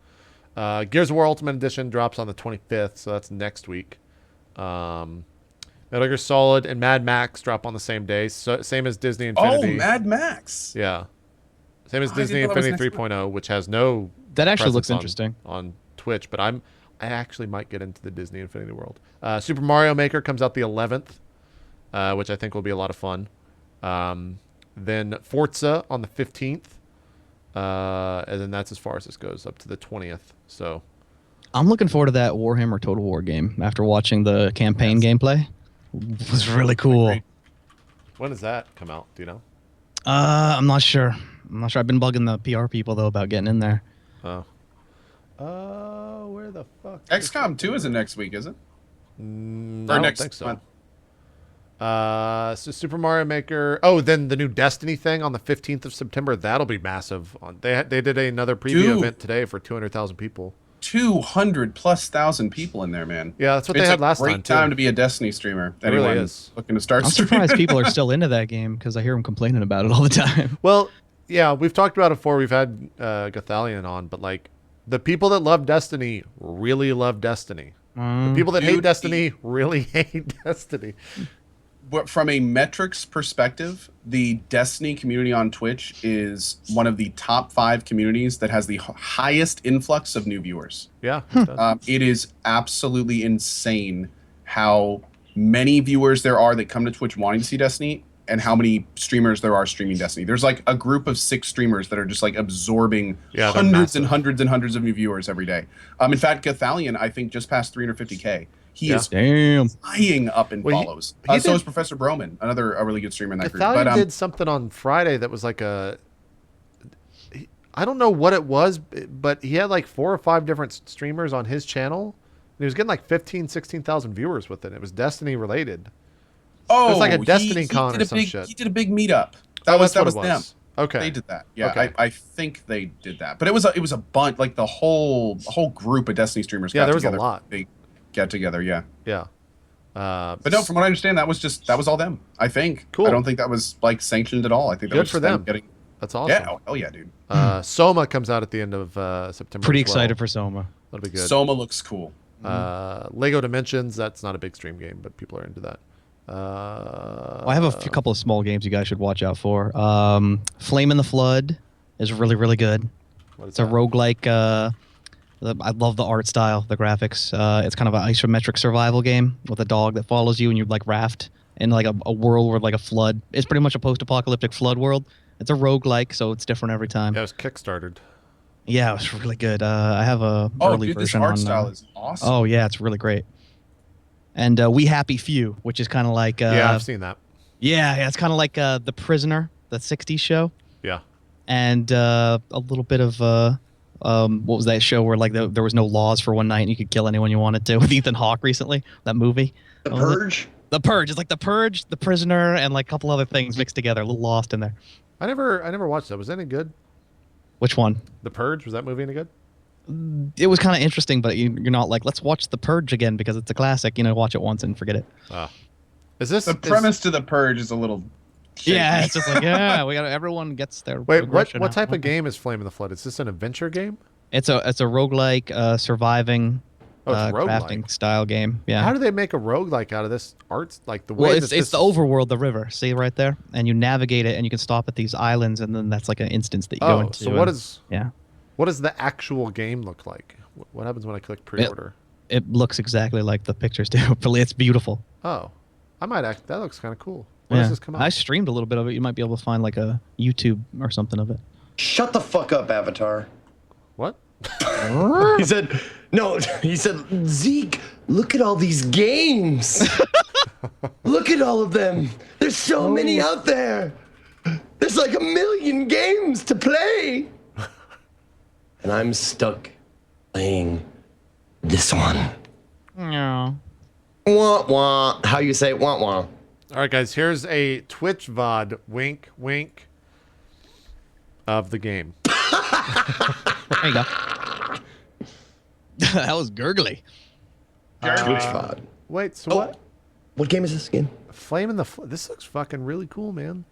Gears of War Ultimate Edition drops on the 25th, so that's next week. Then Metal Gear Solid and Mad Max drop on the same day. So, same as Disney Infinity.
Oh, Mad Max.
Yeah. Same as
I
Disney
didn't know that was
Infinity
next
3.0, which has no.
That actually looks
presence
interesting.
on Twitch, but I actually might get into the Disney Infinity world. Super Mario Maker comes out the 11th, which I think will be a lot of fun. Then Forza on the 15th, and then that's as far as this goes, up to the 20th. So
I'm looking forward to that Warhammer Total War game after watching the campaign gameplay. It was really cool.
when does that come out? Do you know?
I'm not sure. I've been bugging the PR people though about getting in there.
Oh. Where the fuck?
XCOM 2 isn't next week, is it?
I
Or
don't
next
think so.
month?
So Super Mario Maker. Oh, then the new Destiny thing on the 15th of September. That'll be massive. They did another preview
Dude.
event today for 200,000 people.
200,000+ people in there, man.
Yeah, that's what
It's
they had
a
last
great
time, too.
time to be a Destiny streamer.
It really
Anyone
is.
looking to start
I'm
streaming?
surprised people are still into that game because I hear them complaining about it all the time.
Well, yeah, we've talked about it before. We've had Gothalion on, but like the people that love Destiny really love Destiny. The people that hate
Dude,
Destiny really hate Destiny.
But from a metrics perspective, the Destiny community on Twitch is one of the top 5 communities that has the highest influx of new viewers.
Yeah, it does.
It is absolutely insane how many viewers there are that come to Twitch wanting to see Destiny and how many streamers there are streaming Destiny. There's like a group of 6 streamers that are just like absorbing
Yeah, they're
hundreds and
massive.
hundreds and hundreds of new viewers every day. In fact, Gothalion, I think, just passed 350K. He
Yeah.
is
Damn.
flying up in
Well,
follows.
he
So
did-
is Professor Broman, a really good streamer in that group.
Gothalion
But
did something on Friday that was like I don't know what it was, but he had like 4 or 5 different streamers on his channel. And he was getting like 15, 16,000 viewers with it. It was Destiny related.
oh,
was like a Destiny
he
con
did
or
a
some
big,
shit.
He did a big meetup.
Oh,
That
that's
was
what it
them.
was. Okay.
They did that. Yeah,
Okay.
I think they did that. But it was a bunch, like the whole group of Destiny streamers.
Yeah,
got
there was a
together.
lot.
They get together. Yeah.
Yeah.
But no, from what I understand, that was all them. I think.
Cool.
I don't think that was like sanctioned at all. I think that
Good
was
for
just
them.
getting.
That's awesome.
Yeah. Oh, hell yeah, dude.
Soma comes out at the end of September.
Pretty
as well.
excited for Soma.
That'll be good.
Soma looks cool.
Lego Dimensions. That's not a big stream game, but people are into that.
Well, I have a couple of small games you guys should watch out for. Flame in the Flood is really, really good.
What is
It's a
that?
roguelike. I love the art style, the graphics. It's kind of an isometric survival game with a dog that follows you and you like raft in like a world where like a flood. It's pretty much a post-apocalyptic flood world. It's a roguelike, so it's different every time.
Yeah, it was kickstarted.
Yeah, it was really good. I have a
Oh,
early
dude, this
version
art
on.
style is awesome.
Oh yeah, it's really great. And We Happy Few, which is kind of like
Yeah, I've seen that.
yeah, it's kind of like The Prisoner, the '60s show,
Yeah.
and a little bit of what was that show where like there was no laws for one night and you could kill anyone you wanted to with Ethan Hawke recently? That movie,
The
What was it?
Purge.
The Purge. It's like The Purge, The Prisoner, and like a couple other things mixed together. A little lost in there.
I never watched that. Was that any good?
Which one?
The Purge, was that movie any good?
It was kind of interesting, but you're not like, let's watch The Purge again because it's a classic. You know, watch it once and forget it.
Is this
The premise to the Purge is a little. shaky.
Yeah, it's just like everyone gets their.
Wait,
progression
what
out.
type of game is Flame in the Flood? Is this an adventure game?
It's a roguelike surviving
Oh, it's roguelike.
crafting style game. Yeah.
How do they make a roguelike out of this art? Like the way
Well,
that
it's
this
the overworld, the river. See right there, and you navigate it, and you can stop at these islands, and then that's like an instance that you go
Oh,
into.
so what
and-
is
Yeah,
what does the actual game look like? What happens when I click pre-order?
it looks exactly like the pictures do. But it's beautiful.
Oh, I might act. That looks kind of cool. When does this come out?
I streamed a little bit of it. You might be able to find like a YouTube or something of it.
Shut the fuck up, Avatar.
What?
He said, no, he said, Zeke, look at all these games. Look at all of them. There's so many out there. There's like 1 million games to play. And I'm stuck playing this one.
Yeah.
Wah, wah. How you say wah, wah?
All right, guys. Here's a Twitch VOD. Wink, wink. Of the game.
There you go. That was gurgly.
Twitch VOD.
Wait. So
Oh, what game is this again?
Flame in the Flood. This looks fucking really cool, man.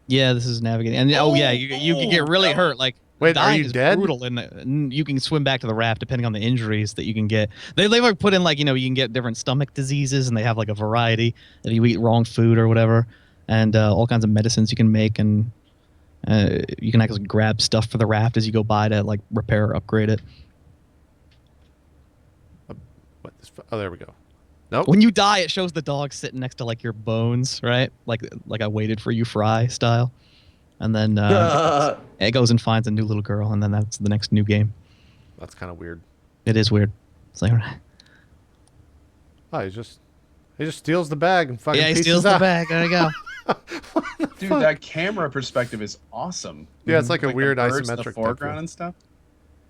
Yeah, this is navigating, and oh yeah, you can get really hurt. Like
Wait, are
dying
you
is
dead?
brutal, and you can swim back to the raft depending on the injuries that you can get. They like put in like you can get different stomach diseases, and they have like a variety if you eat wrong food or whatever, and all kinds of medicines you can make, and you can actually grab stuff for the raft as you go by to like repair or upgrade it.
What? Oh, there we go. Nope.
When you die, it shows the dog sitting next to like your bones, right? Like I waited for you, Fry style. And then it goes and finds a new little girl, and then that's the next new game.
That's kind of weird.
It is weird. It's like,
Oh, he just steals the bag and fucking
yeah, he
pieces
steals
out.
the bag. There you go.
Dude, that camera perspective is awesome.
Yeah, it's like a
the
weird
birds,
isometric
the
type
foreground
feel.
and stuff.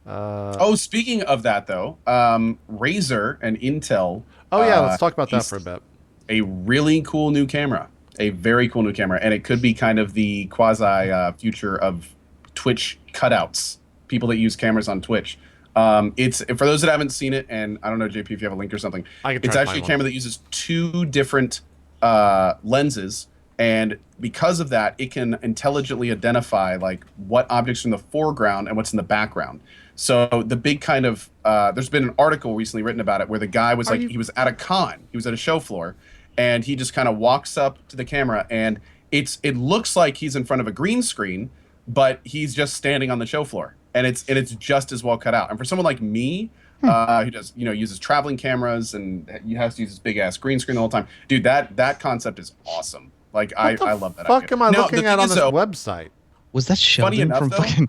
Uh,
Oh, speaking of that though, Razer and Intel.
oh yeah, let's talk about that
released
for a bit.
A really cool new camera, a very cool new camera, and it could be kind of the quasi future of Twitch cutouts. People that use cameras on Twitch. It's for those that haven't seen it, and I don't know, JP, if you have a link or something.
I can try
It's
to
actually a
find
camera that uses 2 different lenses, and because of that, it can intelligently identify like what objects are in the foreground and what's in the background. So the big kind of there's been an article recently written about it where the guy was he was at a con, he was at a show floor, and he just kind of walks up to the camera, and it looks like he's in front of a green screen, but he's just standing on the show floor, and it's just as well cut out. And for someone like me, who does uses traveling cameras and you have to use this big ass green screen the whole time, dude, that concept is awesome. Like I love that.
Fuck
idea.
am I
Now,
looking
the
at
thing
on
is,
this
though,
website?
Was that Sheldon
enough,
from
though,
fucking?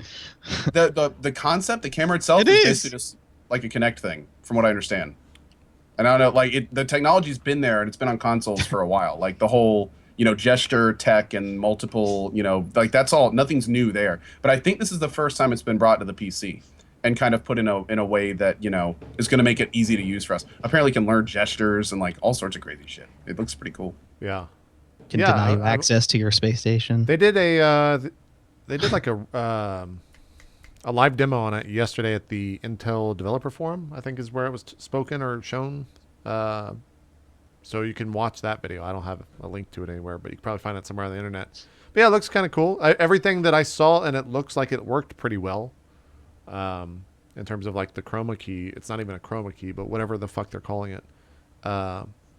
the concept, the camera itself,
It
is
is.
basically just like a Kinect thing, from what I understand. And I don't know, like the technology's been there and it's been on consoles for a while. Like the whole gesture tech and multiple like that's all, nothing's new there. But I think this is the first time it's been brought to the PC and kind of put in a way that is going to make it easy to use for us. Apparently, can learn gestures and like all sorts of crazy shit. It looks pretty cool.
Yeah.
Can
Yeah,
deny you access to your space station.
They did like a live demo on it yesterday at the Intel Developer Forum, I think is where it was spoken or shown. So you can watch that video. I don't have a link to it anywhere, but you can probably find it somewhere on the internet. But yeah, it looks kind of cool. Everything that I saw, and it looks like it worked pretty well. In terms of like the chroma key, it's not even a chroma key, but whatever the fuck they're calling it.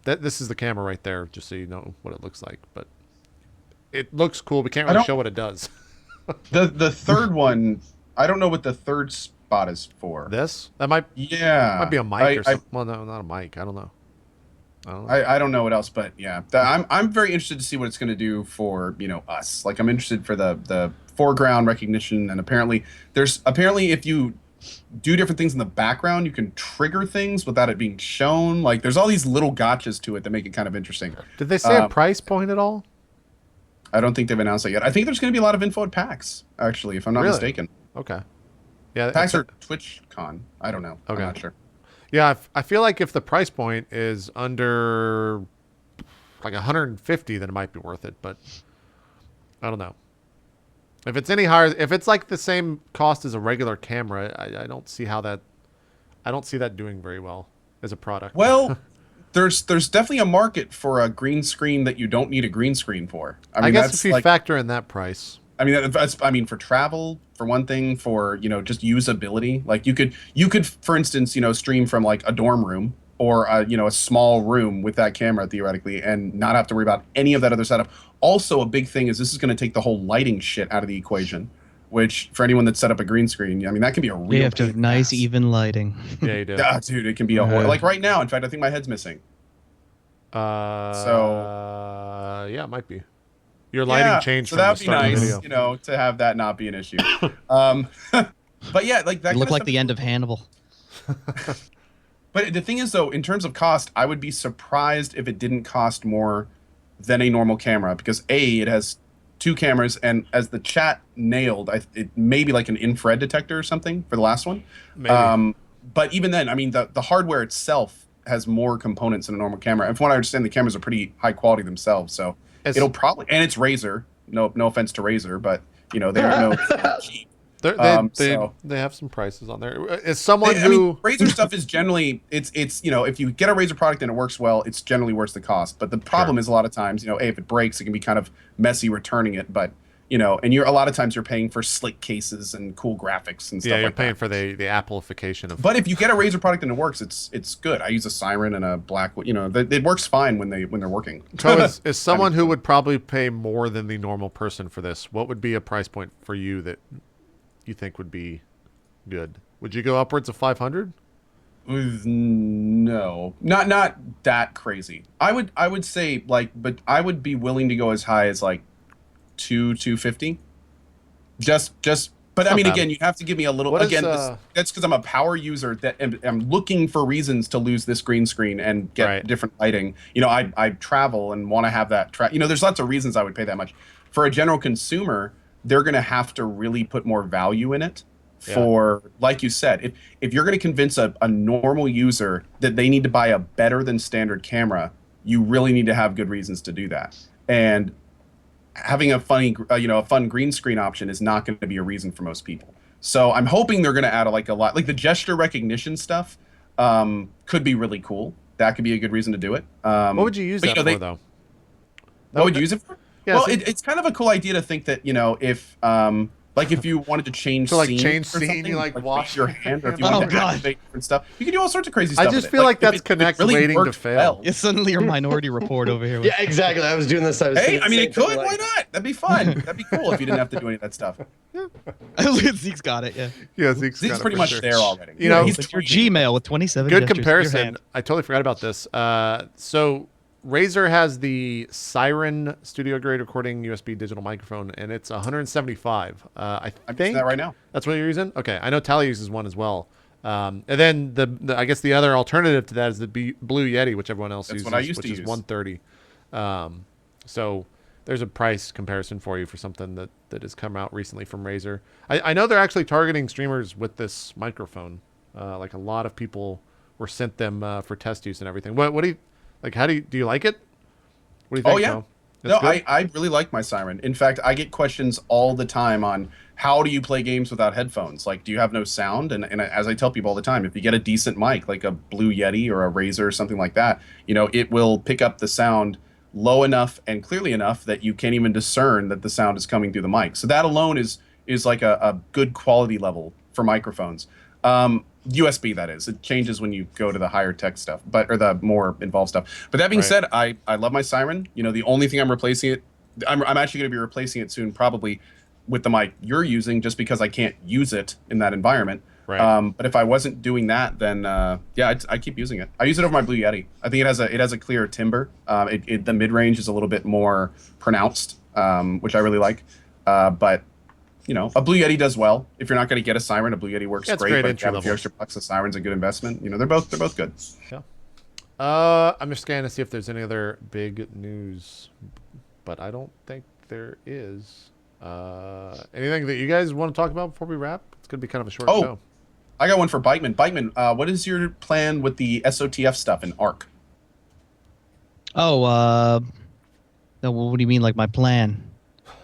This is the camera right there, just so you know what it looks like. But it looks cool. We can't really show what it does.
The third one, I don't know what the third spot is for.
This? That might be a mic or something. Well, no, not a mic. I don't know.
I don't know what else, but yeah, I'm very interested to see what it's going to do for us. Like I'm interested for the foreground recognition, and apparently if you do different things in the background, you can trigger things without it being shown. Like there's all these little gotchas to it that make it kind of interesting.
Did they say a price point at all?
I don't think they've announced that yet. I think there's going to be a lot of info at PAX, actually, if I'm not mistaken.
Okay. Yeah.
PAX or TwitchCon. I don't know.
Okay.
I'm not sure.
Yeah, I feel like if the price point is under like 150, then it might be worth it. But I don't know. If it's any higher, if it's like the same cost as a regular camera, I don't see how that. I don't see that doing very well as a product.
Well, there's definitely a market for a green screen that you don't need a green screen for.
I guess if you factor in that price.
I mean, for travel, for one thing, for just usability. Like you could, for instance, stream from like a dorm room or a small room with that camera theoretically, and not have to worry about any of that other setup. Also, a big thing is this is going to take the whole lighting shit out of the equation. Which for anyone that's set up a green screen, I mean that can be a real.
You have to have nice, even lighting.
Yeah, you do.
Dude, it can be a horror. Like right now, in fact, I think my head's missing.
So yeah, it might be. Your lighting changed.
So
from
that'd
the
be
start
nice,
of the video.
to have that not be an issue. But yeah, like that.
It looked like the end of Hannibal.
But the thing is, though, in terms of cost, I would be surprised if it didn't cost more than a normal camera, because it has 2 cameras, and as the chat nailed, it may be like an infrared detector or something for the last one.
Maybe.
But even then, I mean, the hardware itself has more components than a normal camera. And from what I understand, the cameras are pretty high quality themselves, so it'll probably, and it's Razer. No offense to Razer, but they are no cheap.
They have some prices on there. As someone who
Razer stuff is generally it's if you get a Razer product and it works well, it's generally worth the cost. But the problem is a lot of times if it breaks, it can be kind of messy returning it. But you know, and you're a lot of times you're paying for slick cases and cool graphics and stuff
Yeah, you're
like
paying
that.
for the Appleification of.
But if you get a Razer product and it works, it's good. I use a Siren and a black, you know, it works fine when they're working.
So is someone who would probably pay more than the normal person for this, what would be a price point for you that you think would be good? Would you go upwards of 500?
No, not that crazy. I would say like, but I would be willing to go as high as like 250. Just. But I mean,
bad.
again, you have to give me a little.
What is,
Again, that's because I'm a power user that am looking for reasons to lose this green screen and get
Right.
different lighting. You know, I travel and want to have that. You know, there's lots of reasons I would pay that much. For a general consumer, they're going to have to really put more value in it. For, like you said, if you're going to convince a normal user that they need to buy a better than standard camera, you really need to have good reasons to do that. And having a fun green screen option is not going to be a reason for most people. So I'm hoping they're going to add a lot, like the gesture recognition stuff could be really cool. That could be a good reason to do it.
What would you use that for, though?
What would you use it for?
Yeah,
well,
so-
it's kind of a cool idea to think that, you know, if like if you wanted to change
So, like,
scene
change
or
scene,
something,
you, like, wash
your
your
hand, or if you
hand.
want to
Oh, God.
activate different stuff, you can do all sorts of crazy stuff.
I just
with
feel
it.
like that's
if it
Connect
really
waiting to
worked
fail.
well.
It's suddenly your Minority Report over here.
Yeah, exactly. I was doing this. I was
Hey,
thinking
I mean,
the
it
same
could.
thing,
Why
like-
not? That'd be fun. That'd be cool if you didn't have to do any of that stuff.
Zeke's got it. Yeah.
Yeah, Zeke's
Zeke's
got it
pretty
for
much
sure.
there already.
You know,
he's
It's your
tweaking.
Gmail with 27
Good
gestures with your
comparison.
hand.
I totally forgot about this. So Razer has the Siren studio grade recording USB digital microphone, and it's 175. I
I'm
think
using that right now.
that's what you're using. Okay, I know Tally uses one as well. And then the I guess the other alternative to that is the Blue Yeti, which everyone else
That's
uses,
what I used
which
to
is
use.
130. So there's a price comparison for you for something that has come out recently from Razer. I know they're actually targeting streamers with this microphone. Like a lot of people were sent them for test use and everything. What do you like? How do you like it? What do you think?
Oh yeah.
Mo?
No,
It's good?
I really like my Siren. In fact, I get questions all the time on how do you play games without headphones? Like, do you have no sound? And as I tell people all the time, if you get a decent mic, like a Blue Yeti or a Razer or something like that, you know, it will pick up the sound low enough and clearly enough that you can't even discern that the sound is coming through the mic. So that alone is like a good quality level for microphones. USB, that is. It changes when you go to the higher tech stuff, or the more involved stuff. But that being
Right.
said, I love my Siren. You know, the only thing I'm replacing it, I'm actually going to be replacing it soon, probably with the mic you're using, just because I can't use it in that environment.
Right.
But if I wasn't doing that, then yeah, I keep using it. I use it over my Blue Yeti. I think it has a clearer timbre. The mid range is a little bit more pronounced, which I really like. But you know, a Blue Yeti does well. If you're not going to get a Siren, a Blue Yeti works
Yeah, it's
great.
great
But
entry
if you have a few
level.
extra bucks, a Siren's a good investment. You know, they're both good.
I'm just scanning to see if there's any other big news, but I don't think there is. Anything that you guys want to talk about before we wrap? It's gonna be kind of a short
Oh.
show.
I got one for BikeMan. BikeMan, what is your plan with the SOTF stuff in ARC?
Oh, no, what do you mean, like my plan?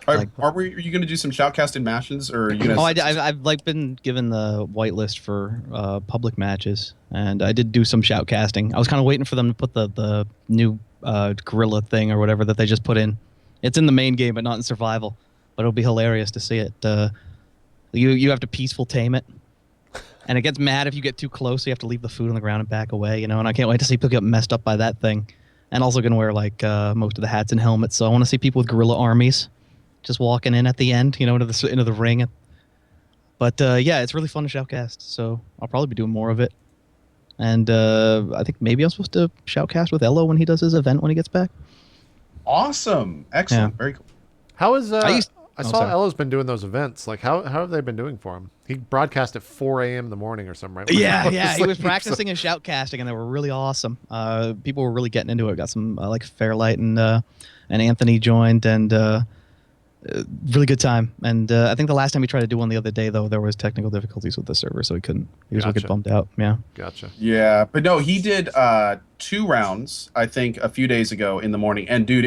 Like-
Are you going to do some shoutcasted matches, or are you going
Oh,
to?
I've like been given the whitelist for public matches, and I did do some shoutcasting. I was kind of waiting for them to put the new gorilla thing or whatever that they just put in. It's in the main game, but not in survival. But it'll be hilarious to see it. You have to peaceful tame it, and it gets mad if you get too close. So you have to leave the food on the ground and back away. You know, and I can't wait to see people get messed up by that thing. And also going to wear like most of the hats and helmets. So I want to see people with gorilla armies just walking in at the end, you know, into the ring. But yeah, it's really fun to shoutcast, so I'll probably be doing more of it. And I think maybe I'm supposed to shoutcast with Elo when he does his event when he gets back.
Awesome, excellent,
Yeah.
very cool.
How is I
oh,
saw
sorry.
Ella's been doing those events. Like how have they been doing for him? He broadcast at 4 a.m. in the morning or something, right?
Yeah, yeah, he was
Sleep, so-
practicing his shoutcasting, and they were really awesome. People were really getting into it. Got some like Fairlight and Anthony joined, and really good time. And I think the last time we tried to do one the other day, though, there was technical difficulties with the server, so he couldn't. He was
Gotcha.
wicked bummed out. Yeah.
Gotcha.
Yeah, but no, he did 2 rounds, I think, a few days ago in the morning, and dude,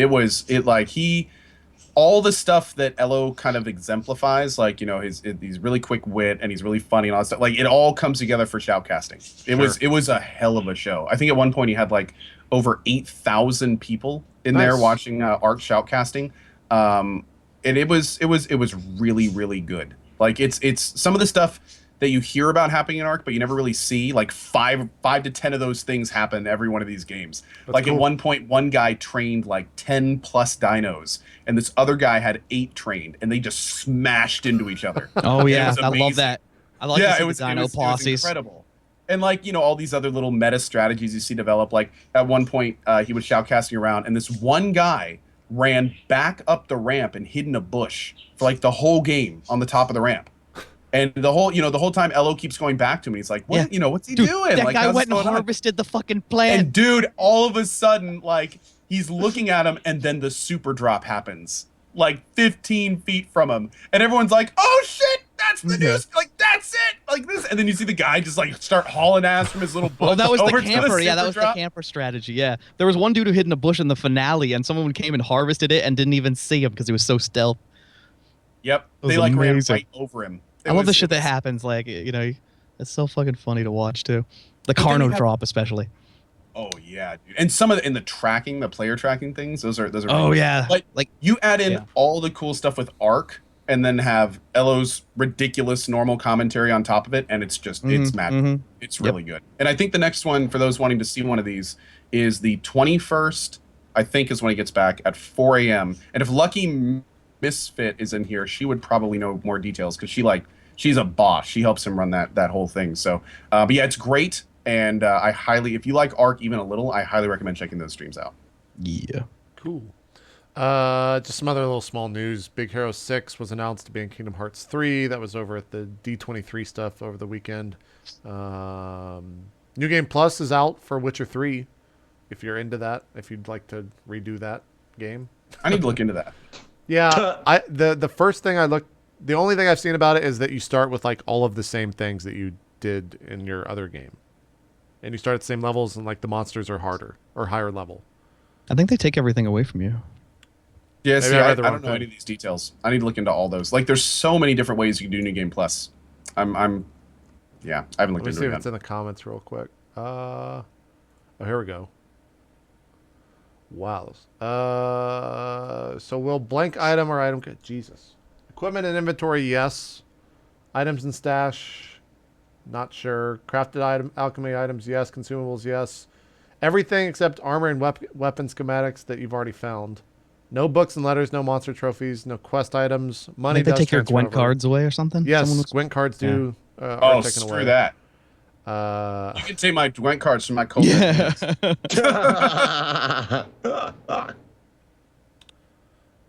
all the stuff that Elo kind of exemplifies, like, you know, he's really quick wit and he's really funny and all that stuff. Like, it all comes together for shoutcasting. It was a hell of a show. I think at one point he had like over 8,000 people in there
Nice.
watching ARC shoutcasting. And it was really, really good. Like it's some of the stuff that you hear about happening in Ark, but you never really see. Like five to 10 of those things happen in every one of these games.
That's
like
cool.
At one point, one guy trained like 10 plus dinos, and this other guy had 8 trained, and they just smashed into each other.
Oh
And it
yeah,
was
I love
amazing.
that. I like to see the dino
it was
posses.
incredible. And like, all these other little meta strategies you see develop. Like at one point, he was shoutcasting around, and this one guy ran back up the ramp and hid in a bush for like the whole game on the top of the ramp. And the whole time Elo keeps going back to me. He's like, what,
Yeah.
what's he
Dude,
doing?
that
Like,
guy
how's
went
this
and
going on?
harvested the fucking plant.
And dude, all of a sudden, like, he's looking at him, and then the super drop happens, like 15 feet from him, and everyone's like, "Oh shit, that's the news! Like, that's it! Like this!" And then you see the guy just like start hauling ass from his little bush.
Well, that was
over
the
to
camper. Yeah, that
super
was
drop.
the camper strategy. Yeah, there was one dude who hid in a bush in the finale, and someone came and harvested it and didn't even see him because he was so stealth.
Yep,
It was
they like
amazing.
ran right over him.
I love the shit that happens. Like, it's so fucking funny to watch too. The
then you
Carno
have-
drop, especially.
Oh yeah, dude. And some of the tracking, the player tracking things, those are.
Oh
really-
yeah,
Like you add in
yeah.
all the cool stuff with Ark, and then have Elo's ridiculous normal commentary on top of it, and it's just it's magic. It's really good. And I think the next one for those wanting to see one of these is the 21st. I think is when he gets back at 4 a.m. And if Lucky Misfit is in here, she would probably know more details because she's a boss. She helps him run that whole thing. So, but yeah, it's great. And I highly, if you like Ark even a little, I highly recommend checking those streams out.
Yeah.
Cool. Just some other little small news. Big Hero 6 was announced to be in Kingdom Hearts 3. That was over at the D23 stuff over the weekend. New Game Plus is out for Witcher 3. If you're into that, if you'd like to redo that game.
I need to look into that.
Yeah, the first thing the only thing I've seen about it is that you start with like all of the same things that you did in your other game. And you start at the same levels, and like the monsters are harder or higher level.
I think they take everything away from you.
Yeah,
Maybe
see,
I
I
read the wrong
don't know
thing.
any of these details. I need to look into all those. Like, there's so many different ways you can do New Game Plus. Yeah, I haven't looked
Let me
into
see
it
if it's
yet.
in the comments real quick. Oh, here we go. Wow. So will blank item or item Jesus. Equipment and inventory, yes. Items and stash, not sure. Crafted item, alchemy items, yes. Consumables, yes. Everything except armor and weapon schematics that you've already found. No books and letters, no monster trophies, no quest items.
I
Money
think they
does
take your
transfer
Gwent
over.
cards away or something.
Yes,
Someone was-
Gwent cards do. Are
Oh,
taken
screw
away.
that.
Uh,
You can take my Gwent cards from my cold.
Yeah.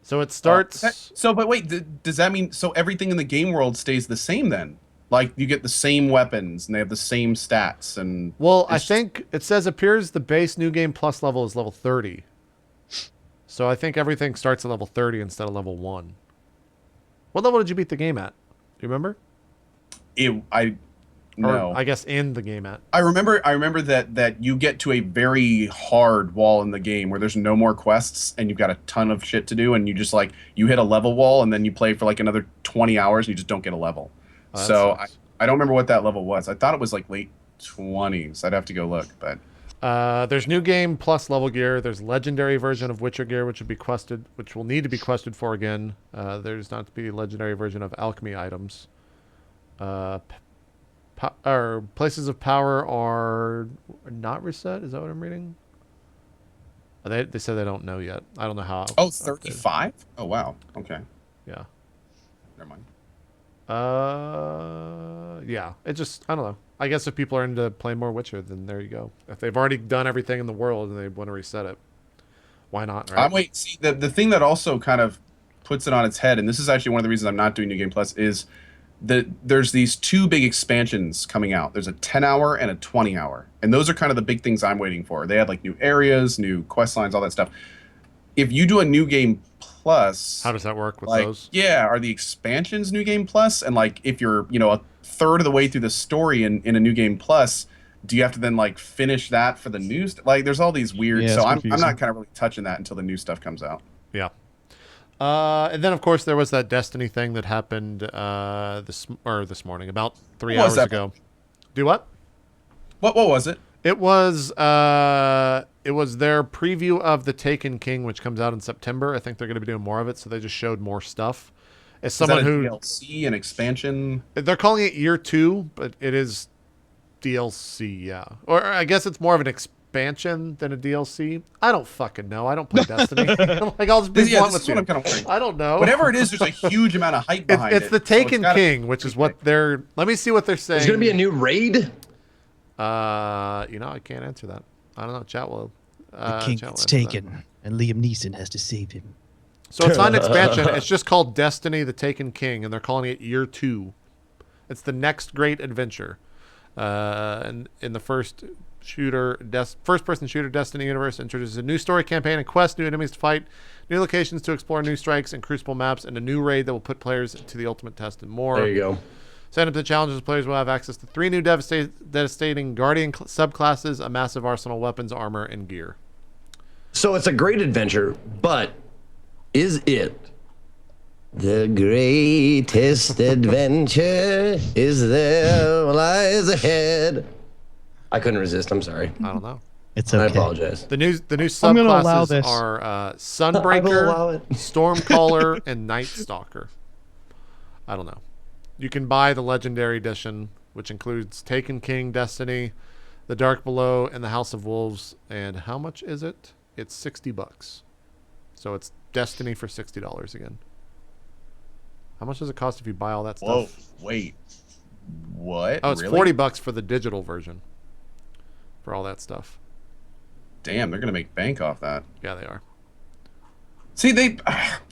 so it starts.
So, but wait, does that mean so everything in the game world stays the same then? Like you get the same weapons and they have the same stats and.
Well, I
it's-
think it says appears the base new game plus level is level 30. So I think everything starts at level 30 instead of level 1. What level did you beat the game at? Do you remember?
No.
Or I guess in the game at.
I remember that you get to a very hard wall in the game where there's no more quests and you've got a ton of shit to do and you just like you hit a level wall and then you play for like another 20 hours and you just don't get a level.
Oh, that
So
sucks.
I don't remember what that level was. I thought it was like late 20s. I'd have to go look, but
There's new game plus level gear. There's legendary version of Witcher gear, which will need to be quested for again. There's not to be legendary version of alchemy items. Or places of power are not reset. Is that what I'm reading? They said they don't know yet. I don't know how.
oh, 35? Oh wow. Okay.
Yeah.
Never mind.
Yeah. It just, I don't know. I guess if people are into playing more Witcher, then there you go. If they've already done everything in the world and they want to reset it, why not? Right?
Wait, see the thing that also kind of puts it on its head, and this is actually one of the reasons I'm not doing New Game Plus, is that there's these two big expansions coming out. There's a 10-hour and a 20-hour. And those are kind of the big things I'm waiting for. They had like new areas, new quest lines, all that stuff. If you do a New Game Plus,
How does that work with
like,
those?
yeah, are the expansions New Game Plus? And like if you're, a third of the way through the story in a New Game Plus, do you have to then like finish that for the new like there's all these weird,
Yeah,
so
it's
I'm
confusing.
not kind of really touching that until the new stuff comes out.
Yeah. And then of course there was that Destiny thing that happened this morning, about 3
What was
hours
that?
ago. Do what?
What was it?
It was it was their preview of the Taken King, which comes out in September. I think they're going to be doing more of it, so they just showed more stuff. As someone
Is that a
who
DLC, an expansion?
they're calling it year 2, but it is DLC, yeah. Or I guess it's more of an expansion than a DLC. I don't fucking know. I don't play Destiny. Like I'll just be
Yeah,
blunt
this
with
is what I'm
you.
kind of wondering.
I don't know.
Whatever it is, there's a huge amount of hype behind
It's
it.
the
so
Taken
gotta-
King, which is what they're. Let me see what they're saying.
There's gonna be a new raid.
I can't answer that. I don't know. Chat will.
The king
Chat will
gets
answer that.
taken, and Liam Neeson has to save him.
So it's not an expansion. It's just called Destiny: The Taken King, and they're calling it Year 2. It's the next great adventure. And in the first-person shooter Destiny universe, introduces a new story campaign and quest, new enemies to fight, new locations to explore, new strikes and crucible maps, and a new raid that will put players to the ultimate test and more.
There you go.
Sign up to challenges. Players will have access to 3 new devastating Guardian subclasses, a massive arsenal of weapons, armor, and gear.
So it's a great adventure, but is it the greatest adventure? Is there lies ahead? I couldn't resist. I'm sorry.
I don't know.
It's
I
okay.
apologize.
The new
I'm gonna allow
subclasses
this.
are
I will allow
Sunbreaker,
it.
Stormcaller, and Night Stalker. I don't know. You can buy the Legendary Edition, which includes Taken King, Destiny, The Dark Below, and the House of Wolves. And how much is it? It's $60. So it's Destiny for $60 again. How much does it cost if you buy all that
Whoa,
stuff?
wait. What?
Oh, it's
Really?
$40 for the digital version. For all that stuff.
Damn, they're gonna make bank off that.
Yeah, they are.
See, they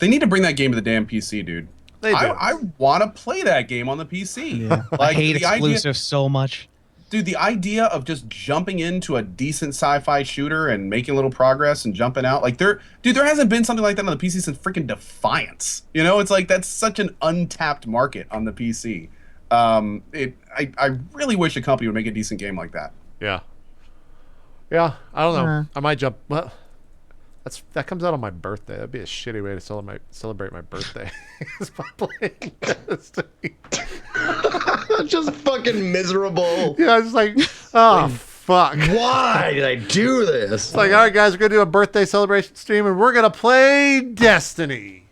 need to bring that game to the damn PC, dude.
They do.
I want to play that game on the PC.
Yeah. I
Like
hate
the idea,
exclusives so much.
dude. The idea of just jumping into a decent sci-fi shooter and making a little progress and jumping out, like there hasn't been something like that on the PC since freaking Defiance. You know, it's like that's such an untapped market on the PC. I really wish a company would make a decent game like that.
Yeah. Yeah, I don't know.
Yeah.
I might jump. Well, that comes out on my birthday. That'd be a shitty way to celebrate my birthday. Is by playing Destiny.
Just fucking miserable.
Yeah, I was like, oh fuck.
Why did I do this?
It's like, all right, guys, we're gonna do a birthday celebration stream, and we're gonna play Destiny.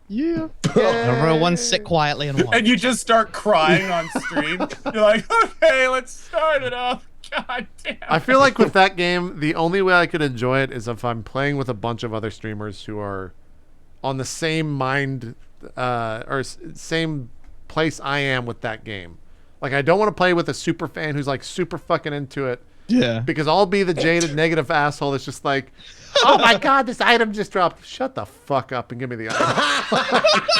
Yeah. Everyone sit quietly and watch.
And you just start crying on stream. You're like, okay, let's start it up. God damn.
I feel like with that game, the only way I could enjoy it is if I'm playing with a bunch of other streamers who are on the same mind same place I am with that game. Like, I don't want to play with a super fan who's like super fucking into it,
Yeah.
because I'll be the jaded negative asshole that's just like, oh my god, this item just dropped. Shut the fuck up and give me the item.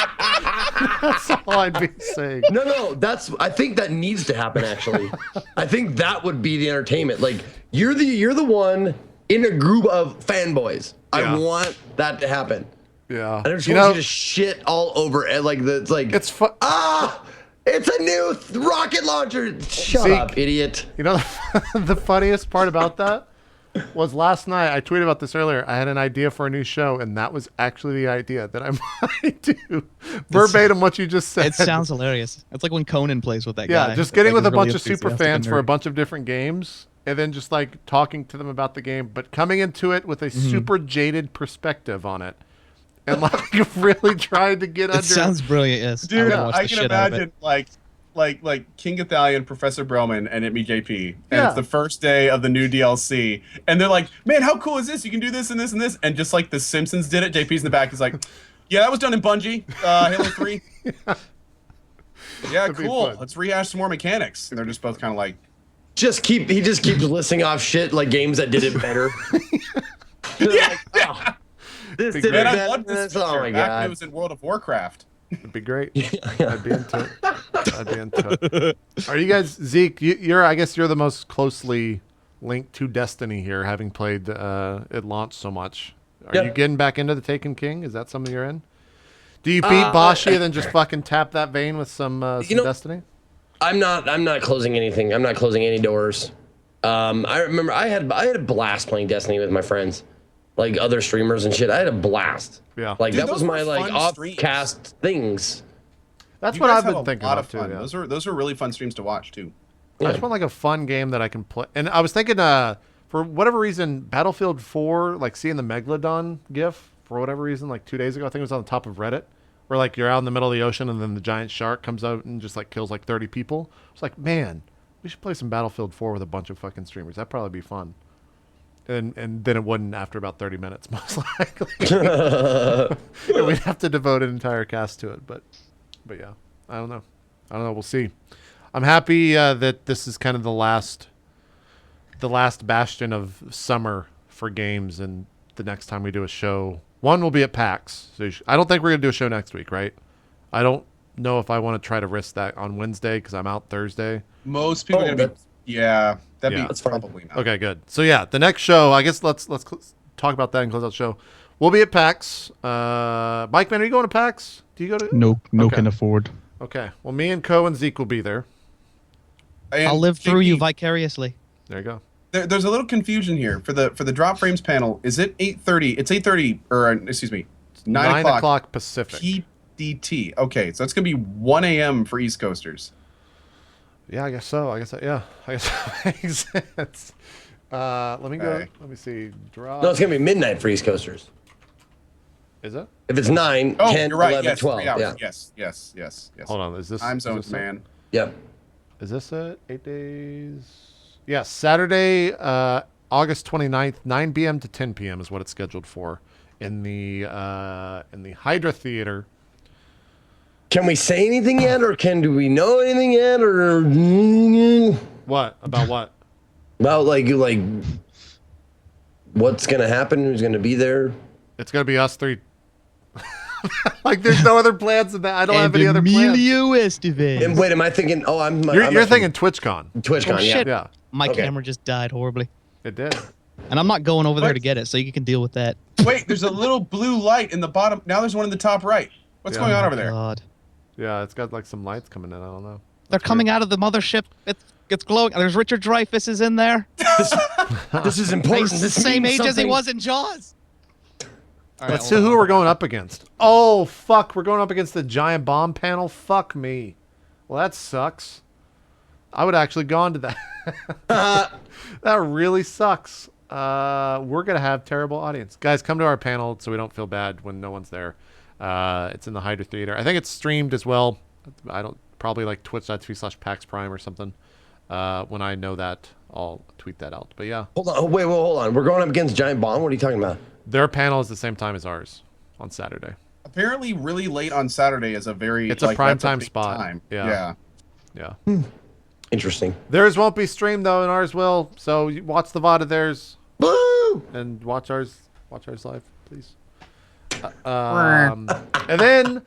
That's all I'd be saying.
No, I think that needs to happen actually. I think that would be the entertainment. Like you're the one in a group of fanboys.
Yeah.
I want that to happen.
Yeah.
I just want you to shit all over it. Like it's like
It's fun.
it's a new rocket launcher. Shut
Zeke,
up, idiot.
You know, the funniest part about that was last night. I tweeted about this earlier. I had an idea for a new show, and that was actually the idea that I might do verbatim what you just said.
It sounds hilarious. It's like when Conan plays with that guy.
Yeah, just getting
Like,
with a
he's really
bunch of super
enthusiastic
fans
and
for a
nerd.
bunch of different games, and then just like talking to them about the game, but coming into it with a super jaded perspective on it, and like really trying to get under.
It sounds brilliant, yes.
Dude,
would watch
I
the
can
shit out of it.
imagine like King Ithalian, Professor Broman, and itmeJP, and
Yeah.
it's the first day of the new DLC, and they're like, "Man, how cool is this? You can do this and this and this," and just like The Simpsons did it. JP's in the back. He's like, "Yeah, that was done in Bungie, Halo 3." Yeah,
That'd be
cool.
fun.
Let's rehash some more mechanics. And they're just both kind of like,
He just keeps listing off shit like games that did it better.
"Yeah,
This
Big
did it
man, I
better.
love this
Oh
feature.
my
Back when it
god.
was in World of Warcraft."
It'd be great. I'd be into it. I'd be into it. Are you guys, Zeke? I guess you're the most closely linked to Destiny here, having played it launch so much. Are
Yep.
you getting back into the Taken King? Is that something you're in? Do you beat Bashi and then just fucking tap that vein with some Destiny?
I'm not closing anything. I'm not closing any doors. I remember I had a blast playing Destiny with my friends, like other streamers and shit. I had a blast.
Yeah.
Like
Dude,
that was
those
my
were
like
fun streams.
off-cast things.
That's
You
what
guys
I've
had
been
a
thinking
lot
about
of
too.
fun.
Yeah.
Those are really fun streams to watch too.
I just want like a fun game that I can play. And I was thinking for whatever reason, Battlefield 4, like seeing the Megalodon GIF for whatever reason, like 2 days ago, I think it was on the top of Reddit, where like you're out in the middle of the ocean and then the giant shark comes out and just like kills like 30 people. It's like, man, we should play some Battlefield 4 with a bunch of fucking streamers. That'd probably be fun. And then it wouldn't after about 30 minutes, most likely. And we'd have to devote an entire cast to it. But yeah, I don't know. We'll see. I'm happy that this is kind of the last bastion of summer for games, and the next time we do a show, one will be at PAX. So I don't think we're gonna do a show next week, right? I don't know if I want to try to risk that on Wednesday because I'm out Thursday.
Most people are gonna be. Yeah, that'd
Yeah.
be
That's
probably not.
Okay, good. So yeah, the next show, I guess let's talk about that and close out the show. We'll be at PAX. BikeMan, are you going to PAX? Do you go to?
No
Okay.
can afford.
Okay. Well, me and Co and Zeke will be there.
And
I'll live through you
JP,
vicariously.
There you go.
There's a little confusion here for the drop frames panel. Is it 8:30? It's 8:30, or excuse me, 9 o'clock
Pacific.
PDT. Okay, so it's gonna be 1 a.m. for East Coasters.
Yeah, I guess so. I guess that makes sense. Let me go.
Okay.
Let me see. Drop.
No, it's gonna be midnight for East Coasters.
Is it?
If it's 9,
Oh,
10,
you're right.
11,
yes,
12.
3 hours.
Yeah.
Yes.
Hold on. Is this
Time
is
zones,
this it?
man.
Yep.
Is this it? 8 days. Yes, Saturday, August 29th, 9 p.m. to 10 p.m. is what it's scheduled for in the Hydra Theater.
Can we say anything yet, or do we know anything yet, or
What about what?
about like what's gonna happen? Who's gonna be there?
It's gonna be us three. Like, there's no other plans than that. I don't have any other plans.
Emilio Estevez.
And wait, am I thinking? Oh,
You're
actually-
thinking TwitchCon.
TwitchCon.
Oh,
yeah.
shit.
Yeah,
My
Okay.
camera just died horribly.
it did.
And I'm not going over there
What?
to get it, so you can deal with that.
Wait, there's a little blue light in the bottom. Now there's one in the top right. What's
Yeah.
going on
Oh
over there?
God.
Yeah, it's got like some lights coming in. I don't know.
They're coming out of the mothership. It's glowing. There's Richard Dreyfuss is in there.
This is important.
He's the
This
same
means
age as he
something.
was in Jaws. All right,
Let's see
hold
who
on.
we're going up against. Oh, fuck. We're going up against the giant bomb panel. Fuck me. Well, that sucks. I would actually gone to that. That really sucks. We're going to have terrible audience. Guys, come to our panel so we don't feel bad when no one's there. It's in the Hydra Theater. I think it's streamed as well. Probably like twitch.tv/PAX Prime or something. When I know that, I'll tweet that out. But yeah,
Hold on. Oh, wait, hold on. We're going up against Giant Bomb. What are you talking about?
their panel is the same time as ours on Saturday.
Apparently, really late on Saturday is a very.
It's a prime
that's
time
big
spot.
time.
Yeah.
Yeah.
Yeah.
Interesting.
Theirs won't be streamed though, and ours will. So you watch the VOD of theirs
Woo!
and watch ours live, please. And then,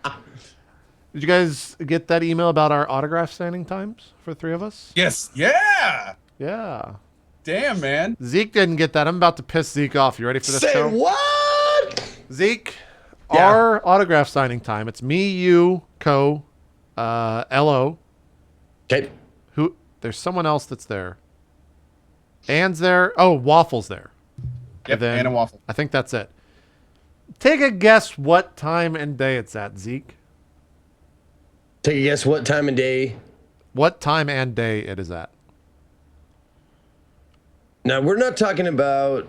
did you guys get that email about our autograph signing times for the three of us?
Yes. Yeah.
Yeah.
Damn, man.
Zeke didn't get that. I'm about to piss Zeke off. You ready for this?
Say
show?
what?
Zeke,
Yeah.
our autograph signing time. It's me, you, Co, Lo.
Okay.
Who? There's someone else that's there. Anne's there. Oh, Waffle's there.
Yep.
then-
And a waffle.
I think that's it. Take a guess what time and day it's at, Zeke.
Take a guess what time of day.
What time and day it is at.
Now, we're not talking about.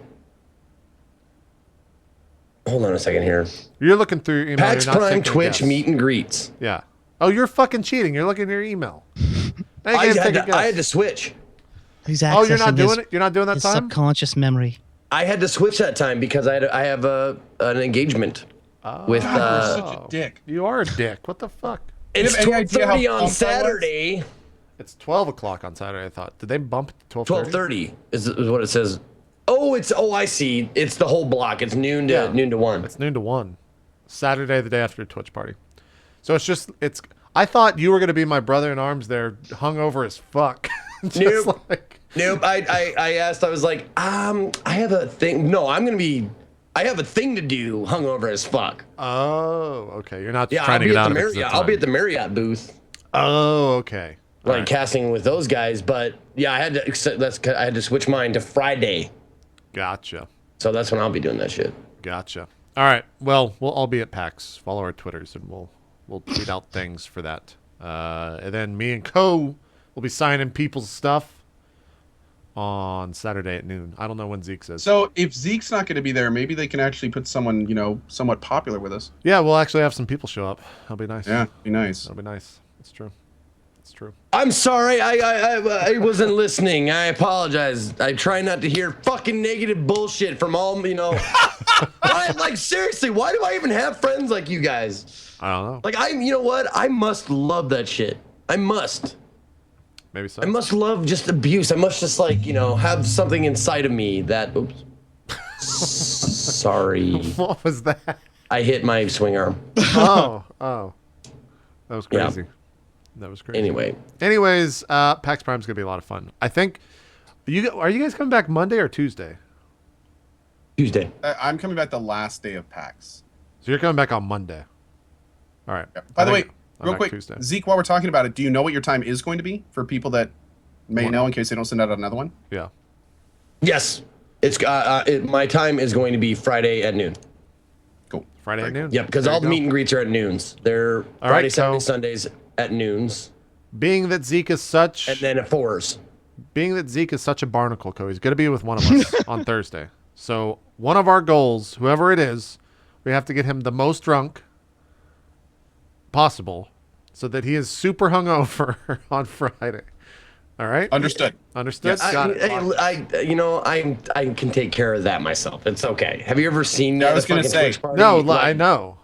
Hold on a second here.
You're looking through your email.
PAX
you're not
Prime
taking a
Twitch
guess.
meet and greets.
Yeah. Oh, you're fucking cheating. You're looking at your email. Now you
I
can't
had,
take a guess.
I had to switch.
He's
Oh, you're not
accessing
doing
his,
it. You're not doing that
his
time.
subconscious memory.
I had to switch that time because I have an engagement with.
God, you're such a dick.
You are a dick. What the fuck?
It's
have any idea how
12:30 on
pumped I was?
Saturday.
It's 12 o'clock on Saturday. I thought. Did they bump it to 12:30?
12:30 is what it says. Oh, I see. It's the whole block. It's noon to
Yeah.
noon to 1.
It's noon to 1. Saturday, the day after a Twitch party. So it's. I thought you were gonna be my brother in arms there, hungover as fuck. Just
Nope.
like.
Nope. I asked. I was like, I have a thing. No, I have a thing to do. Hungover as fuck.
Oh, okay. You're not
Yeah,
trying
I'll
to
be
get
at
out
the
of it. 'cause
Marriott.
of
I'll be
time.
at the Marriott booth,
Oh, okay. All
like
right.
casting with those guys. But yeah, I had to switch mine to Friday.
Gotcha.
So that's when I'll be doing that shit.
Gotcha. All right. Well, we'll all be at PAX. Follow our Twitters, and we'll tweet out things for that. And then me and Co will be signing people's stuff. on Saturday at noon. I don't know when Zeke's is.
So if Zeke's not going to be there, maybe they can actually put someone, somewhat popular with us.
Yeah, we'll actually have some people show up. That'll be nice.
Yeah, be nice.
That'll be nice. It's true. It's true.
I'm sorry, I wasn't listening. I apologize. I try not to hear fucking negative bullshit from all, Why, like, seriously, why do I even have friends like you guys?
I don't know.
Like, you know what? I must love that shit. I must.
Maybe so.
I must love just abuse. I must just, like, have something inside of me that, oops. Sorry.
What was that?
I hit my swing arm.
Oh. That was crazy.
Yeah.
That was crazy.
Anyways,
PAX Prime's gonna be a lot of fun. I think. Are you guys coming back Monday or Tuesday?
Tuesday.
I'm coming back the last day of PAX.
So you're coming back on Monday. All right.
Yeah. By the way,
I'm
real
back
quick,
Tuesday.
Zeke, while we're talking about it, do you know what your time is going to be for people that may know in case they don't send out another one?
Yeah.
Yes. It's my time is going to be Friday at noon.
Cool.
Friday at noon.
Yep, because
There
all
you
the
go.
meet and greets are at noons. They're
All
Friday,
right,
Saturday,
so-
Sundays at noons,
Being that Zeke is such.
and then at 4s.
Being that Zeke is such a barnacle, he's going to be with one of us on Thursday. So one of our goals, whoever it is, we have to get him the most drunk possible so that he is super hungover on Friday. All right?
Understood.
Understood?
Yes.
Got it.
I can take care of that myself. It's okay. Have you ever seen
Yeah, I was
the
gonna
fucking
say,
Twitch party?
No,
Like,
I know.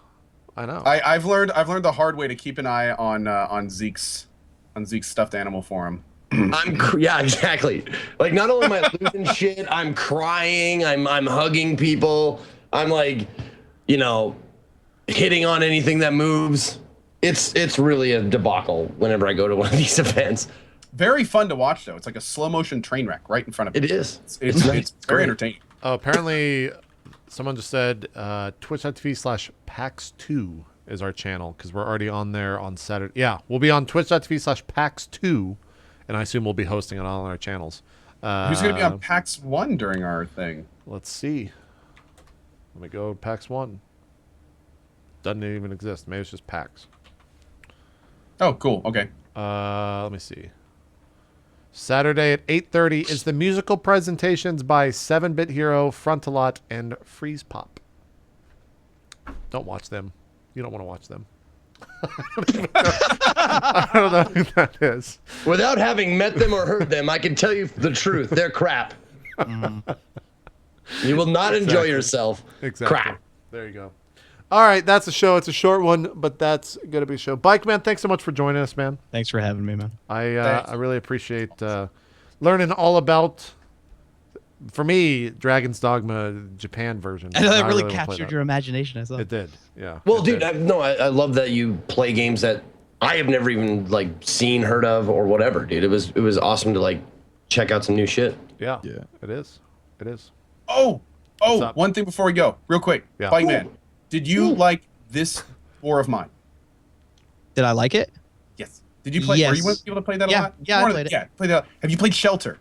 I've learned the hard way to keep an eye on Zeke's stuffed animal forum.
Yeah, exactly. Like, not only am I losing shit, I'm crying, I'm hugging people, I'm like, hitting on anything that moves. It's really a debacle whenever I go to one of these events.
Very fun to watch though. It's like a slow motion train wreck right in front of you.
It is.
It's
nice.
very
Great.
entertaining.
Oh, apparently, someone just said twitch.tv/PAX2 is our channel because we're already on there on Saturday. Yeah, we'll be on twitch.tv/PAX2, and I assume we'll be hosting it all on our channels.
Who's going to be on PAX 1 during our thing?
Let's see. Let me go to PAX 1. Doesn't even exist. Maybe it's just PAX.
Oh, cool. Okay.
Let me see. Saturday at 8:30 is the musical presentations by 7-Bit Hero, Frontalot, and Freeze Pop. Don't watch them. You don't want to watch them. I don't know who that is.
Without having met them or heard them, I can tell you the truth. They're crap. You will not enjoy yourself.
Exactly.
Crap.
There you go. All right, that's a show. It's a short one, but that's going to be a show. BikeMan, thanks so much for joining us, man.
Thanks for having me, man.
I really appreciate learning all about, for me, Dragon's Dogma Japan version.
I know that
I
really
wanna play
captured
that.
your imagination. I thought.
It did, yeah.
Well,
it
dude,
did.
I love that you play games that I have never even seen, heard of, or whatever, dude. It was awesome to check out some new shit.
Yeah,
Yeah.
it is. It is.
Oh,
up?
one thing before we go, real quick.
Yeah.
BikeMan, did you like this War of Mine?
Did I like it?
Yes. Did you play? Were you
Yes.
able to play that a
Yeah,
lot?
yeah, I played it.
Yeah, played that. Have you played Shelter?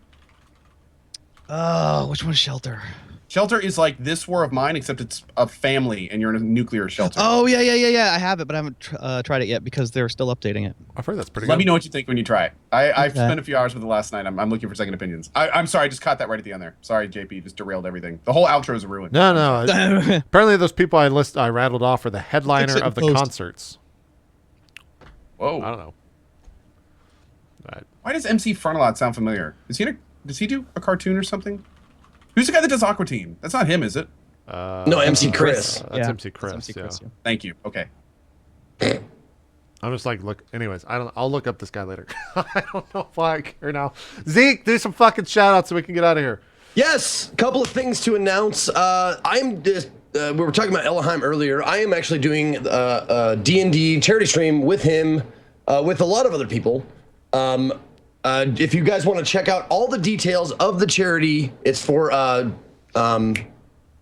Oh, which one's Shelter?
Shelter is like this War of Mine, except it's a family and you're in a nuclear shelter.
Oh yeah. I have it, but I haven't tried it yet because they're still updating it.
I've heard that's pretty
Let
good.
me know what you think when you try it. I've
Okay.
spent a few hours with it last night. I'm looking for second opinions. I'm sorry, I just caught that right at the end there. Sorry, JP, just derailed everything. The whole outro is ruined.
No. Apparently, those people I rattled off are the headliner
Fix it
of the
in post.
concerts.
Whoa.
I don't know.
Why does MC Frontalot sound familiar? Does he do a cartoon or something? Who's the guy that does Aqua Teen? That's not him, is it?
No, MC Chris.
That's MC Chris.
That's MC
Yeah.
Chris, yeah.
Thank you. Okay.
I'm just look. Anyways, I'll look up this guy later. I don't know why I care now. Zeke, do some fucking shout outs so we can get out of here.
Yes, a couple of things to announce. I'm just. We were talking about Elohim earlier. I am actually doing a D&D charity stream with him, with a lot of other people. If you guys want to check out all the details of the charity, it's for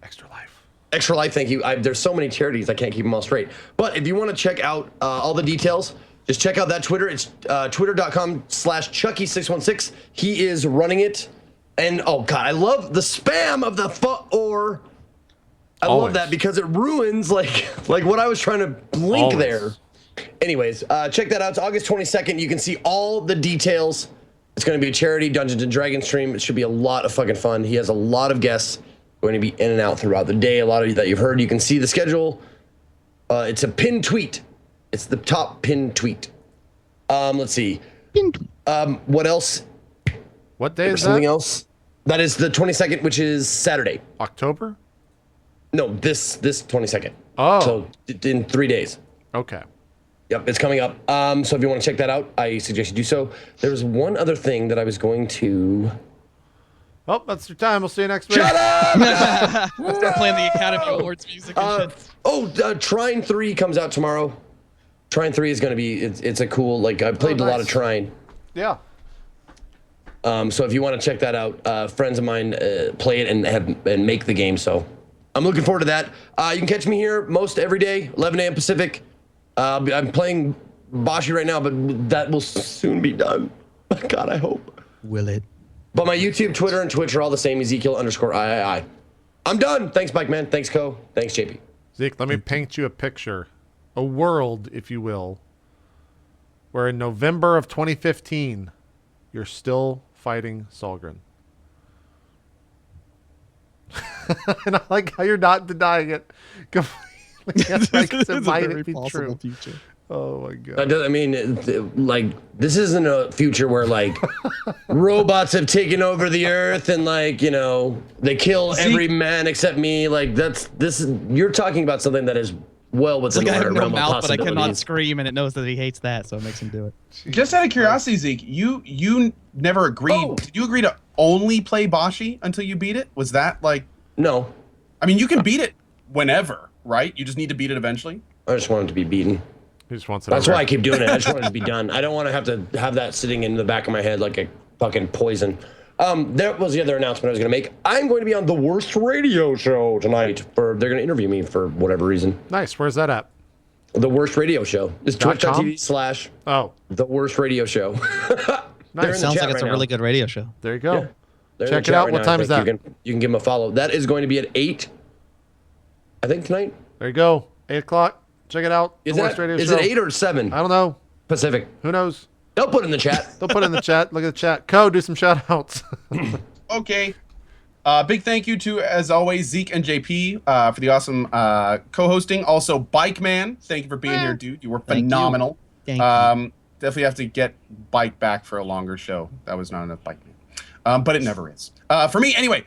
Extra Life.
Extra Life. Thank you. There's so many charities I can't keep them all straight. But if you want to check out all the details, just check out that Twitter. It's twitter.com/Chucky616. He is running it. And oh god, I love the spam of the or. I
Always.
love that because it ruins like what I was trying to link
Always.
there. Anyways, check that out. It's August 22nd. You can see all the details.
It's going to be a charity Dungeons and Dragons stream. It should be a lot of fucking fun. He has a lot of guests going to be in and out throughout the day. A lot of you that you've heard. You can see the schedule. It's a pinned tweet. It's the top pinned tweet. Let's see. What else?
What day is
Something
that?
else? That is the 22nd, which is Saturday.
October?
No, this 22nd.
Oh.
So in 3 days.
Okay.
Yep, it's coming up. So if you want to check that out, I suggest you do so. There was one other thing that I was going to...
Well, that's your time. We'll see you next week.
Shut up!
Start playing the Academy Awards music and shit.
Trine 3 comes out tomorrow. Trine 3 is going to be... It's a cool... Like, I played a lot of Trine.
Yeah.
So if you want to check that out, friends of mine play it and make the game. So I'm looking forward to that. You can catch me here most every day, 11 a.m. Pacific. I'm playing Bashi right now, but that will soon be done. God, I hope.
Will it?
But my YouTube, Twitter, and Twitch are all the same. Ezekiel_III. I'm done. Thanks, BikeMan. Thanks, Co. Thanks, JP.
Zeke, let me paint you a picture. A world, if you will, where in November of 2015, you're still fighting Solgren. And I like how you're not denying it completely. Like, it might be true.
Future.
Oh my god.
I mean, like, this isn't a future where, like, robots have taken over the earth and, like, you know, they kill every man except me. Like, you're talking about something that is well within
Like I
the
have no
realm of
mouth, but I cannot
possibilities.
scream, and it knows that he hates that, so it makes him do it.
Just out of curiosity, Zeke, you never agreed.
Oh.
Did you agree to only play Bashi until you beat it? Was that like?
No,
I mean, you can beat it whenever, right? You just need to beat it eventually.
I just want it to be beaten.
He just wants it
That's
over.
why I keep doing it. I just want it to be done. I don't want to have that sitting in the back of my head like a fucking poison. That was the other announcement I was going to make. I'm going to be on the Worst Radio Show tonight. They're going to interview me for whatever reason.
Nice. Where's that at?
The Worst Radio Show. It's
.com?
twitch.tv/The
Oh,
Worst Radio Show. They're in the
Sounds
chat
like it's
right
a really
now.
good radio show.
there you go.
Yeah. They're in
Check
the
it
chat
out.
right
What
now.
time
I
is
think
that?
You can give them a follow. That is going to be at 8, I think, tonight.
There you go. 8 o'clock. Check it out.
Is
The Worst Radio
it
Show.
8 or 7
I don't know.
Pacific?
Who knows?
Don't put it in the chat.
Don't put it in the chat. Look at the chat. Co, do some shout outs.
Okay. Big thank you to, as always, Zeke and JP for the awesome co-hosting. Also, BikeMan, thank you for being here, dude. You were
Thank you.
phenomenal.
Thank you.
Definitely have to get Bike back for a longer show. That was not enough BikeMan. But it never is. For me, anyway,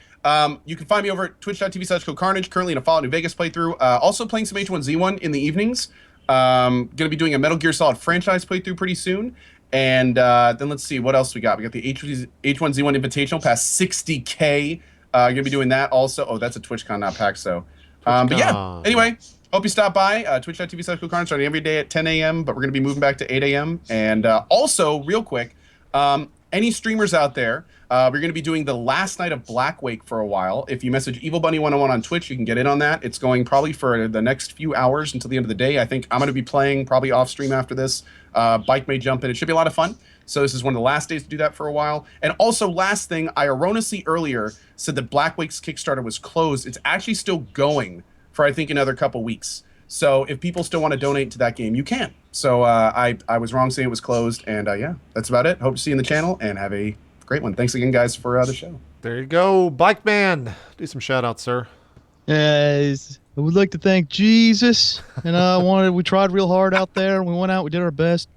you can find me over at twitch.tv/CohhCarnage, currently in a Fallout New Vegas playthrough. Also playing some H1Z1 in the evenings. Going to be doing a Metal Gear Solid franchise playthrough pretty soon. And then let's see, what else we got? We got the H1Z1 Invitational past 60K. Going to be doing that also. Oh, that's a TwitchCon, not PAX, so. But yeah,
TwitchCon.
anyway, hope you stop by. Twitch.tv/CohhCarnage starting every day at 10 a.m., but we're going to be moving back to 8 a.m. And also, real quick, any streamers out there, we're going to be doing the last night of Black Wake for a while. If you message Evil Bunny 101 on Twitch, you can get in on that. It's going probably for the next few hours until the end of the day. I think I'm going to be playing probably off stream after this. Bike may jump in. It should be a lot of fun. So this is one of the last days to do that for a while. And also, last thing, I erroneously earlier said that Black Wake's Kickstarter was closed. It's actually still going for, I think, another couple weeks. So if people still want to donate to that game, you can. So I was wrong saying it was closed. And yeah, that's about it. Hope to see you in the channel and have a great one. Thanks again, guys, for the show.
There you go. BikeMan. Do some shout outs, sir.
Yes, I would like to thank Jesus, and we tried real hard out there, and we went out, we did our best,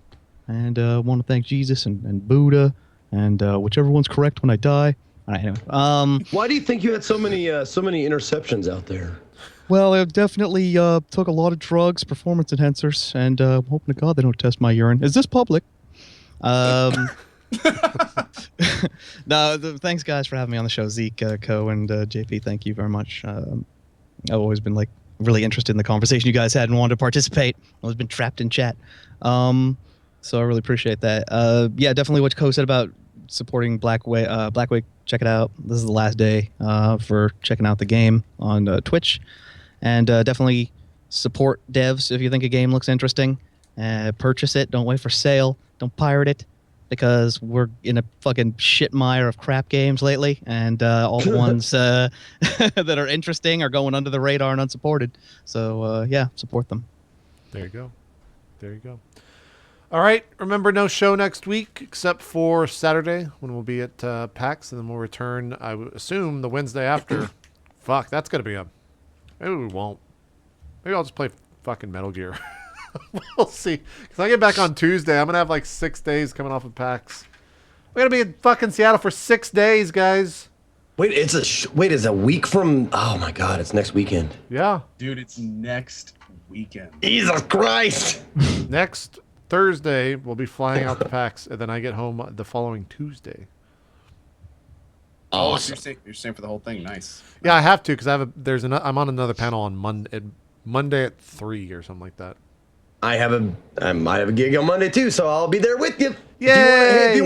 and I want to thank Jesus and Buddha, and whichever one's correct when I die. All right, anyway.
Why do you think you had so many interceptions out there?
Well, I definitely took a lot of drugs, performance enhancers, and I'm hoping to God they don't test my urine. Is this public? No, thanks guys for having me on the show, Zeke, Co, and JP. Thank you very much. I've always been like really interested in the conversation you guys had and wanted to participate. I've always been trapped in chat, so I really appreciate that. Yeah, definitely what Co said about supporting Black Wake. Check it out. This is the last day for checking out the game on Twitch, and definitely support devs if you think a game looks interesting. Purchase it. Don't wait for sale. Don't pirate it. Because we're in a fucking shit mire of crap games lately, and all the ones that are interesting are going under the radar and unsupported. So yeah, support them.
There you go. There you go. All right. Remember, no show next week except for Saturday when we'll be at PAX, and then we'll return, I would assume, the Wednesday after. Fuck, that's going to be a... Maybe we won't. Maybe I'll just play fucking Metal Gear. We'll see. Because I get back on Tuesday. I'm going to have like 6 days coming off of PAX. We're going to be in fucking Seattle for 6 days, guys.
Wait, it's a week from... Oh, my God. It's next weekend.
Yeah.
Dude, it's next weekend.
Jesus Christ.
Next Thursday, we'll be flying out to PAX, and then I get home the following Tuesday.
Oh, so you're staying for the whole thing. Nice.
Yeah, I have to because I'm on another panel on Monday at 3 or something like that.
I have a gig on Monday too, so I'll be there with you.
Yay!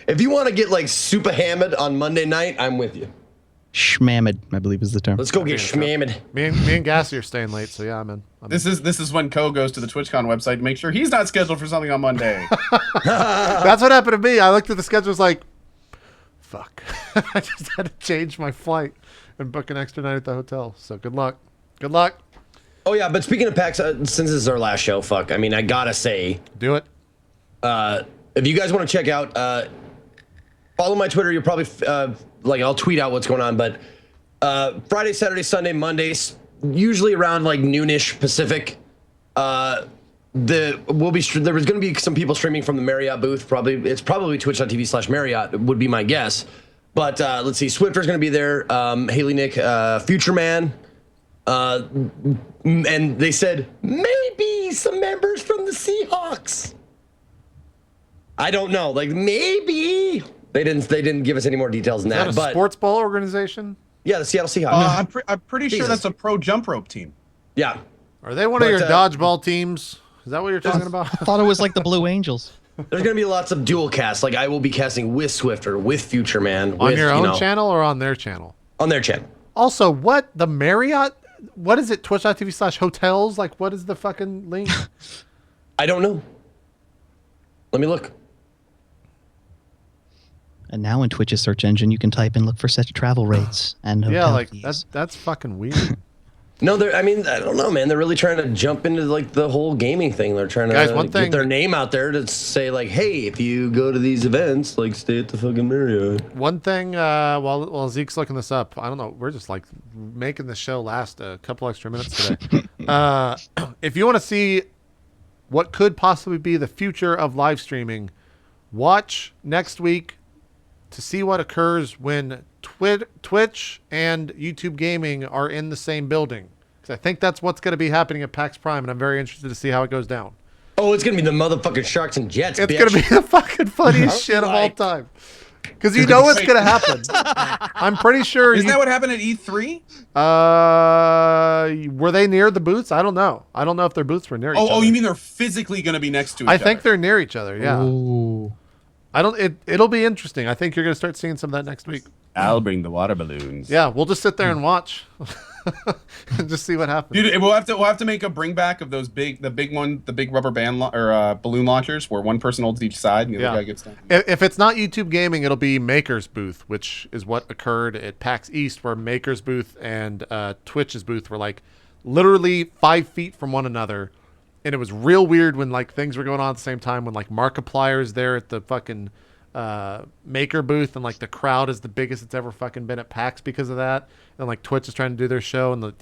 If you want to get like super hammered on Monday night, I'm with you.
Schmammed, I believe is the term.
Let's go get schmammed.
Me and Gassy are staying late, so yeah, I'm in.
This is when Ko goes to the TwitchCon website to make sure he's not scheduled for something on Monday.
That's what happened to me. I looked at the schedule, was like, fuck. I just had to change my flight and book an extra night at the hotel. So good luck. Good luck.
Oh yeah, but speaking of PAX, since this is our last show, fuck. I mean, I gotta say,
Do it.
if you guys want to check out, follow my Twitter. You'll probably I'll tweet out what's going on. But Friday, Saturday, Sunday, Mondays, usually around like noonish Pacific. There was going to be some people streaming from the Marriott booth. It's probably twitch.tv/Marriott would be my guess. But let's see, Swifter's going to be there. Haley Nick, Future Man. And they said maybe some members from the Seahawks. I don't know, like maybe they didn't give us any more details than that.
Is that a sports ball organization?
Yeah, the Seattle Seahawks.
I'm pretty sure that's a pro jump rope team.
Yeah.
Are they one of your dodgeball teams? Is that what you're talking about?
I thought it was like the Blue Angels.
There's gonna be lots of dual casts. Like I will be casting with Swifter, with Future Man,
On
with,
your own channel or on their channel?
on their channel.
Also, what? The Marriott? What is it? Twitch.tv/hotels? Like, what is the fucking link?
I don't know. Let me look.
And now in Twitch's search engine, you can type in "look for such travel rates" and hotel
Yeah, like
fees.
that's fucking weird.
No, I mean, I don't know, man. They're really trying to jump into like the whole gaming thing. They're trying to
Guys, one
get
thing-
their name out there to say like, hey, if you go to these events, like stay at the fucking Marriott.
One thing, while Zeke's looking this up, I don't know. We're just like making the show last a couple extra minutes today. If you want to see what could possibly be the future of live streaming, watch next week to see what occurs when Twitch and YouTube Gaming are in the same building. Because I think that's what's going to be happening at PAX Prime, and I'm very interested to see how it goes down.
Oh, it's gonna be the motherfucking Sharks and Jets.
It's
bitch.
going to be the fucking funniest shit of all time. Because you know what's going to happen. I'm pretty sure.
Isn't that what happened at E3?
Were they near the booths? I don't know. I don't know if their booths were near each other.
Oh, you mean they're physically going to be next to each other?
I think they're near each other, yeah.
Ooh.
I don't. It'll be interesting. I think you're going to start seeing some of that next week.
I'll bring the water balloons.
Yeah, we'll just sit there and watch, and just see what happens.
Dude, we'll have to make a bring back of those big rubber band balloon launchers where one person holds each side and the other guy gets down.
If it's not YouTube Gaming, it'll be Maker's booth, which is what occurred at PAX East, where Maker's booth and Twitch's booth were like literally 5 feet from one another, and it was real weird when like things were going on at the same time. When like Markiplier's there at the fucking Maker booth, and like the crowd is the biggest it's ever fucking been at PAX because of that, and like Twitch is trying to do their show, and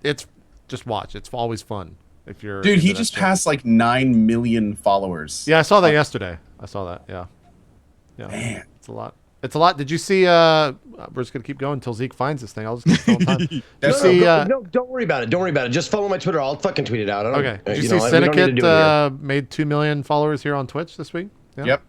it's just watch. It's always fun if you're.
Dude, he just passed like 9 million followers.
Yeah, I saw that yesterday. I saw that. Yeah.
Man.
It's a lot. It's a lot. Did you see? We're just gonna keep going until Zeke finds this thing. I'll just keep going. Did you see?
No, don't worry about it. Don't worry about it. Just follow my Twitter. I'll fucking tweet it out.
Okay. Did you see
we don't need to
Syndicate
do it here.
made 2 million followers here on Twitch this week? Yeah?
Yep.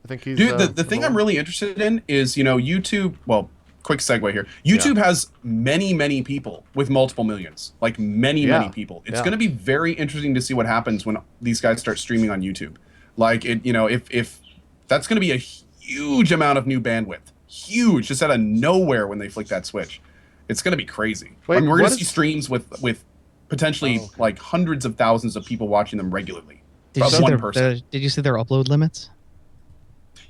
I think he's.
Dude, the thing I'm really interested in is, YouTube. Well, quick segue here. YouTube has many people with multiple millions, like many people. It's going to be very interesting to see what happens when these guys start streaming on YouTube. Like if that's going to be a huge amount of new bandwidth, huge, just out of nowhere when they flick that switch. It's going to be crazy.
Wait,
I mean, we're going to
what
see
is-
streams with potentially like hundreds of thousands of people watching them regularly.
Did you,
From
see
one person.
did you see their upload limits?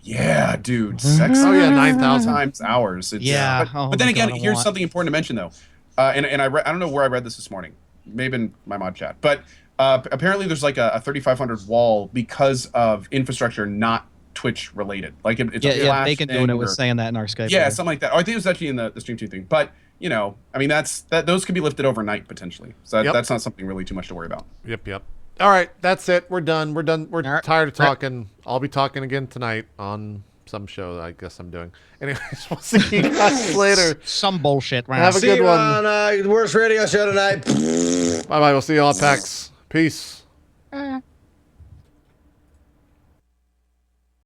Yeah, dude. Sex.
Oh yeah, 9,000.
Times hours. It's,
Yeah.
But,
Oh
but then
my
again,
God, I
here's
want-
something important to mention though, and I don't know where I read this morning. Maybe in my mod chat, but Apparently, there's like a 3,500 wall because of infrastructure not Twitch related. Like it's a
Yeah,
Flash
Bacon
thing
doing it
or-
was saying that in our Skype.
Yeah, something like that. Or I think it was actually in the Stream 2 thing. But, you know, I mean, those could be lifted overnight potentially. So that's not something really too much to worry about.
Yep. All right, that's it. We're done. We're
right.
tired of talking. I'll be talking again tonight on some show that I guess I'm doing. Anyways, we'll see you guys later.
Some bullshit, man.
Have a
See
good
you
one.
on Worst Radio Show tonight.
Bye-bye. We'll see you all at PAX. Peace.